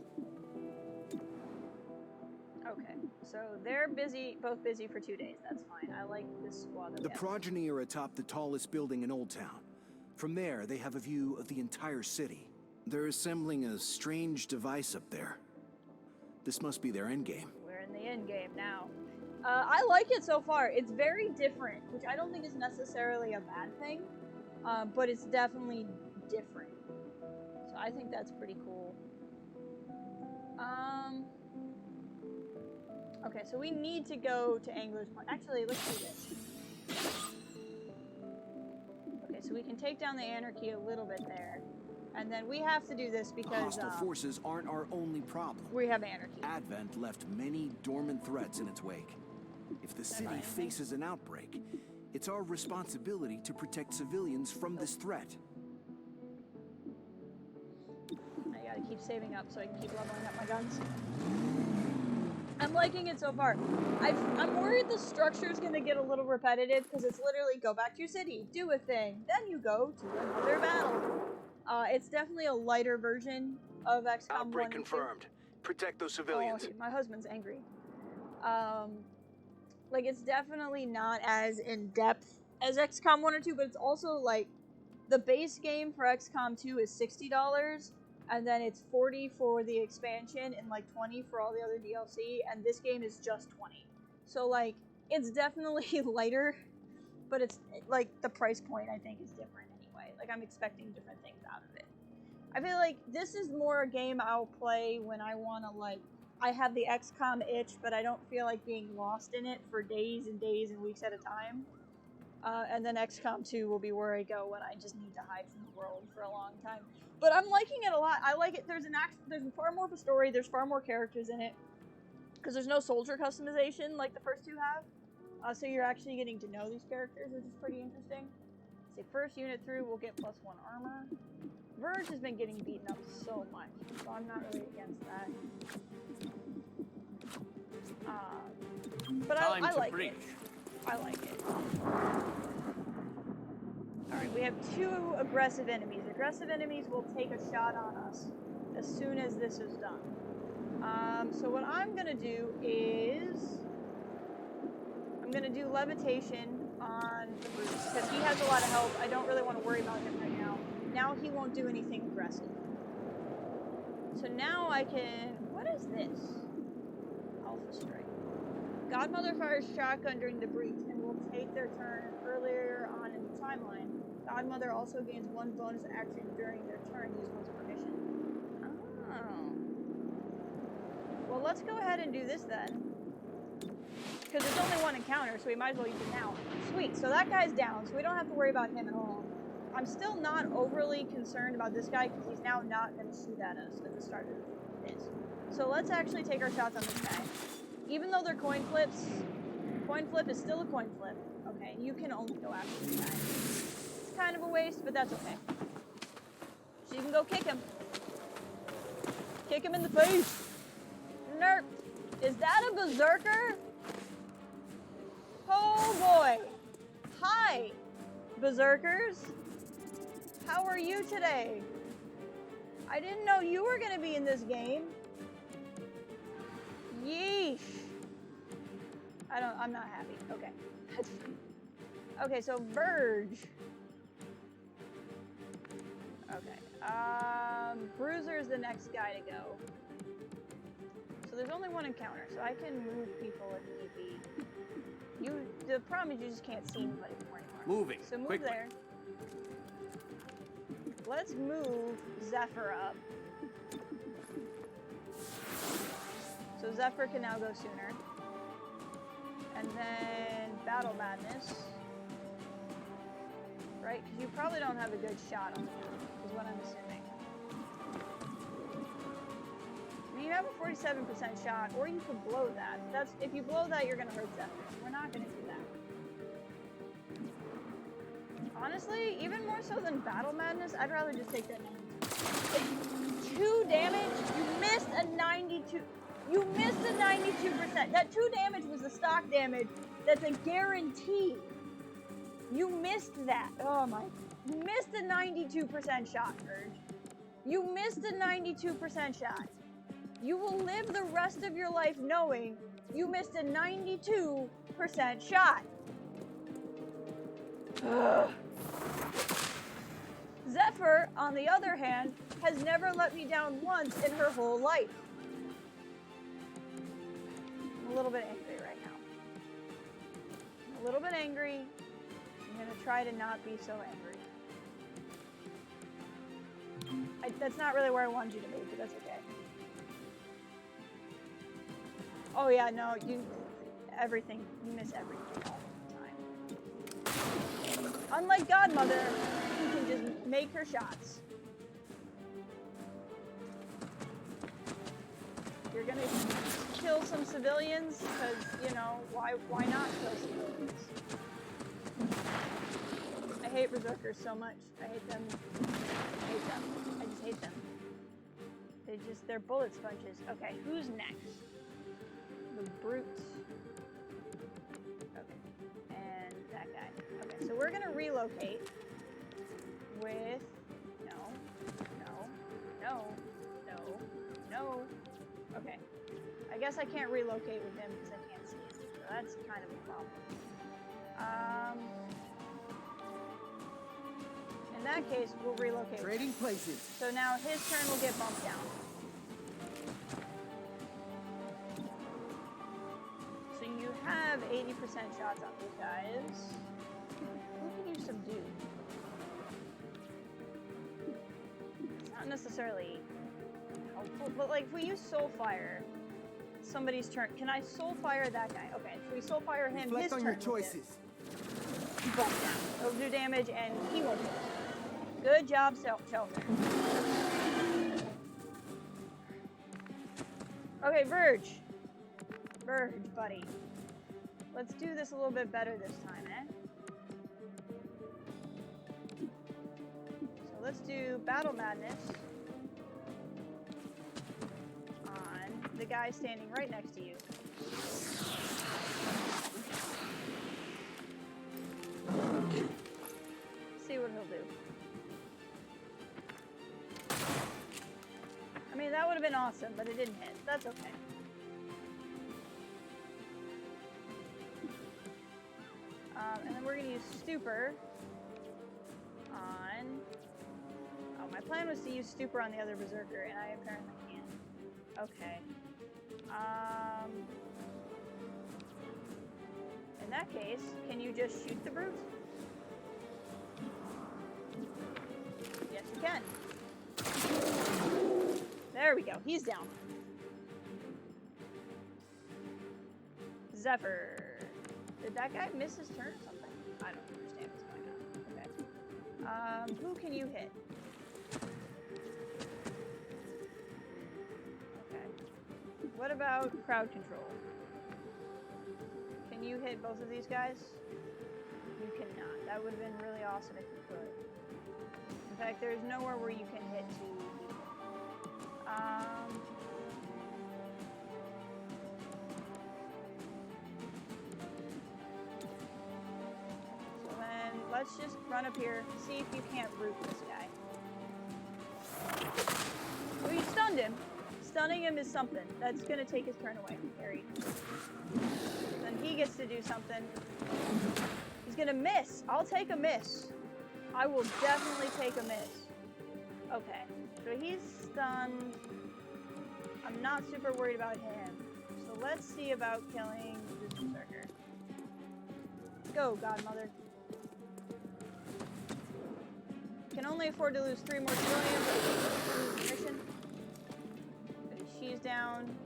Okay, so they're busy, both busy for 2 days. That's fine. I like this squad. The Progeny are atop the tallest building in Old Town. From there, they have a view of the entire city. They're assembling a strange device up there. This must be their endgame. We're in the endgame now. I like it so far. It's very different, which I don't think is necessarily a bad thing, but it's definitely different. So I think that's pretty cool. Okay, so we need to go to Angler's Point. Actually, let's do this. Okay, so we can take down the Anarchy a little bit there. And then we have to do this because hostile forces aren't our only problem. We have Anarchy. Advent left many dormant threats in its wake. If the city faces an outbreak, it's our responsibility to protect civilians from this threat. I gotta keep saving up so I can keep leveling up my guns. I'm liking it so far. I'm worried the structure's gonna get a little repetitive because it's literally go back to your city, do a thing, then you go to another battle. It's definitely a lighter version of XCOM 1 Outbreak and 2. confirmed. Protect those civilians. Oh, my husband's angry. Like, it's definitely not as in-depth as XCOM 1 or 2, but it's also, like, the base game for XCOM 2 is $60, and then it's $40 for the expansion and, like, $20 for all the other DLC, and this game is just $20. So, like, it's definitely lighter, but it's, like, the price point, I think, is different anyway. Like, I'm expecting different things out of it. I feel like this is more a game I'll play when I want to, like, I have the XCOM itch, but I don't feel like being lost in it for days and days and weeks at a time. And then XCOM 2 will be where I go when I just need to hide from the world for a long time. But I'm liking it a lot. I like it. There's far more of a story. There's far more characters in it. Because there's no soldier customization like the first two have. So you're actually getting to know these characters, which is pretty interesting. Say first unit through, we'll get +1 armor. Verge has been getting beaten up so much, so I'm not really against that. But I like it. I like it. Alright, we have 2 aggressive enemies. Aggressive enemies will take a shot on us as soon as this is done. So what I'm gonna do is I'm gonna do levitation on the Bruce, because he has a lot of health. I don't really want to worry about him right now. Now he won't do anything aggressive. So now I can... What is this? Alpha Strike. Godmother fires shotgun during the breach and will take their turn earlier on in the timeline. Godmother also gains 1 bonus action during their turn used once per mission. Oh. Well, let's go ahead and do this then. Because there's only 1 encounter, so we might as well use it now. Sweet, so that guy's down, so we don't have to worry about him at all. I'm still not overly concerned about this guy because he's now not going to shoot at us at the start of this. So let's actually take our shots on this guy. Even though they're coin flips, coin flip is still a coin flip. Okay, you can only go after this guy. It's kind of a waste, but that's okay. So you can go kick him. Kick him in the face. Nerp. Is that a berserker? Oh boy. Hi, berserkers. How are you today? I didn't know you were gonna be in this game. Yeesh. I'm not happy. Okay. Okay, so Verge. Okay. Bruiser's the next guy to go. So there's only 1 encounter, so I can move people if need be. The problem is you just can't see anybody anymore. Moving. So move quickly. there. Let's move Zephyr up. So Zephyr can now go sooner. And then Battle Madness. Right? Because you probably don't have a good shot on him, is what I'm assuming. I mean, you have a 47% shot, or you could blow that. If you blow that, you're going to hurt Zephyr. So we're not going to do that. Honestly, even more so than Battle Madness, I'd rather just take that 92. 2 damage? You missed a 92. You missed a 92%. That 2 damage was the stock damage. That's a guarantee. You missed that. Oh my. You missed a 92% shot, Urge. You missed a 92% shot. You will live the rest of your life knowing you missed a 92% shot. Ugh. Zephyr, on the other hand, has never let me down once in her whole life. I'm a little bit angry right now. I'm a little bit angry. I'm gonna try to not be so angry. That's not really where I wanted you to be, but that's okay. Oh yeah, no, you miss everything all the time. Unlike Godmother, who can just make her shots. You're gonna kill some civilians, because, you know, why not kill civilians? I hate Berserkers so much. I hate them. I hate them. I just hate them. They're bullet sponges. Okay, who's next? The brutes. Okay, and that guy. Okay, so we're gonna relocate with, no. Okay, I guess I can't relocate with him because I can't see him, so that's kind of a problem. In that case, we'll relocate. Trading places. So now his turn will get bumped down. So you have 80% shots on these guys. Who can you subdue? It's not necessarily helpful, but like if we use Soulfire, somebody's turn. Can I Soulfire that guy? Okay, if we Soulfire him, Reflect his on turn your choices. Bump down. He'll do damage and he won't do it. Good job, Shelter. Okay, Verge. Verge, buddy. Let's do this a little bit better this time, eh? So let's do Battle Madness on the guy standing right next to you. See what he'll do. I mean, that would have been awesome, but it didn't hit. That's okay. And then we're going to use Stupor on... Oh, my plan was to use Stupor on the other Berserker, and I apparently can't. Okay. In that case, can you just shoot the brute? Yes, you can. There we go. He's down. Zephyr. Did that guy miss his turn or something? I don't understand what's going on. Okay. Who can you hit? Okay. What about crowd control? Can you hit both of these guys? You cannot. That would have been really awesome if you could. In fact, there's nowhere where you can hit two people. So then let's just run up here, see if you can't root this guy. Well, you stunned him. Stunning him is something. That's going to take his turn away. Harry. Then he gets to do something. He's going to miss. I'll take a miss. I will definitely take a miss. Okay. So he's stunned. I'm not super worried about him. So let's see about killing this Berserker. Go, Godmother. Can only afford to lose 3 more civilians. Mission. Okay, she's down.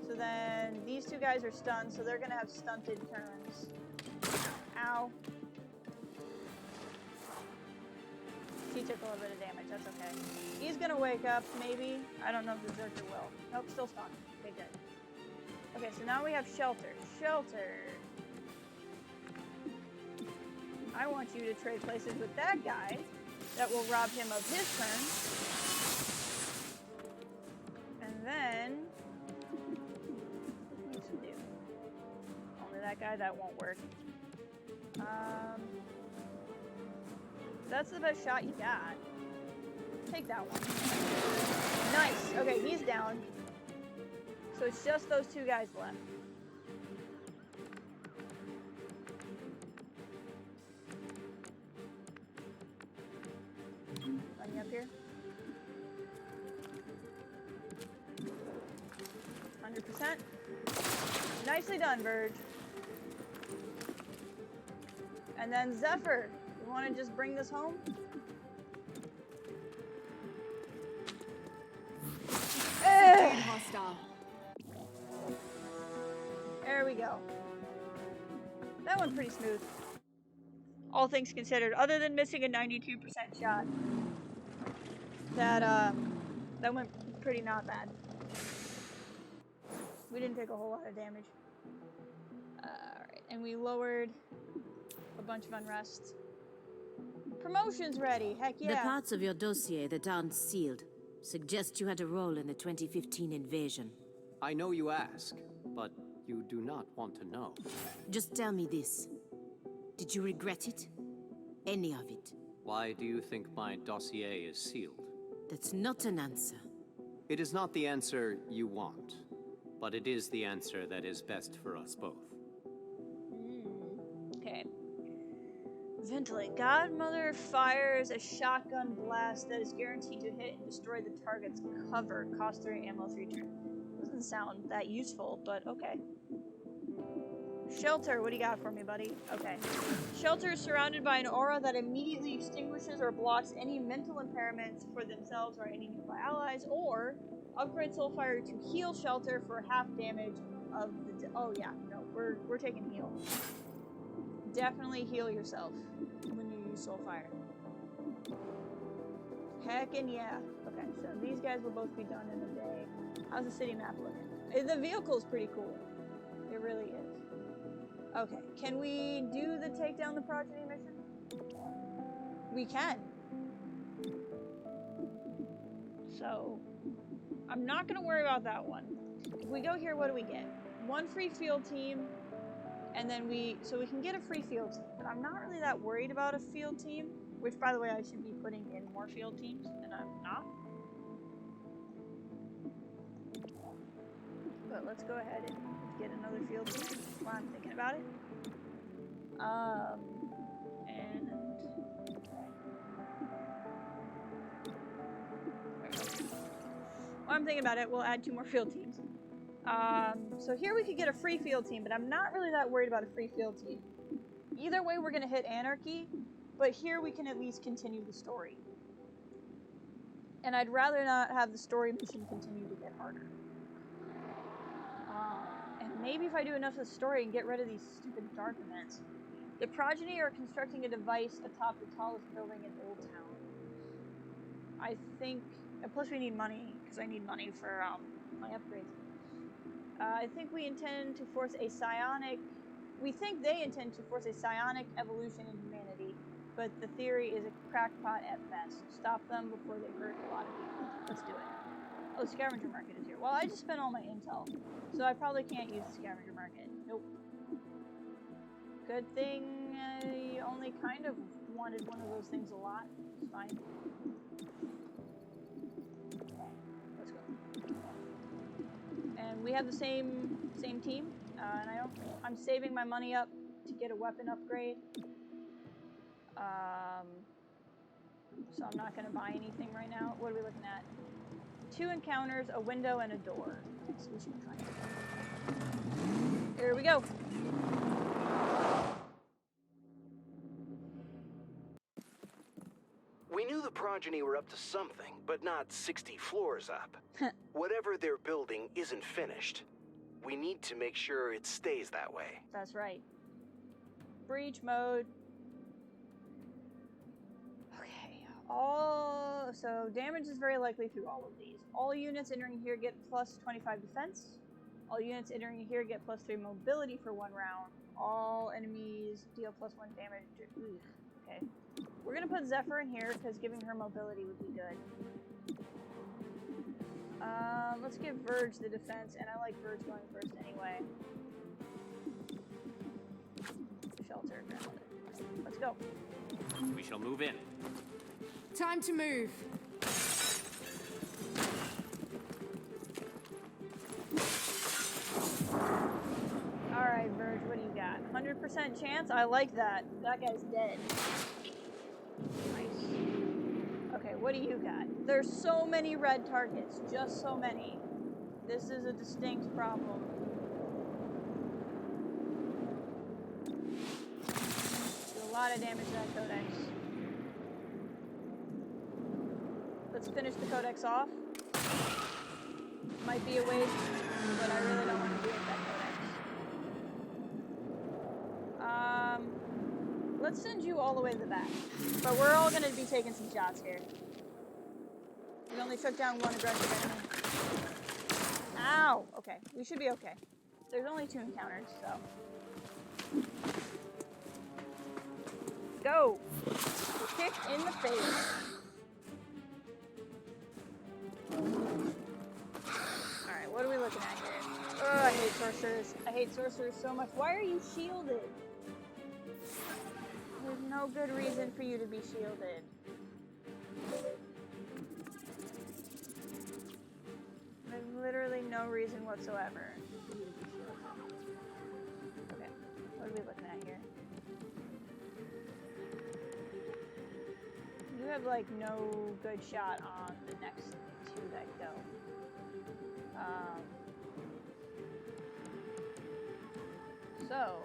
So then these two guys are stunned, so they're gonna have stunted turns. Ow. He took a little bit of damage, that's okay. He's gonna wake up, maybe. I don't know if the Berserker will. Nope, still stunned. Okay, good. Okay, so now we have Shelter. Shelter. I want you to trade places with that guy. That will rob him of his turn. And then... what needs to do? Only that guy, that won't work. That's the best shot you got. take that one. Nice. Okay, he's down. So it's just those two guys left. Run you up here. 100%. Nicely done, Verge. And then Zephyr, you want to just bring this home? Hostile. There we go. That went pretty smooth. All things considered, other than missing a 92% shot. That went pretty not bad. We didn't take a whole lot of damage. Alright, and we lowered a bunch of unrest. Promotion's ready, heck yeah. The parts of your dossier that aren't sealed suggest you had a role in the 2015 invasion. I know you ask, but you do not want to know. Just tell me this. Did you regret it? Any of it? Why do you think my dossier is sealed? That's not an answer. It is not the answer you want, but it is the answer that is best for us both. Okay. Ventilate. Godmother fires a shotgun blast that is guaranteed to hit and destroy the target's cover. Cost 3 ammo 3 turns. Doesn't sound that useful, but okay. Shelter, what do you got for me, buddy? Okay. Shelter is surrounded by an aura that immediately extinguishes or blocks any mental impairments for themselves or any nearby allies, or upgrade Soulfire to heal Shelter for half damage of the... Oh yeah, no, we're taking heal. Definitely heal yourself when you use Soulfire. Heckin' yeah. Okay, so these guys will both be done in a day. How's the city map looking? The vehicle's pretty cool. It really is. Okay, can we do the take down the Progeny mission? We can. So, I'm not gonna worry about that one. If we go here, what do we get? 1 free field team, and then we can get a free field team, but I'm not really that worried about a field team, which by the way, I should be putting in more field teams, and I'm not. But let's go ahead and get another field team while I'm thinking about it. And while I'm thinking about it, we'll add 2 more field teams. So here we could get a free field team, but I'm not really that worried about a free field team. Either way, we're going to hit Anarchy, but here we can at least continue the story. And I'd rather not have the story mission continue to get harder. And maybe if I do enough of the story and get rid of these stupid dark events. The Progeny are constructing a device atop the tallest building in Old Town. I think, and plus we need money, because I need money for my upgrades. I think we intend to force a psionic, we think they intend to force a psionic evolution in humanity, but the theory is a crackpot at best. Stop them before they hurt a lot of people. Let's do it. Oh, scavenger market is here. Well, I just spent all my intel, so I probably can't use the scavenger market. Nope. Good thing I only kind of wanted one of those things a lot. It's fine. Let's go. And we have the same team, and I'm saving my money up to get a weapon upgrade. So I'm not going to buy anything right now. What are we looking at? 2 encounters, a window, and a door. So we should try it. Here we go. We knew the Progeny were up to something, but not 60 floors up. Whatever they're building isn't finished. We need to make sure it stays that way. That's right. Breach mode. Okay. So damage is very likely through all of these. All units entering here get plus 25 defense. All units entering here get plus 3 mobility for 1 round. All enemies deal plus 1 damage. Ooh, okay. We're gonna put Zephyr in here because giving her mobility would be good. Let's give Verge the defense, and I like Verge going first anyway. Shelter, grandmother. Let's go. We shall move in. Time to move. 100% chance? I like that. That guy's dead. Nice. Okay, what do you got? There's so many red targets. Just so many. This is a distinct problem. Do a lot of damage to that codex. Let's finish the codex off. Might be a waste, but I really don't want to deal with that codex. Let's send you all the way to the back. But we're all going to be taking some shots here. We only took down one aggressive enemy. Ow! Okay, we should be okay. There's only 2 encounters, so. Go! Kick in the face. Alright, what are we looking at here? Oh, I hate sorcerers. I hate sorcerers so much. Why are you shielded? There's no good reason for you to be shielded. There's literally no reason whatsoever for you to be shielded. Okay, what are we looking at here? You have, like, no good shot on the next 2 that go. So...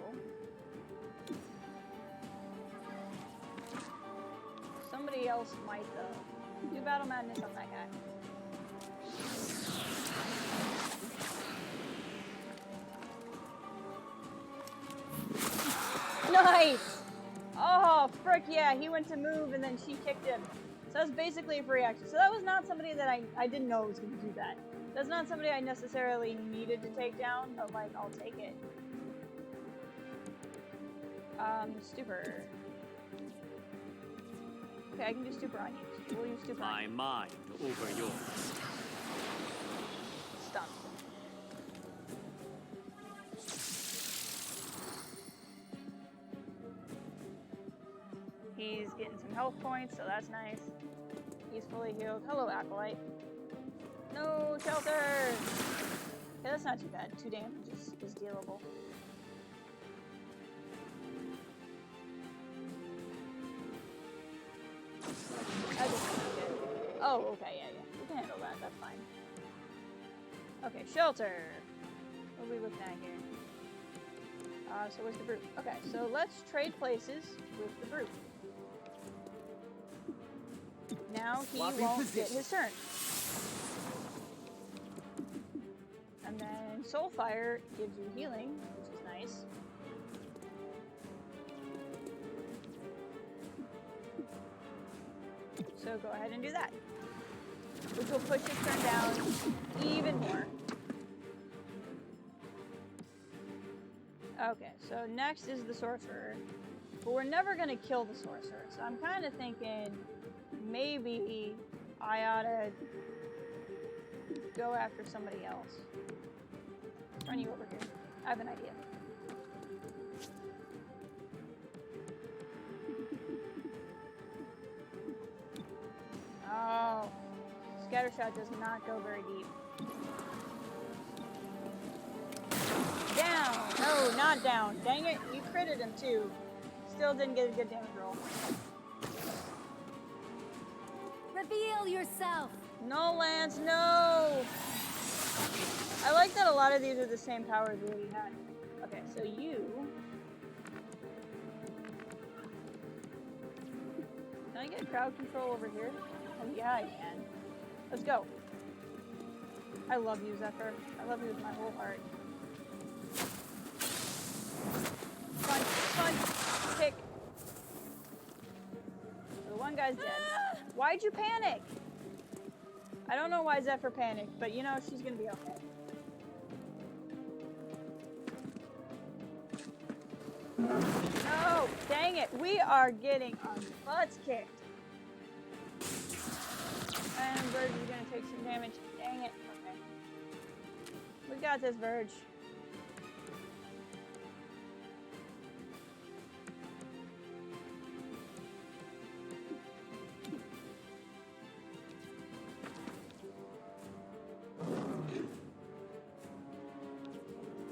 somebody else might, though. Do Battle Madness on that guy. Nice! Oh, frick yeah, he went to move and then she kicked him. So that's basically a free action. So that was not somebody that I didn't know was going to do that. That's not somebody I necessarily needed to take down, but, like, I'll take it. Stupor. Okay, I can do Stupor on you. We'll use Stupor on you. My mind over yours. Stun. He's getting some health points, so that's nice. He's fully healed. Hello, Acolyte. No shelter! Okay, that's not too bad. 2 damage is dealable. I just need it. Oh, okay, yeah. We can handle that. That's fine. Okay, shelter. What are we looking at here? So where's the brute? Okay, so let's trade places with the brute. Now he won't get his turn. And then Soulfire gives you healing, which is nice. So go ahead and do that. Which will push his turn down even more. Okay, so next is the Sorcerer. But we're never going to kill the Sorcerer. So I'm kind of thinking maybe I ought to go after somebody else. Let's run you over here. I have an idea. Oh, Scattershot does not go very deep. Down! No, not down. Dang it, you critted him too. Still didn't get a good damage roll. Reveal yourself! No, Lance, no! I like that a lot of these are the same powers we already had. Okay, so you... Can I get crowd control over here? Oh yeah, I can. Let's go. I love you, Zephyr. I love you with my whole heart. Punch, punch, kick. So the one guy's dead. Why'd you panic? I don't know why Zephyr panicked, but you know, she's gonna be okay. No, dang it. We are getting our butts kicked. And Verge is gonna take some damage. Dang it. Okay. We got this, Verge.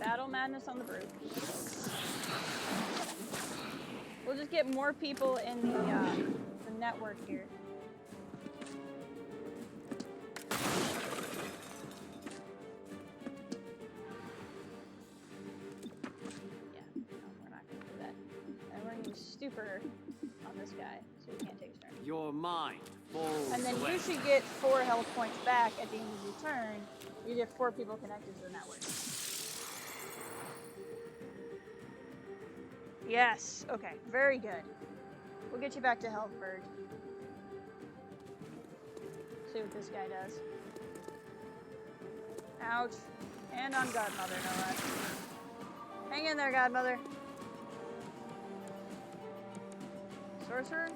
Battle Madness on the brute. we'll just get more people in the network here. Stupor on this guy, so he can't take his turn. Your mind falls And then away. you should get 4 health points back at the end of your turn. You get 4 people connected to the network. Yes. Okay. Very good. We'll get you back to health, Bird. See what this guy does. Ouch. And on Godmother, no less. Hang in there, Godmother. Sorcerer?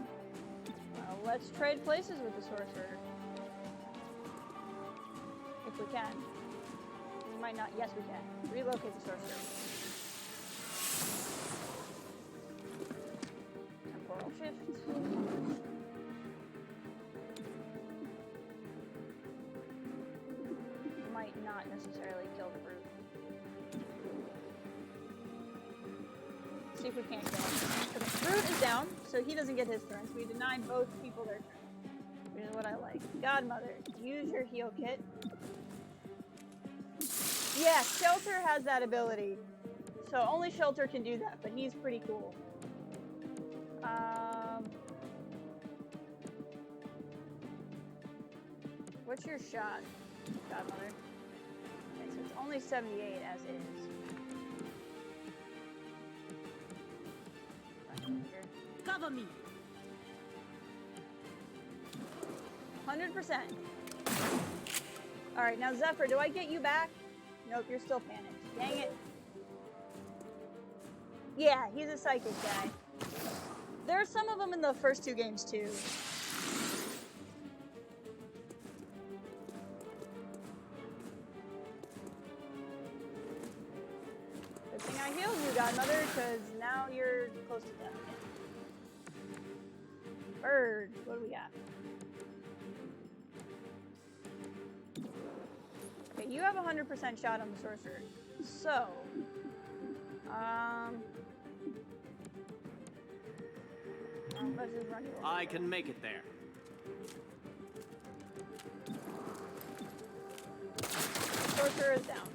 Well, let's trade places with the sorcerer. If we can. We might not. Yes, we can. Relocate the sorcerer. Temporal shift. Might not necessarily kill the brute. See if we can't kill him. Okay, Brute is down, so he doesn't get his turn. So we deny both people their turn. Which is what I like. Godmother, use your heal kit. Yeah, Shelter has that ability. So only Shelter can do that, but he's pretty cool. What's your shot, Godmother? Okay, so it's only 78 as is. Cover me. 100%. All right, now Zephyr, do I get you back? Nope, you're still panicked. Dang it. Yeah, he's a psychic guy. There's some of them in the first 2 games too. Good thing I healed you, Godmother, because now you're close to death again. Bird, what do we got? Okay, you have a 100% shot on the sorcerer. So, let's just run you over. I can make it there. Sorcerer is down.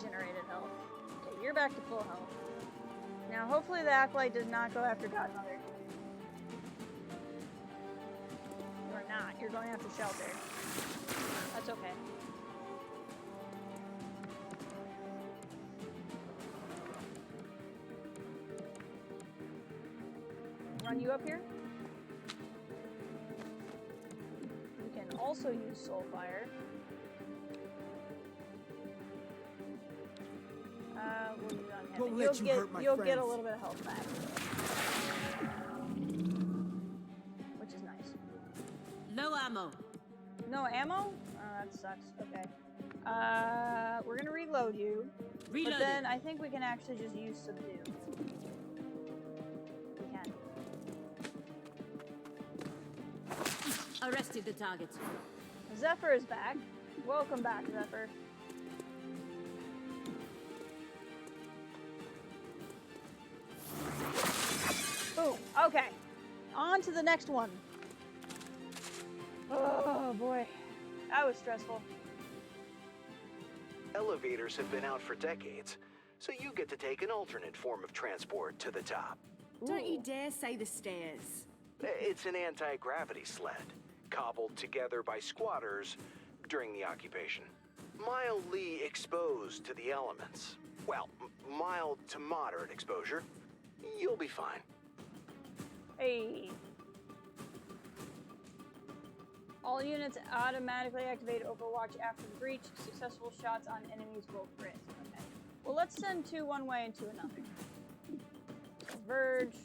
Generated health. Okay, you're back to full health. Now, hopefully the Acolyte does not go after Godmother. You're not. You're going after Shelter. That's okay. Run you up here. You can also use Soulfire. We'll use on him. Won't let you hurt my you'll friends. get a little bit of health back. Which is nice. No ammo. No ammo? Oh, that sucks. Okay. We're gonna reload you. Reload but then it. I think we can actually just use Subdue. We can. Arrested the target. Zephyr is back. Welcome back, Zephyr. Boom. Okay. On to the next one. Oh boy. That was stressful. Elevators have been out for decades, so you get to take an alternate form of transport to the top. Don't you dare say the stairs. It's an anti-gravity sled, cobbled together by squatters during the occupation. Mildly exposed to the elements. Well, mild to moderate exposure. You'll be fine. Hey. All units automatically activate Overwatch after the breach. Successful shots on enemies will crit. Okay. Well, let's send 2 one way and 2 another. Verge.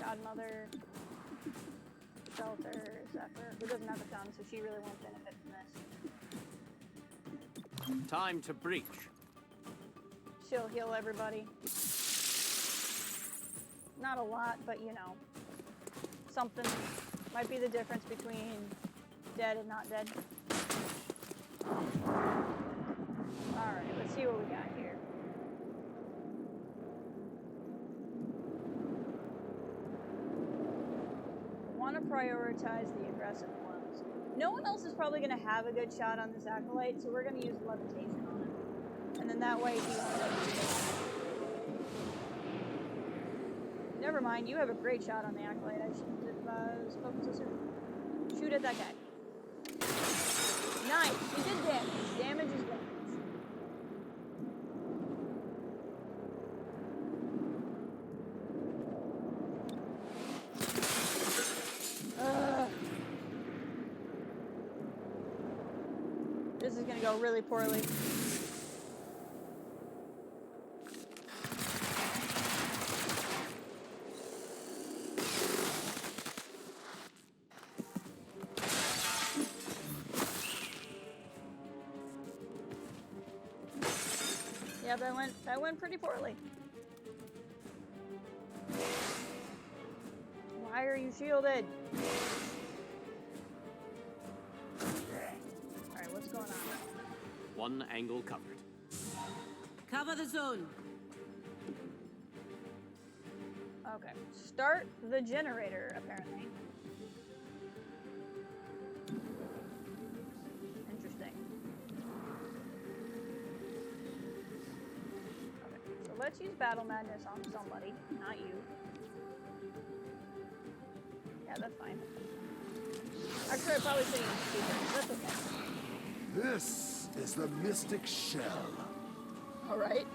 Godmother. Shelter. Zephyr. Who doesn't have a gun, so she really won't benefit from this. Time to breach. She'll heal everybody. Not a lot, but you know, something. Might be the difference between dead and not dead. Alright, let's see what we got here. I want to prioritize the aggressive ones. No one else is probably going to have a good shot on this acolyte, so we're going to use levitation on him. And then that way he won't. Never mind, you have a great shot on the acolyte. I shouldn't have spoken so soon. Shoot at that guy. Nice! You did damage. Damage is damage. This is gonna go really poorly. Yeah, that went pretty poorly. Why are you shielded? Alright, what's going on? One angle covered. Cover the zone. Okay. Start the generator, apparently. Interesting. Okay, so let's use Battle Madness on somebody, not you. Yeah, that's fine. Actually, I probably shouldn't use speaker. That's okay. This is the Mystic Shell. Alright.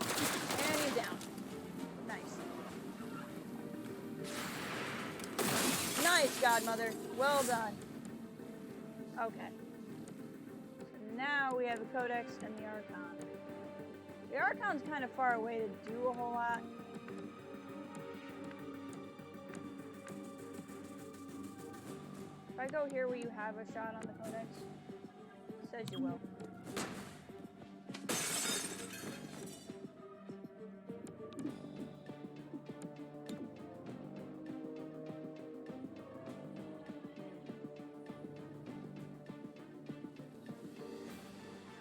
And he's down. Nice. Nice, Godmother. Well done. Okay. So now we have the Codex and the Archon. The Archon's kind of far away to do a whole lot. If I go here, will you have a shot on the Codex? It says you will.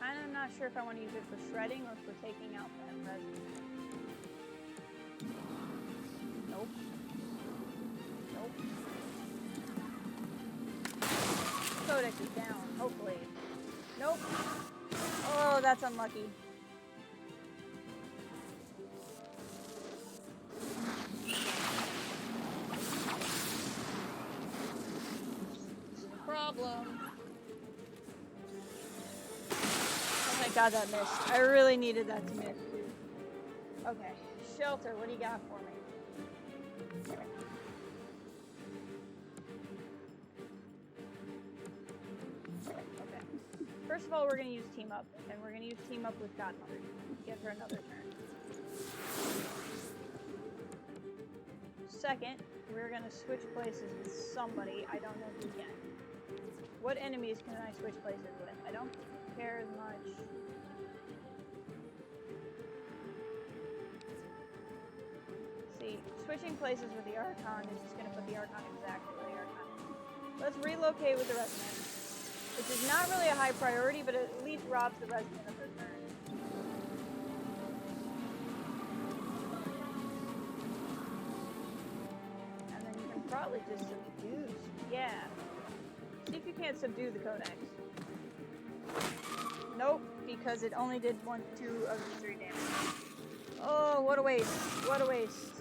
I'm not sure if I want to use it for shredding or for taking out that resin. Nope. Nope. Codex is down, hopefully. Nope. Oh, that's unlucky. Problem. God, that missed. I really needed that to miss. Okay, shelter, what do you got for me? Okay. First of all, we're going to use team up, and we're going to use team up with Godmother. Give her another turn. Second, we're going to switch places with somebody. I don't know who can. What enemies can I switch places with? I don't care as much. See, switching places with the Archon is just going to put the Archon exactly where the Archon is. Let's relocate with the Resident, which is not really a high priority, but it at least robs the Resident of her turn. And then you can probably just subdue. Yeah. See if you can't subdue the Codex. Nope, because it only did 2 of the 3 damage. Oh, what a waste. What a waste.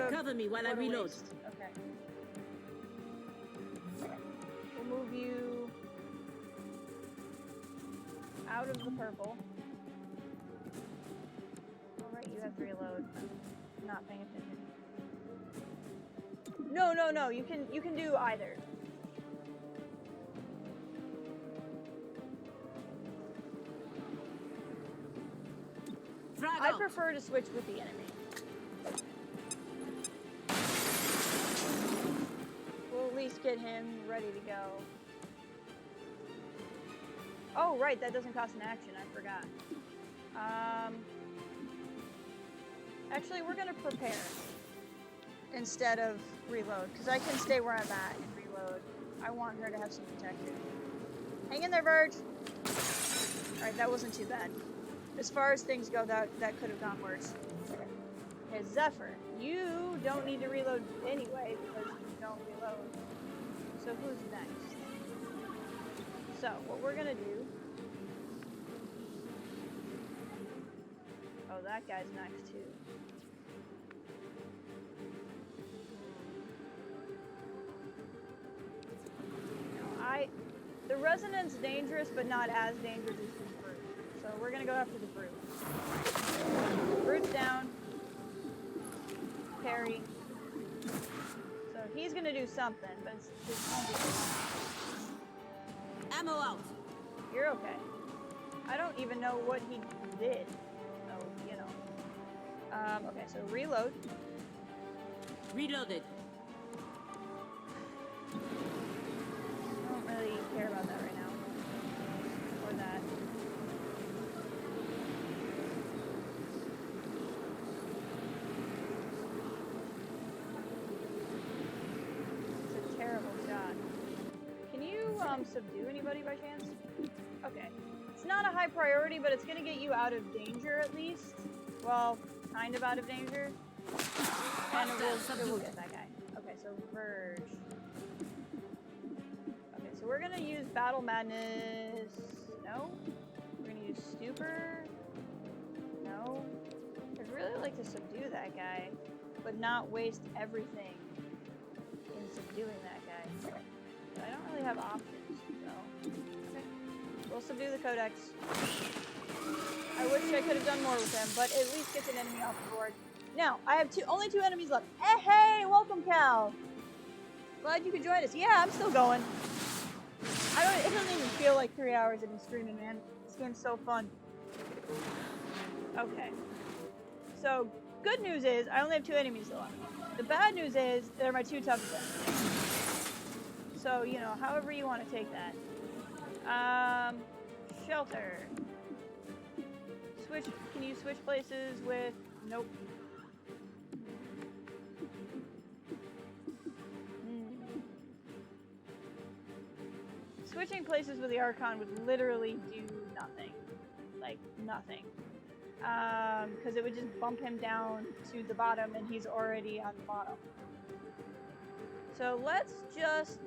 Cover me while I reload. Waste. Okay. We'll move you out of the purple. Alright, you have to reload. I'm not paying attention. No, no, no, you can do either. I prefer to switch with the enemy. We'll at least get him ready to go. Oh, right, that doesn't cost an action. I forgot. Actually, we're gonna prepare instead of reload, because I can stay where I'm at and reload. I want her to have some protection. Hang in there, Verge! Alright, that wasn't too bad. As far as things go, that could have gone worse. Okay, Zephyr, you don't need to reload anyway, because you don't reload. So who's next? So, what we're gonna do... Oh, that guy's next, too. The Resonant's dangerous, but not as dangerous as the Brute. So we're gonna go after the Brute. Brute's down. Parry. So he's gonna do something, but it's won't be Ammo out. You're okay. I don't even know what he did. So, you know. Okay, so reload. Reloaded. I don't really care about that right now. Or that. It's a terrible shot. Can you subdue anybody by chance? Okay. It's not a high priority, but it's gonna get you out of danger at least. Well, kind of out of danger. And we'll get that guy. Okay, so Verge. So we're gonna use Battle Madness. No. We're gonna use Stupor. No. I'd really like to subdue that guy, but not waste everything in subduing that guy. But I don't really have options, so. Okay. We'll subdue the Codex. I wish I could have done more with him, but at least get an enemy off the board. Now, I have only two enemies left. Hey, welcome, Cal. Glad you could join us. Yeah, I'm still going. It doesn't even feel like 3 hours of me streaming, man. This game's so fun. Okay. So, good news is, I only have 2 enemies left. The bad news is, they're my 2 toughest enemies. So, you know, however you want to take that. Shelter. Can you switch places with... Nope. Switching places with the Archon would literally do nothing. Like, nothing. Because it would just bump him down to the bottom, and he's already on the bottom. So let's just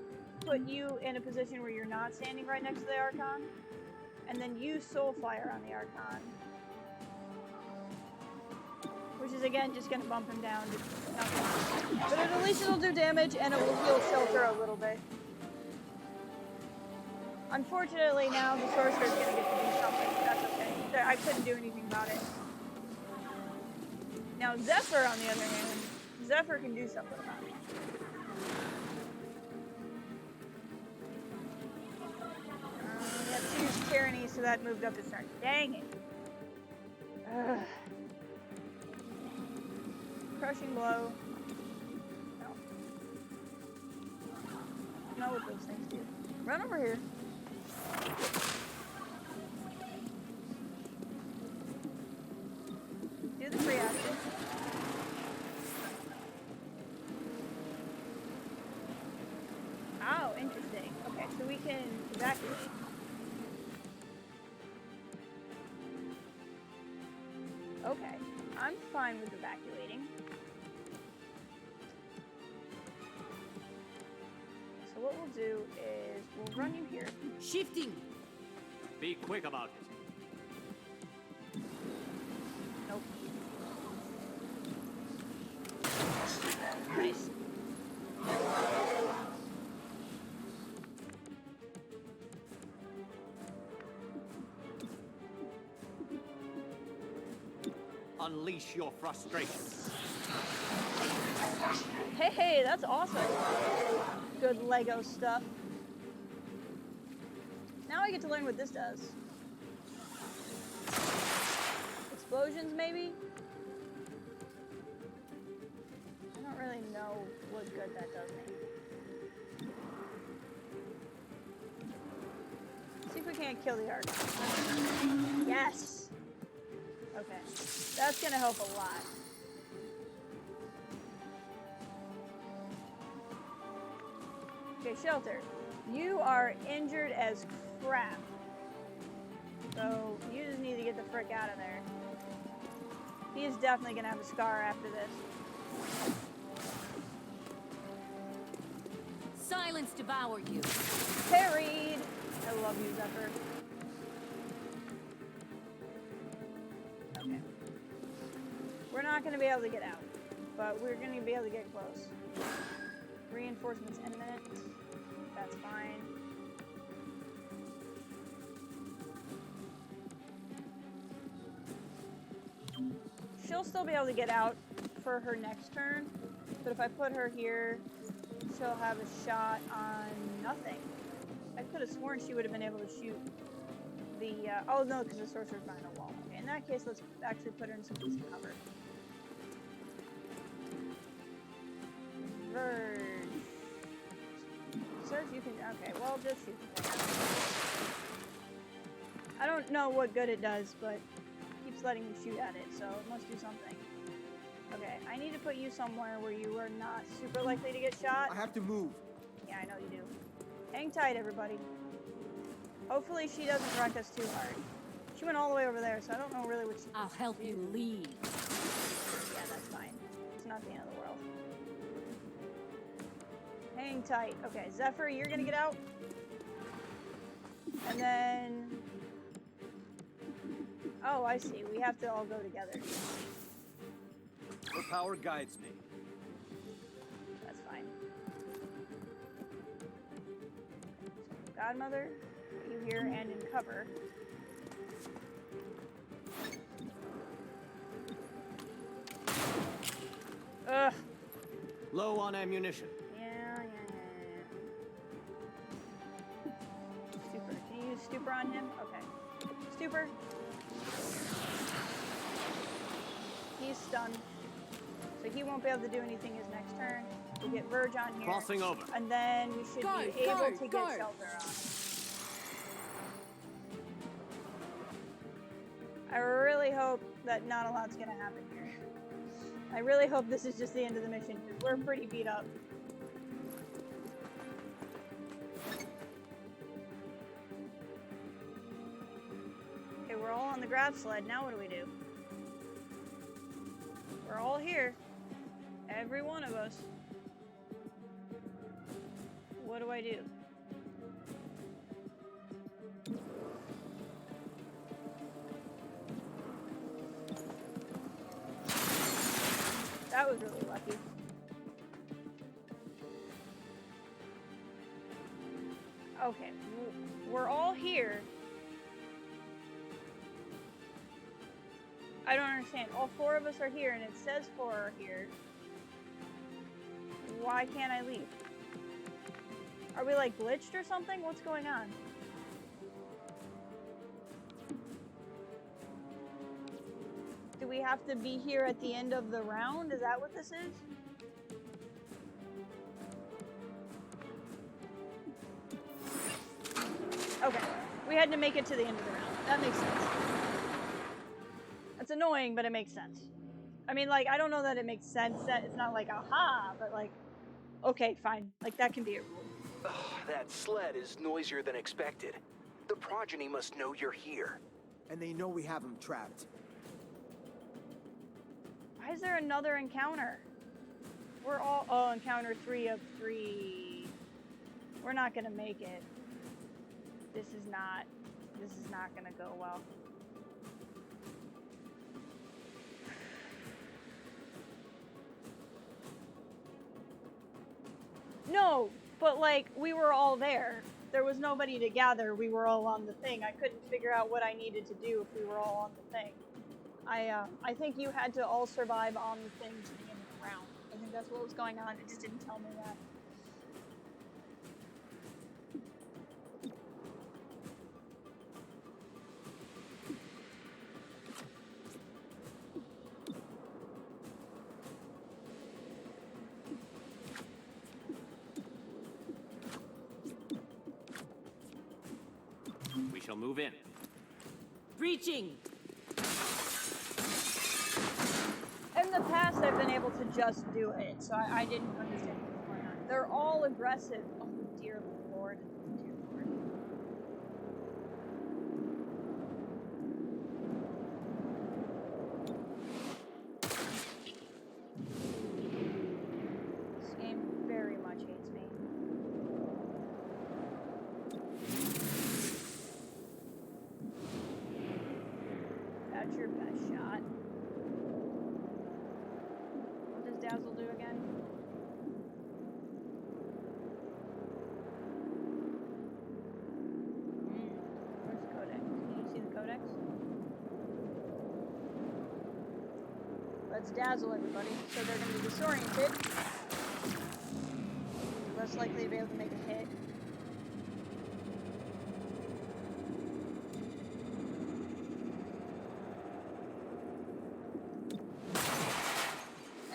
put you in a position where you're not standing right next to the Archon, and then use Soulfire on the Archon. Which is, again, just going to bump him down to nothing. But at least it'll do damage, and it will heal Shelter a little bit. Unfortunately, now the Sorcerer's going to get to do something. That's okay. I couldn't do anything about it. Now, Zephyr, on the other hand, Zephyr can do something about it. You have to use Tyranny, so that moved up his turn. Dang it. Ugh. Crushing Blow. No. You know what those things do. Run over here. Do the free action. Oh, interesting. Okay, so we can evacuate. Okay, I'm fine with evacuating. So what we'll do is we'll run you here. Shifting. Be quick about it. Nope. Nice. Unleash your frustration. Hey, that's awesome. Good Lego stuff. Now I get to learn what this does. Explosions, maybe? I don't really know what good that does me. See if we can't kill the arc. Yes! Okay. That's gonna help a lot. Okay, Shelter. You are injured as crap. So, you just need to get the frick out of there. He is definitely gonna have a scar after this. Silence devour you. Parried! I love you, Zephyr. Okay. We're not gonna be able to get out, but we're gonna be able to get close. Reinforcements imminent. That's fine. She'll still be able to get out for her next turn, but if I put her here, she'll have a shot on nothing. I could have sworn she would have been able to shoot the, oh no, because the sorcerer's behind a wall. Okay, in that case, let's actually put her in some decent cover. Verge. Search, you can, okay, well, just shoot the thing. I don't know what good it does, but it keeps letting me shoot at it, so it must do something. Okay, I need to put you somewhere where you are not super likely to get shot. I have to move. Yeah, I know you do. Hang tight, everybody. Hopefully she doesn't wreck us too hard. She went all the way over there, so I don't know really what she... I'll help you leave. Yeah, that's fine. It's not the end of the world. Hang tight. Okay, Zephyr, you're gonna get out. And then... Oh, I see. We have to all go together. Her power guides me. That's fine. Godmother, you here and in cover. Ugh. Low on ammunition. Yeah. Stupor. Can you use Stupor on him? Okay. Stupor. He's stunned. So he won't be able to do anything his next turn. We'll get Verge on here. Crossing over. And then we should be able to get Shelter on. I really hope that not a lot's gonna happen here. I really hope this is just the end of the mission, because we're pretty beat up. Okay, we're all on the grab sled. Now what do we do? We're all here. Every one of us. What do I do? That was really lucky. Okay, we're all here. I don't understand. All four of us are here, and it says 4 are here. Why can't I leave? Are we like glitched or something? What's going on? Do we have to be here at the end of the round? Is that what this is? Okay, we had to make it to the end of the round. That makes sense. It's annoying, but it makes sense. I mean, like, I don't know that it makes sense that it's not like, aha, but like, okay, fine. Like, that can be a rule. Ugh, that sled is noisier than expected. The Progeny must know you're here. And they know we have them trapped. Why is there another encounter? We're all, oh, encounter 3 of 3. We're not gonna make it. This is not gonna go well. No, but like, we were all there. There was nobody to gather. We were all on the thing. I couldn't figure out what I needed to do if we were all on the thing. I think you had to all survive on the thing to the end of the round. I think that's what was going on. It just didn't tell me that. shall move in. Breaching! In the past, I've been able to just do it, so I didn't understand what was going on. They're all aggressive. Oh, dear Lord. Dear Lord. This game very much hates me. That's your best shot. What does Dazzle do again? Where's the codex? Can you see the codex? Let's dazzle everybody, so they're going to be disoriented. Less likely to be able to make a hit.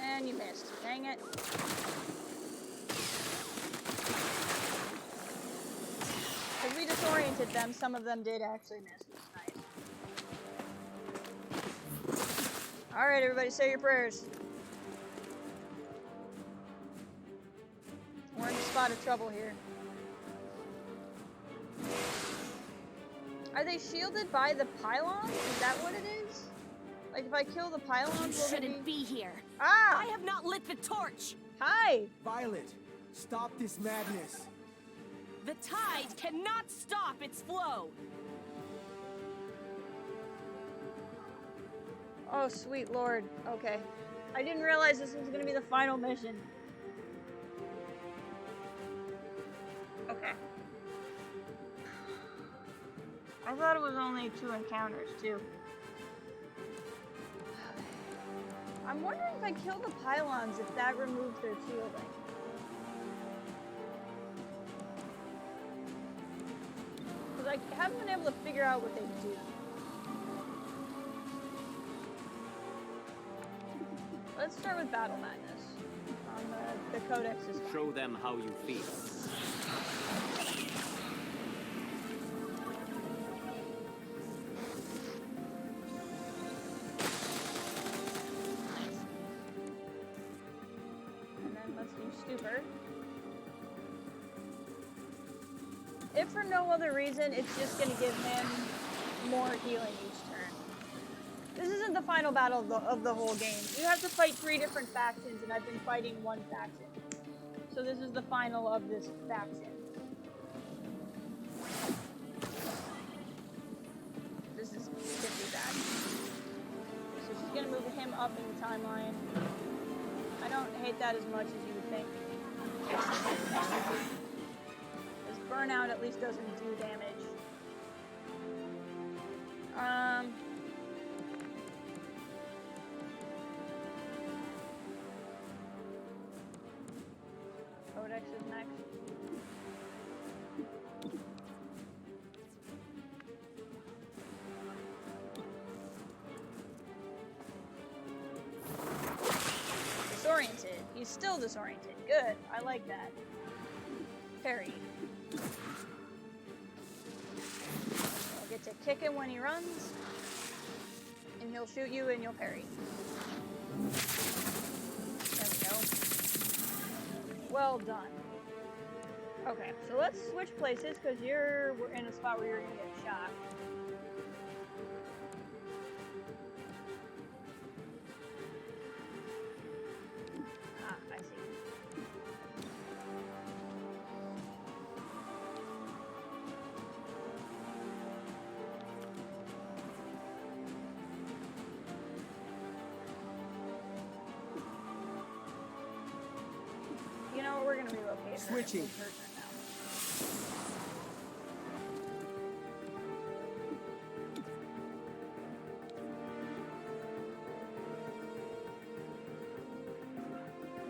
And you missed. Dang it. Because we disoriented them, some of them did actually miss. Nice. Alright, everybody, say your prayers. We're in a spot of trouble here. Are they shielded by the pylons? Is that what it is? Like, if I kill the pylons, will they Shouldn't be here. Ah! I have not lit the torch. Hi! Violet, stop this madness. The tide cannot stop its flow. Oh, sweet lord. Okay. I didn't realize this was going to be the final mission. Okay. I thought it was only 2 encounters, too. I'm wondering if I kill the pylons, if that removes their shielding. Because I haven't been able to figure out what they do. Let's start with Battle Madness. On the codex is fine. Show them how you feel. And then let's do Stupor. If for no other reason, it's just going to give him more healing each turn. This isn't the final battle of the whole game. You have to fight 3 different factions, and I've been fighting 1 faction. So this is the final of this faction. This is pretty bad. So she's going to move him up in the timeline. I don't hate that as much as you would think. This burnout at least doesn't do damage. Codex is next. Disoriented. He's still disoriented. Good. I like that. Parry. I'll get to kick him when he runs. And he'll shoot you and you'll parry. There we go. Well done. Okay, so let's switch places because we're in a spot where you're gonna get shot. Ah, I see. You know what, we're gonna relocate her. Switching. It's her turn now.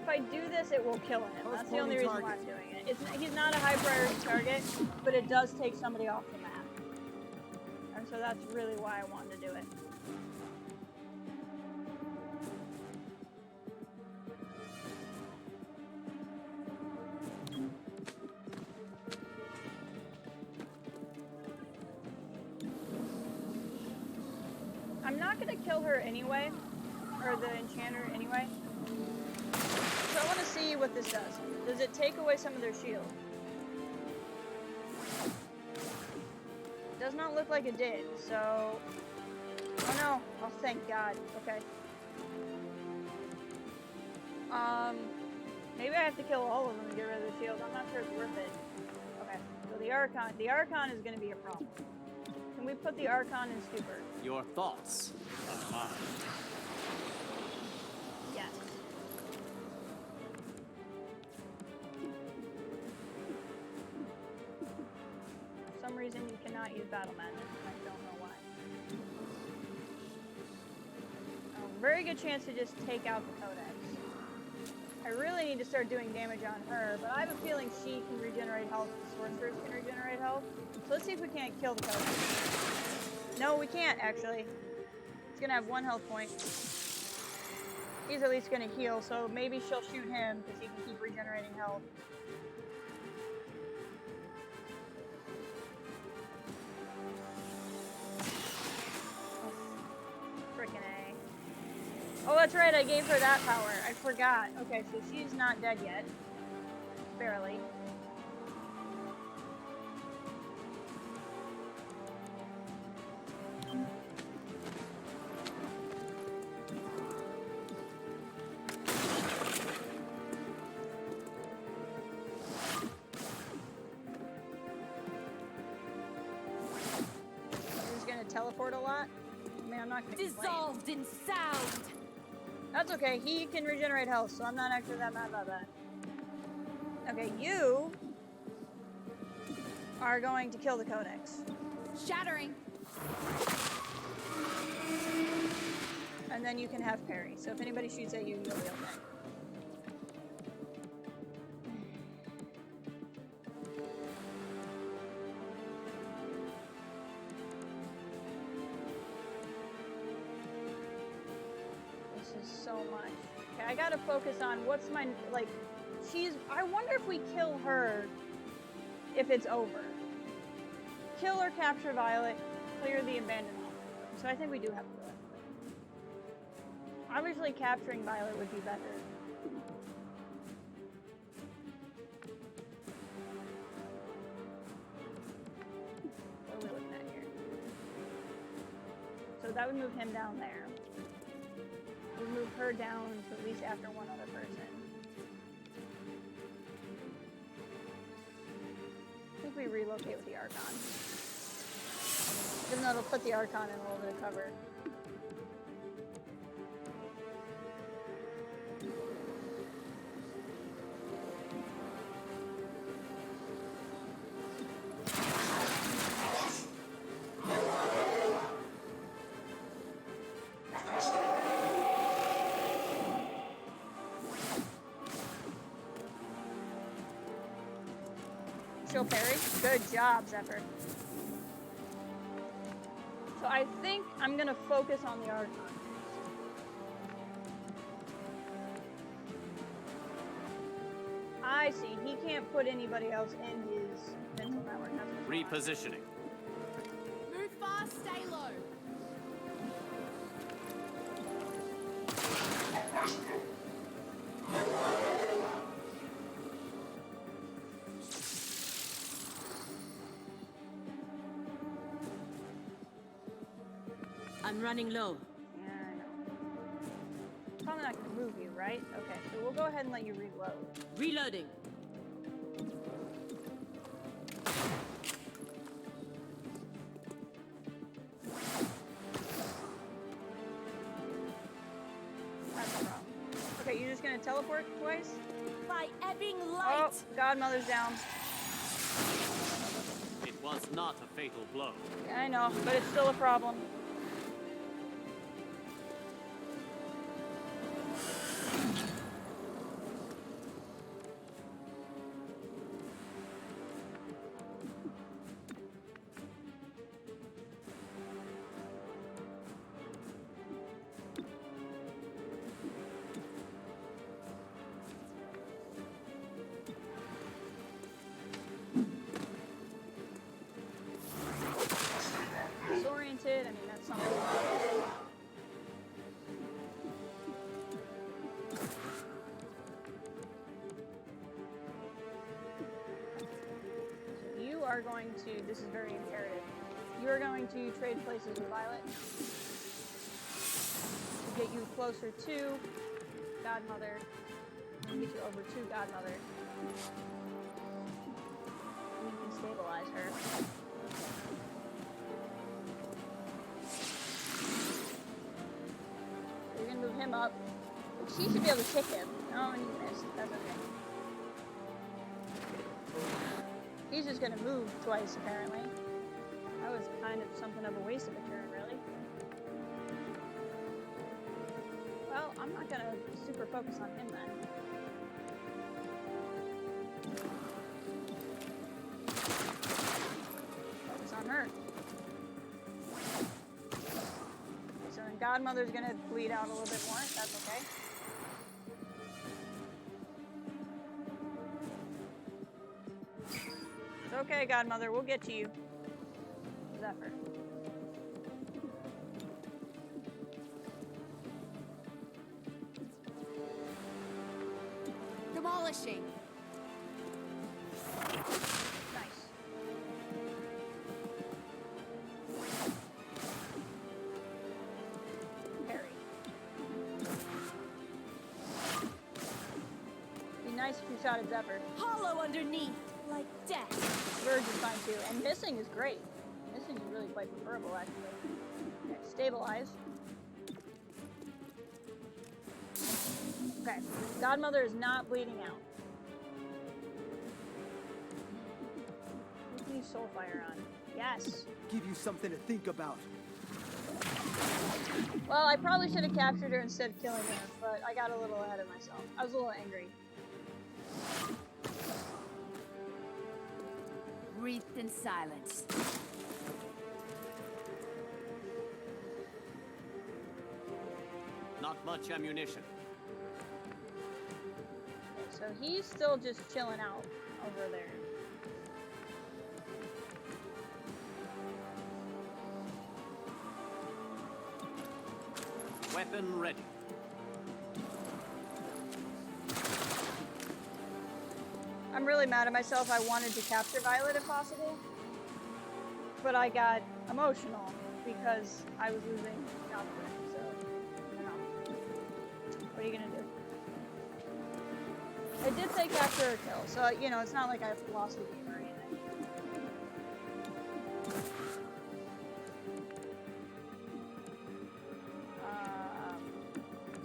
If I do this, it will kill him. That's the only reason why I'm doing it. He's not a high priority target, but it does take somebody off the map. And so that's really why I wanted to do it. I'm not gonna kill her anyway, or the enchanter anyway. So I want to see what this does. Does it take away some of their shield? Does not look like it did, so... Oh no! Oh, thank God. Okay. Maybe I have to kill all of them to get rid of the shield. I'm not sure it's worth it. Okay, so the Archon is gonna be a problem. Can we put the Archon in stupor? Your thoughts are mine. Yes. For some reason you cannot use Battle Madness, and I don't know why. Very good chance to just take out the Codex. I really need to start doing damage on her, but I have a feeling she can regenerate health, the sorcerers can regenerate health. So let's see if we can't kill the Codex. No, we can't, actually. It's gonna have 1 health point. He's at least gonna heal, so maybe she'll shoot him, because he can keep regenerating health. Oh, that's right, I gave her that power. I forgot. Okay, so she's not dead yet. Barely. She's gonna teleport a lot. I mean, I'm not gonna complain. Dissolved in sound! That's okay, he can regenerate health, so I'm not actually that mad about that. Okay, you are going to kill the Codex. Shattering! And then you can have parry, so if anybody shoots at you, you'll be okay. So much. Okay, I gotta focus on what's my, like, I wonder if we kill her, if it's over. Kill or capture Violet, clear the abandoned home. So I think we do have to do it. Obviously capturing Violet would be better. What are we looking at here? So that would move him down there. We'll move her down to at least after one other person. I think we relocate with the Archon. Even though it'll put the Archon in a little bit of cover. She'll parry. Good job, Zephyr. So I think I'm gonna focus on the Archon. I see. He can't put anybody else in his mental network. Repositioning. Move fast, stay low. I'm running low. Yeah, I know. Probably not gonna move you, right? Okay, so we'll go ahead and let you reload. Reloading. That's the problem. Okay, you're just gonna teleport twice? By ebbing light! Oh, Godmother's down. It was not a fatal blow. Yeah, I know, but it's still a problem. Disoriented, I mean, that's something. are going to, this is very imperative, you are going to trade places with Violet to get you closer to Godmother, and get you over to Godmother. And you can stabilize her. You're gonna move him up. She should be able to kick him. Oh, and he missed. That's okay. He's just gonna move twice, apparently. That was kind of something of a waste of a turn, really. Well, I'm not gonna super focus on him then. Focus on her. So then Godmother's gonna bleed out a little bit more. That's okay. It's okay, Godmother. We'll get to you. Zephyr. Demolishing. Nice. Parry. Be nice if you shot at Zephyr. Hollow underneath, like death. Verge is fine too, and missing is great. Missing is really quite preferable, actually. Okay, stabilize. Okay, Godmother is not bleeding out. Who can you Soulfire on? Yes. Give you something to think about. Well, I probably should have captured her instead of killing her, but I got a little ahead of myself. I was a little angry. Wreathed in silence. Not much ammunition. So he's still just chilling out over there. Weapon ready. I'm really mad at myself. I wanted to capture Violet if possible, but I got emotional because I was losing Godmother. So, you know, what are you gonna do? I did say capture or kill, so you know it's not like I've lost the game or anything.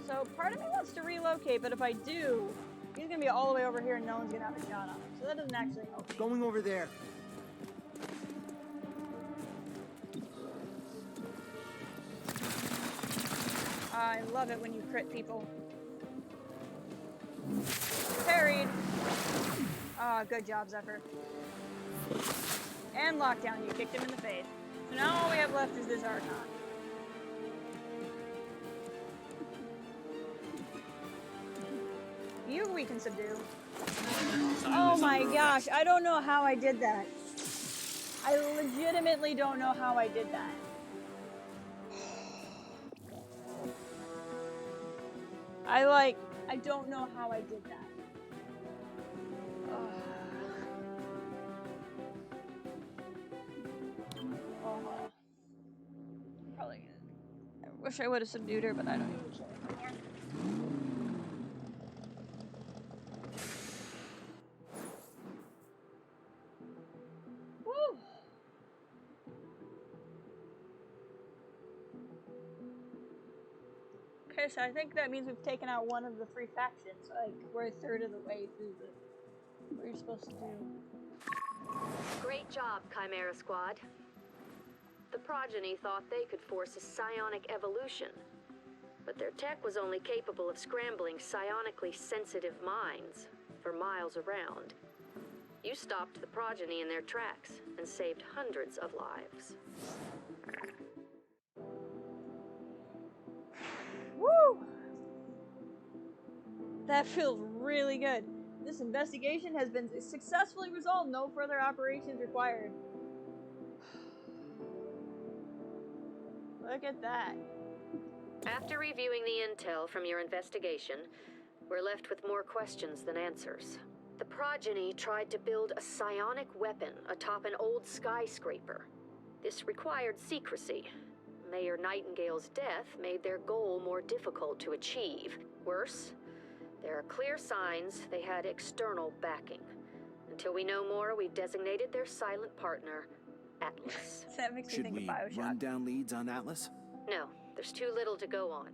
So part of me wants to relocate, but if I do, he's gonna be all the way over here and no one's gonna have a shot on him. So that doesn't actually help me. Going over there. I love it when you crit people. Parried. Ah, good job, Zephyr. And lockdown, you kicked him in the face. So now all we have left is this Archon. You we can subdue. Oh my gosh, I don't know how I did that. I legitimately don't know how I did that. I don't know how I did that. Probably gonna. I wish I would have subdued her, but I don't even care anymore. Woo! Okay, so I think that means we've taken out one of the three factions. Like, we're a third of the way through what you're supposed to do. Great job, Chimera Squad. The Progeny thought they could force a psionic evolution, but their tech was only capable of scrambling psionically sensitive minds for miles around. You stopped the Progeny in their tracks and saved hundreds of lives. Woo! That feels really good. This investigation has been successfully resolved. No further operations required. Look at that. After reviewing the intel from your investigation, we're left with more questions than answers. The Progeny tried to build a psionic weapon atop an old skyscraper. This required secrecy. Mayor Nightingale's death made their goal more difficult to achieve. Worse, there are clear signs they had external backing. Until we know more, we've designated their silent partner, Atlas. That makes me Should think of we BioShock. run down leads on Atlas? No, there's too little to go on.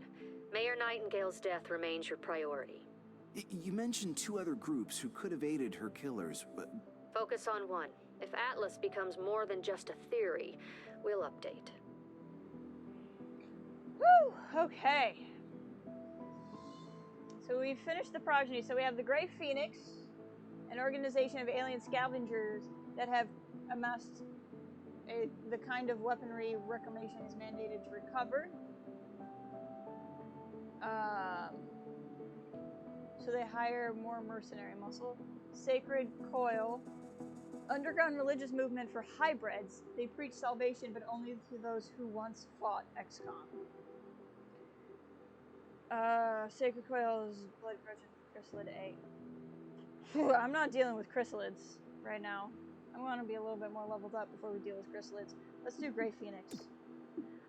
Mayor Nightingale's death remains your priority. You mentioned 2 other groups who could have aided her killers, but... Focus on one. If Atlas becomes more than just a theory, we'll update. Woo! Okay. So we finished the Progeny. So we have the Grey Phoenix, an organization of alien scavengers that have amassed the kind of weaponry Reclamation is mandated to recover. So they hire more mercenary muscle. Sacred Coil, underground religious movement for hybrids. They preach salvation, but only to those who once fought XCOM. Sacred Coil is blood version chrysalid A. I'm not dealing with chrysalids right now. I want to be a little bit more leveled up before we deal with chrysalids. Let's do Grey Phoenix.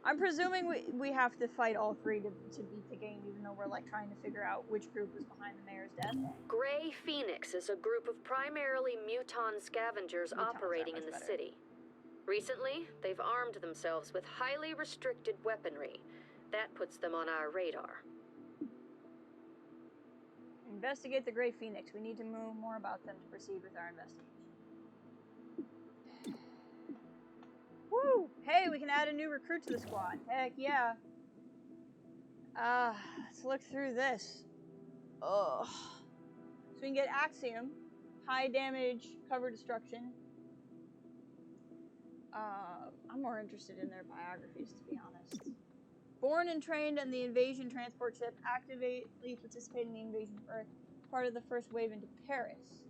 I'm presuming we have to fight all 3 to beat the game, even though we're like trying to figure out which group was behind the mayor's death. Grey Phoenix is a group of primarily muton scavengers operating in the city. Recently, they've armed themselves with highly restricted weaponry. That puts them on our radar. Investigate the Grey Phoenix. We need to know more about them to proceed with our investigation. Woo! Hey, we can add a new recruit to the squad. Heck yeah. Let's look through this. Ugh. So we can get Axiom, high damage, cover destruction. I'm more interested in their biographies, to be honest. Born and trained on the invasion transport ship, actively participated in the invasion of Earth, part of the first wave into Paris.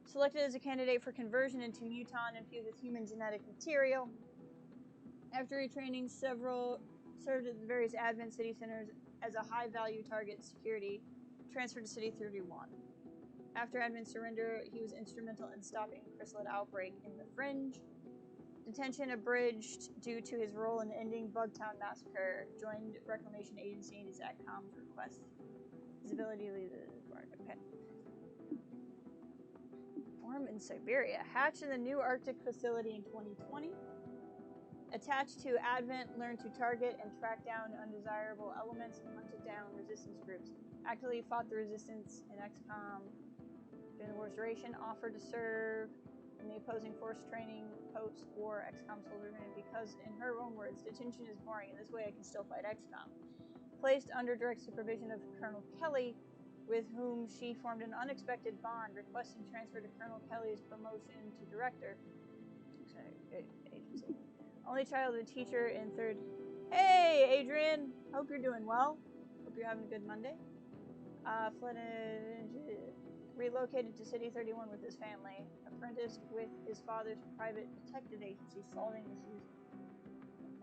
Selected as a candidate for conversion into muton infused with human genetic material. After retraining, served at the various admin city centers as a high-value target security, transferred to City 31. After admin surrender, he was instrumental in stopping a chrysalid outbreak in the Fringe. Detention abridged due to his role in ending Bugtown Massacre. Joined Reclamation Agency and his XCOM's request. His ability to lead the market. Okay. Form in Siberia. Hatched in the new Arctic facility in 2020. Attached to Advent, learned to target and track down undesirable elements and hunted down resistance groups. Actively fought the resistance in XCOM during the war's duration. Offered to serve in the opposing force training post-war XCOM soldier because, in her own words, detention is boring, and this way I can still fight XCOM. Placed under direct supervision of Colonel Kelly, with whom she formed an unexpected bond, requesting transfer to Colonel Kelly's promotion to director. Agency. Only child of a teacher in 3rd. Hey, Adrian! Hope you're doing well. Hope you're having a good Monday. Relocated to City 31 with his family. Apprenticed with his father's private detective agency, solving issues.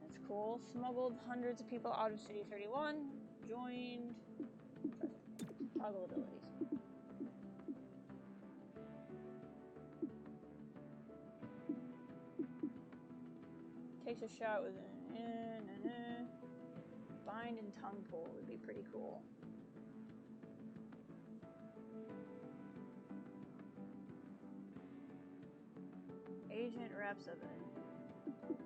That's cool. Smuggled hundreds of people out of City 31. Joined. Toggle abilities. Takes a shot with an bind and tongue pull would be pretty cool. Agent wraps up in.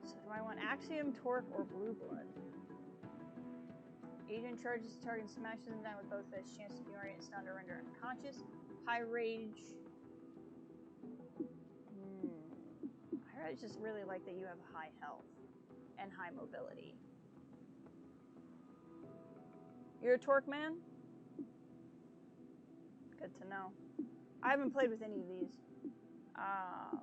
So do I want Axiom, Torque, or Blue Blood? Agent charges the target and smashes them down with both fists. Chance to be oriented, stunned, or render unconscious. High rage. I just really like that you have high health and high mobility. You're a Torque man? Good to know. I haven't played with any of these. I'm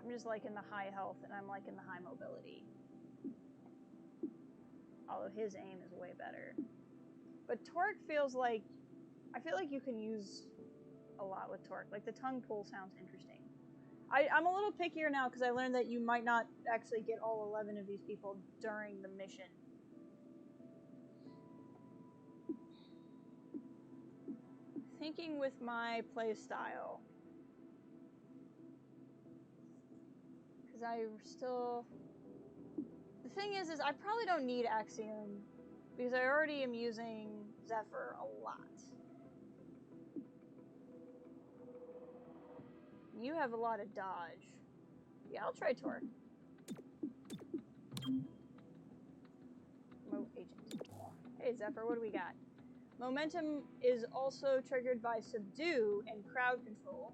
just liking the high health and I'm liking the high mobility. Although his aim is way better. But Torque feels like, I feel like you can use a lot with Torque. Like the tongue pull sounds interesting. I'm a little pickier now because I learned that you might not actually get all 11 of these people during the mission. thinking with my play style, because I still, the thing is I probably don't need Axiom because I already am using Zephyr a lot. You have a lot of dodge. Yeah, I'll try Torque. Remote agent. Hey Zephyr, what do we got? Momentum is also triggered by Subdue and Crowd Control.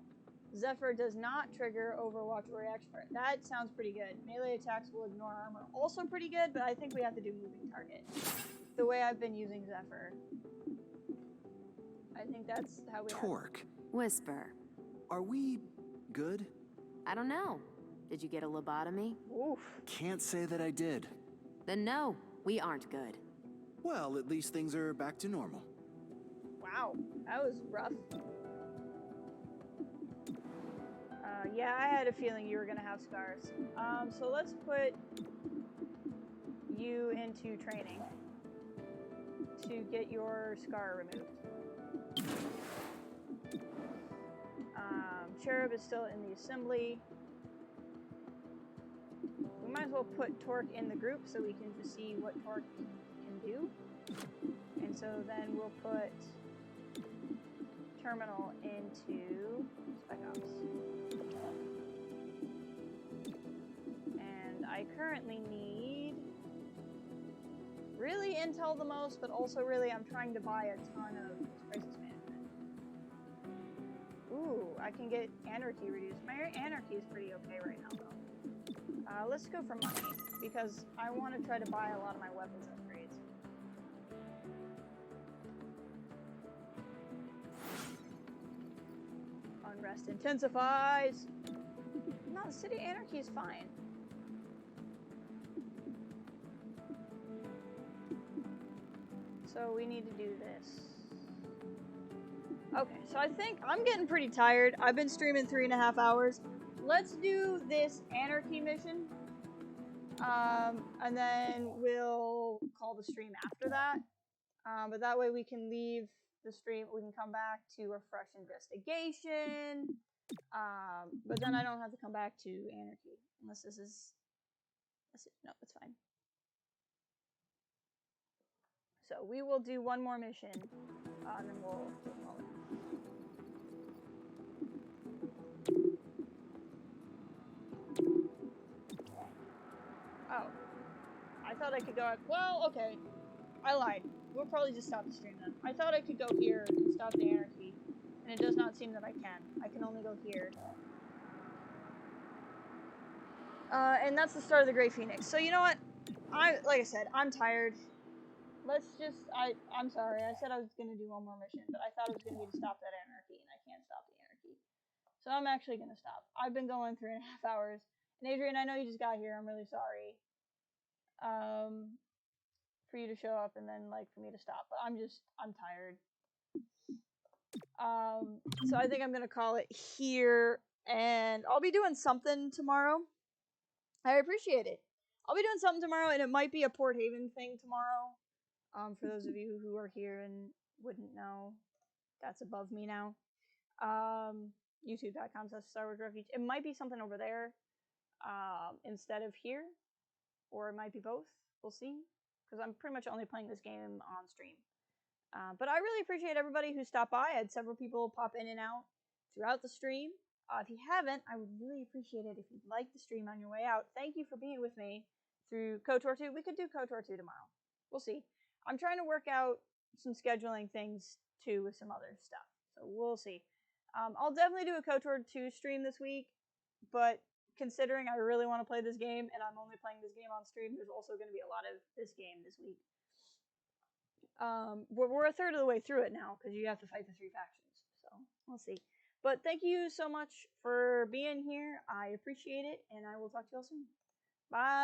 Zephyr does not trigger Overwatch or Reaction. That sounds pretty good. Melee attacks will ignore armor. Also pretty good, but I think we have to do moving target. The way I've been using Zephyr. I think that's how we Torque. Whisper. Are we good? I don't know. Did you get a lobotomy? Oof. Can't say that I did. Then no, we aren't good. Well, at least things are back to normal. Wow, that was rough. Yeah, I had a feeling you were gonna have scars. So let's put you into training to get your scar removed. Cherub is still in the assembly. We might as well put Torque in the group so we can just see what Torque can do. And so then we'll put Terminal into Spec Ops. And I currently need really intel the most, but also really I'm trying to buy a ton of crisis management. Ooh, I can get anarchy reduced. My anarchy is pretty okay right now though. Let's go for money, because I want to try to buy a lot of my weapons upgrades. Unrest intensifies. No, the city anarchy is fine. So we need to do this. Okay, so I think I'm getting pretty tired. I've been streaming 3.5 hours. Let's do this anarchy mission. And then we'll call the stream after that. But that way we can leave the stream, we can come back to a fresh investigation. But then I don't have to come back to anarchy. Unless this is, no, it's fine. So we will do one more mission, and then we'll call it. Oh. I thought I could go, well, okay. I lied. We'll probably just stop the stream then. I thought I could go here and stop the anarchy, and it does not seem that I can. I can only go here. And that's the start of the Great Phoenix. So you know what? Like I said, I'm tired. Let's just, I'm sorry. I said I was going to do one more mission, but I thought it was going to be to stop that anarchy, and I can't stop the anarchy. So I'm actually going to stop. I've been going 3.5 hours. And Adrian, I know you just got here. I'm really sorry. For you to show up and then like for me to stop, but I'm tired. So I think I'm gonna call it here, and I'll be doing something tomorrow. I appreciate it. I'll be doing something tomorrow, and it might be a Port Haven thing tomorrow. For those of you who are here and wouldn't know, that's above me now. YouTube.com/Star Wars Refuge. It might be something over there, instead of here, or it might be both. We'll see. Because I'm pretty much only playing this game on stream. But I really appreciate everybody who stopped by. I had several people pop in and out throughout the stream. If you haven't, I would really appreciate it if you'd like the stream on your way out. Thank you for being with me through KOTOR 2. We could do KOTOR 2 tomorrow. We'll see. I'm trying to work out some scheduling things too with some other stuff. So we'll see. I'll definitely do a KOTOR 2 stream this week. But considering I really want to play this game, and I'm only playing this game on stream, there's also going to be a lot of this game this week. We're a third of the way through it now, because you have to fight the 3 factions, so we'll see. But thank you so much for being here. I appreciate it, and I will talk to you all soon. Bye!